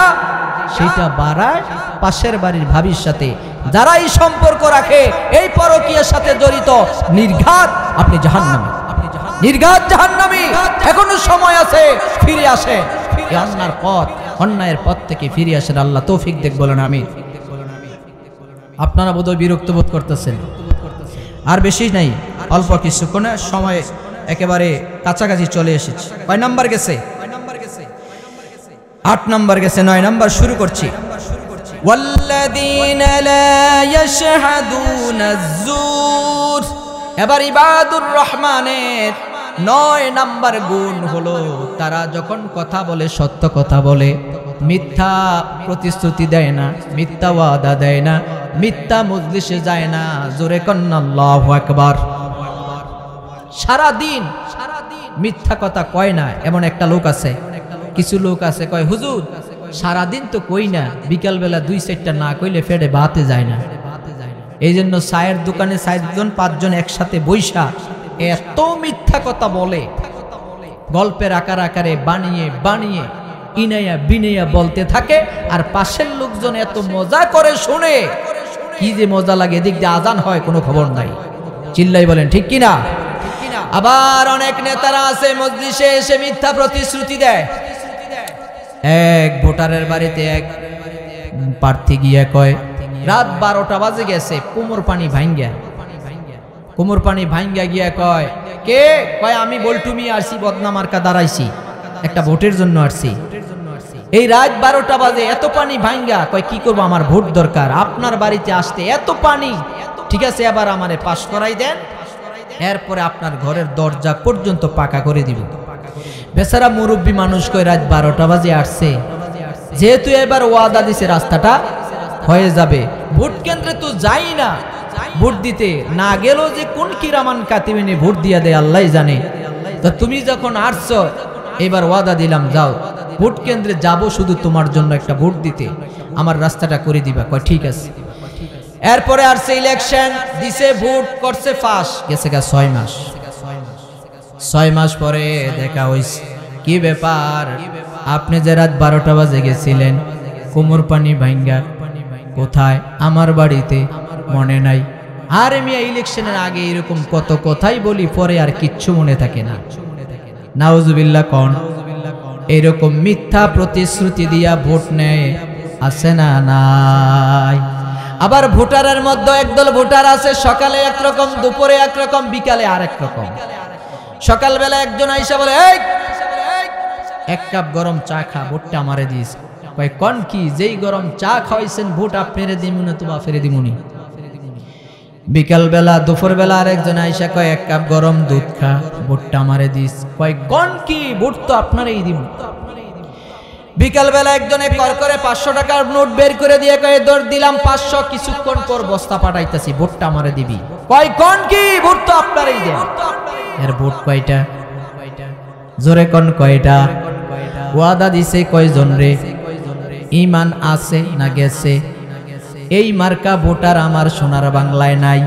[SPEAKER 1] সেটা বাড়ায় পাশের বাড়ির ভাবির সাথে। যারা এই সম্পর্ক রাখে, এই পরকীয়ার সাথে জড়িত, নির্ঘাত আপনি জাহান্নামী, নির্ঘাত জাহান্নামী। এখনো সময় আছে, ফিরে আসে এই অন্যায়ের পথ থেকে ফিরে আসেন। আল্লাহ তৌফিক দেখ, বলেন আমিন। আপনারা বোধহয় বিরক্ত বোধ করতেছেন। আর বেশি নাই, অল্প কিছুক্ষণ সময় একেবারে কাছাকাছি চলে এসেছে। কয় নাম্বার গেছে? 8 নাম্বার গেছে, 9 নাম্বার শুরু করছি। ওয়াল্লাযীনা লা ইয়াশহাদুনা আয-যুর। এবার ইবাদুর রহমানের 9 নাম্বার গুণ হলো, তারা যখন কথা বলে সত্য কথা বলে, মিথ্যা প্রতিশ্রুতি দেয় না, মিথ্যা ওয়াদা দেয় না, মিথ্যা মজলিসে যায় না। জোরে কন্না আল্লাহু আকবার। সারা দিন মিথ্যা কথা কয় না এমন একটা লোক আছে। কিছু লোক আছে কয়, হুজুর সারাদিন তো কই না, বিকালবেলা 2-4টা না কইলে ফেডে বাতে যায় না। এই জন্য চায়ের দোকানে 4জন 5জন একসাথে বৈশা এত মিথ্যা কথা বলে, গল্পের আকারে বানিয়ে বানিয়ে ইনায়া বিনায়া বলতে থাকে, আর পাশের লোকজন এত মজা করে শুনে, কি যে মজা লাগে। এদিক দিয়ে আজান হয়, কোনো খবর নাই। চিল্লাই বলেন ঠিক কিনা? আবার অনেক নেতারা আছে মজলিসে এসে মিথ্যা প্রতিশ্রুতি দেয়। এক ভোটারের বাড়িতে এক প্রার্থী গিয়ে কয়, রাত 12টা বাজে গেছে, কোমর পানি ভাঙ্গা গিয়া কয়, কে? কয় আমি বল্টুমি আসছি, বদনামার্কা দাঁড়াইছি, একটা ভোটের জন্য আসছি। এই রাত 12টা বাজে এত পানি ভাঙ্গা, কয় কি করবো, আমার ভোট দরকার, আপনার বাড়িতে আসতে এত পানি, ঠিক আছে এবার আমারে পাস করাই দেন, এরপরে আপনার ঘরের দরজা পর্যন্ত পাকা করে দিব। বেচারা মুরব্বী মানুষ, কয় রাত 12টা বাজে আসছে, যেহেতু এবার ওয়াদা দিছে রাস্তাটা হয়ে যাবে, ভোট কেন্দ্রে তো যাই না, ভোট দিতে না গেলেও যে কোন কিরামান কাতিবিনে ভোট দিয়া দেয় আল্লাহ জানে। তো তুমি যখন আসছো, এবার ওয়াদা দিলাম, যাও ভোট কেন্দ্রে যাব শুধু তোমার জন্য একটা ভোট দিতে, আমার রাস্তাটা করে দিবা। কয় ঠিক আছে। এরপরে আসছে ইলেকশন, দিছে, ভোট করছে, ফাঁস গেছে গা 6 মাস। 6 মাস পরে দেখা হইছে, কি ব্যাপার, আপনি যে রাত 12টা বাজে গেছিলেন, কোমর পানি ভাঙ্গা, কোথায়? আমার বাড়িতে। মনে নাই? আরে মিয়া, ইলেকশনের আগে এরকম কত কথাই বলি, পরে আর কিচ্ছু মনে থাকে না। নাউজুবিল্লাহ কোন? এরকম মিথ্যা প্রতিশ্রুতি দিয়া ভোট নেয়, আছে না নাই? আবার ভোটারের মধ্যে একদল ভোটার আছে, সকালে একরকম, দুপুরে একরকম, বিকালে আরেক রকম। সকালবেলা একজন আইসা বলে, এই 1 কাপ গরম চা খা, ভোটটা আমারে দিস। কয় কোন কি, যেই গরম চা খাওয়াইছেন ভোট আপনারে দিমু না তো বাপেরে দিমুনি। বিকাল বেলা, দুপুর বেলা আরেকজন আইসা কয় 1 কাপ গরম দুধ খা, ভোটটা আমারে দিস। কয় কোন কি, ভোট তো আপনারই দিমু। বিকাল বেলা একজনে কর করে 500 টাকার নোট বের করে দিয়ে কয়, দৌড় দিলাম 500, কিছুক্ষণ পর বস্তা পাঠাইতাছি, ভোটটা আমারে দিবি। কয় কোন কি, ভোট তো আপনারই দেন। এর ভোট কয়টা? জোরে কোন কয়টা? ওয়াদা দিছে কয়জন রে? ঈমান আছে না গেছে? এই মার্কা ভোটার আমার সোনার বাংলায় নাই।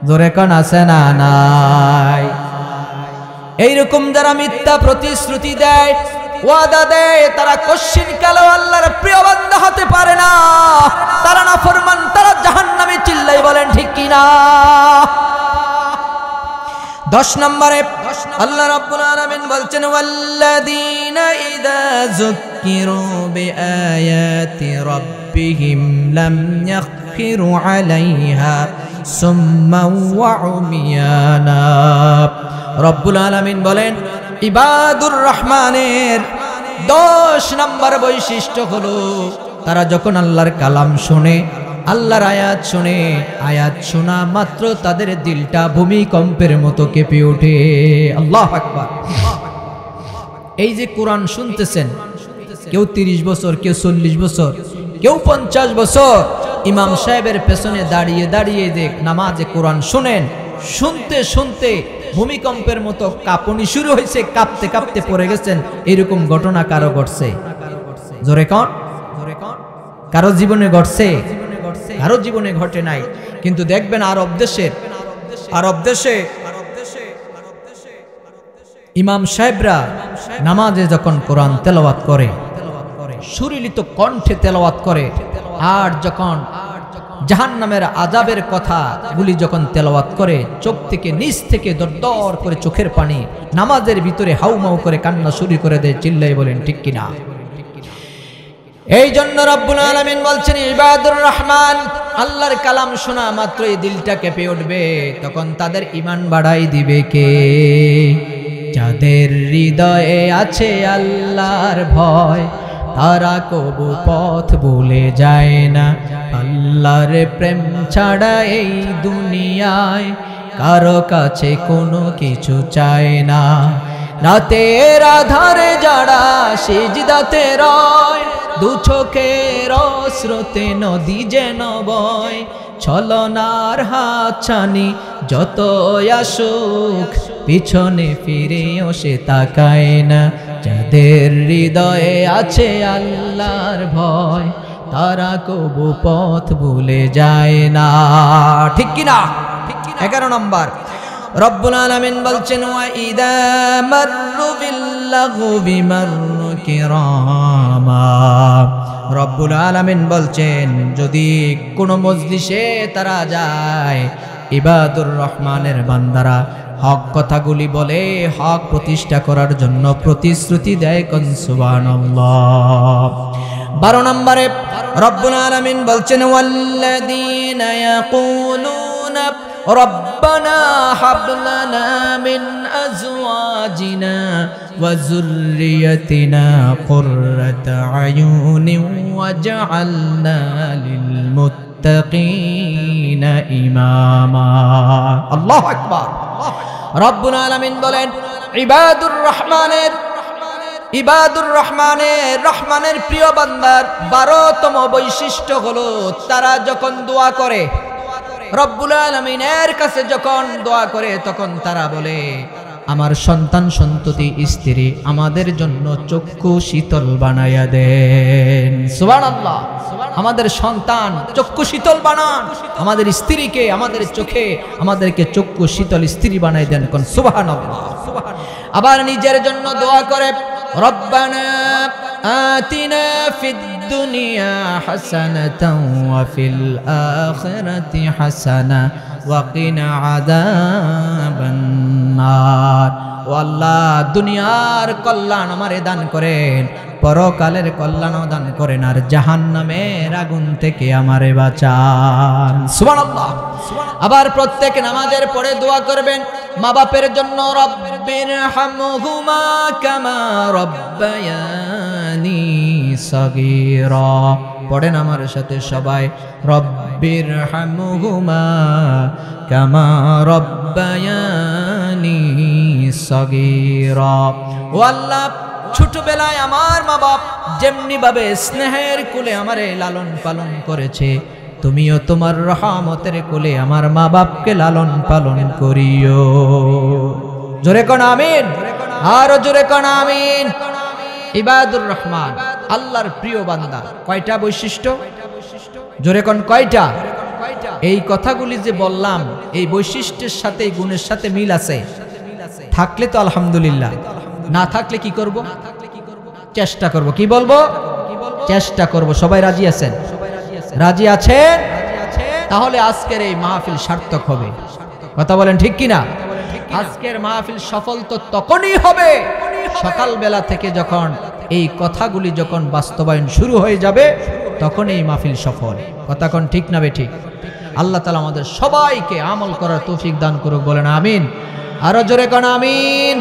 [SPEAKER 1] জোরে কোন আছে না নাই? এইরকম যারা মিথ্যা প্রতিশ্রুতি দেয়, ওয়াদা দেয়, তারা কশিন কালো আল্লাহর প্রিয় বান্দা হতে পারে না, তারা নাফরমান, তারা জাহান্নামে। চিল্লাই বলেন ঠিক কিনা? 10 নম্বরে আল্লাহ রাব্বুল আলামিন বলছেন, ওয়াল্লাযীনা ইযা যুক্কিরু বিআয়াতি রাব্বিহিম লাম ইয়াখিরু আলাইহা সুম্মান ওয়া উমিয়ানা। রব্বুল আলামিন বলেন, ইবাদুর রহমানের 10 নম্বর বৈশিষ্ট্য হলো, তারা যখন আল্লাহর কালাম শুনে, আল্লাহর আয়াত শুনে, আয়াত শোনা মাত্র তাদের দিলটা ভূমিকম্পের মতো কেঁপে ওঠে। আল্লাহু আকবার। এই যে কোরআন শুনতেছেন, কেউ 30 বছর, কেউ 40 বছর, কেউ 50 বছর ইমাম সাহেবের পেছনে দাঁড়িয়ে দাঁড়িয়ে যে নামাজে কোরআন শুনেন, শুনতে শুনতে ভূমিকম্পের মতো কাঁপুনি শুরু হয়েছে, কাঁপতে কাঁপতে পড়ে গেছেন, এরকম ঘটনা কারো ঘটছে? জোরে কোন? কারো জীবনে ঘটছে? কারো জীবনে ঘটে নাই। কিন্তু দেখবেন আরব দেশে ইমাম সাহেবরা নামাজে যখন কোরআন তেলাওয়াত করে, সুরিলিত কণ্ঠে তেলাওয়াত করে, আর যখন জাহান্নামের আযাবের কথাগুলি যখন তেলাওয়াত করে, চোখ থেকে নিচ থেকে দরদর করে চোখের পানি নামাজের ভিতরে হাউমাউ করে কান্না শুরু করে দেয়। চিল্লাই বলেন ঠিক কিনা? এই জন্য রব্বুল আলামিন বলছেন, ইবাদুর রহমান, আল্লাহর কালাম শোনা মাত্রই দিলটা কেঁপে উঠবে, তখন তাদের ঈমান বাড়াই দিবে কে? যাদের হৃদয়ে আছে আল্লাহর ভয়, তারা কবু পথ ভুলে যায় না। আল্লাহর প্রেম ছাড়া এই দুনিয়ায় কারো কাছে কোনো কিছু চায় না। রাতের আধারে যারা সিজদাতে রয়, দু চোখের স্রোতে নদী যেন বয়, ছলনার হাতছানি যত আসুক, পিছনে ফিরেও সে তাকায় না। যাদের হৃদয়ে আছে আল্লাহর ভয়, তারা কবু পথ ভুলে যায় না। ঠিক কিনা? 11 নম্বর, রব্বুল আলামিন বলছেন ওয়া ইদা মাররু বিল্লাগবি মাররু কিরামা। রব্বুল আলামিন বলছেন যদি কোনো মজলিসে তারা যায়, ইবাদুর রহমানের বান্দারা হক কথাগুলি বলে, হক প্রতিষ্ঠা করার জন্য প্রতিশ্রুতি দেয়। কোন সুবহানাল্লাহ। 12 নম্বরে রব্বুল আলামিন বলছেন ওয়াল্লাযীনা ইয়াকুলুনা রব্বানা হাব লানা মিন আজওয়াজিনা ওয়া যুররিয়াতিনা কুররাতা আয়ুনিন ওয়াজআলনা লিল মুত্তাকিনা ইমামা। আল্লাহু আকবার। রব্বুল আলামিন বলেন ইবাদুর রহমানের প্রিয় বান্দার 12তম বৈশিষ্ট্য হলো তারা যখন দোয়া করে, রব্বুল আলামিনের কাছে যখন দোয়া করে, তখন তারা বলে আমার সন্তান সন্ততি স্ত্রী আমাদের জন্য চক্ষু শীতল বানাইয়া দেন। সুবহানাল্লাহ। আমাদের সন্তান চক্ষু শীতল বানান, আমাদের স্ত্রীকে আমাদের চোখে আমাদেরকে চক্ষু শীতল স্ত্রী বানাই দেন। কোন সুবহানাল্লাহ। আবার নিজের জন্য দোয়া করে রব্বানা আতিনা ফিদ দুনিয়া হাসানাতাও ওয়া ফিল আখিরাতি হাসানা ওয়া কিনা আযাবান নার। ও আল্লাহ, দুনিয়ার কল্যাণ আমারে দান করেন, পরকালের কল্যাণও দান করেন, আর জাহান্নামের আগুন থেকে আমারে বাঁচান। সুবহানাল্লাহ। আবার প্রত্যেক নামাজের পরে দোয়া করবেন মা বাপের জন্য রব্বিরহামহুমা কামা রব্বায়ানি সগীরা। পড়েন আমার সাথে সবাই রব্বিরহামহুমা কামা রব্বায়ানি সগীরা। ও আল্লাহ, ছোটবেলায় আমার মা বাপ যেমনি ভাবে স্নেহের কোলে আমারে লালন পালন করেছে, তুমিও তোমার রহমতের কোলে আমার মা বাপকে লালন পালন করিও। জোরে কোন আমিন, আরো জোরে কোন আমিন। ইবাদুর রহমান আল্লাহর প্রিয় বান্দা, কয়টা বৈশিষ্ট্য? জোরে কোন কয়টা? এই কথাগুলি যে বললাম, এই বৈশিষ্ট্যের সাথে গুণের সাথে মিল আছে, থাকলে তো আলহামদুলিল্লাহ, না থাকলে কি করব? চেষ্টা করব। কি বলবো? চেষ্টা করব। সবাই রাজি আছেন? রাজি আছেন? তাহলে আজকের এই মাহফিল সার্থক হবে। কথা বলেন ঠিক কিনা? আজকের মাহফিল সফল তো তখনই হবে সকালবেলা থেকে যখন এই কথাগুলি যখন বাস্তবায়ন শুরু হয়ে যাবে, তখন এই মাহফিল সফল। কথা কোন ঠিক না বেঠিক? আল্লাহ তাআলা আমাদের সবাইকে আমল করার তৌফিক দান করুক। বলেন আমিন। আরো জোরে কোন আমিন।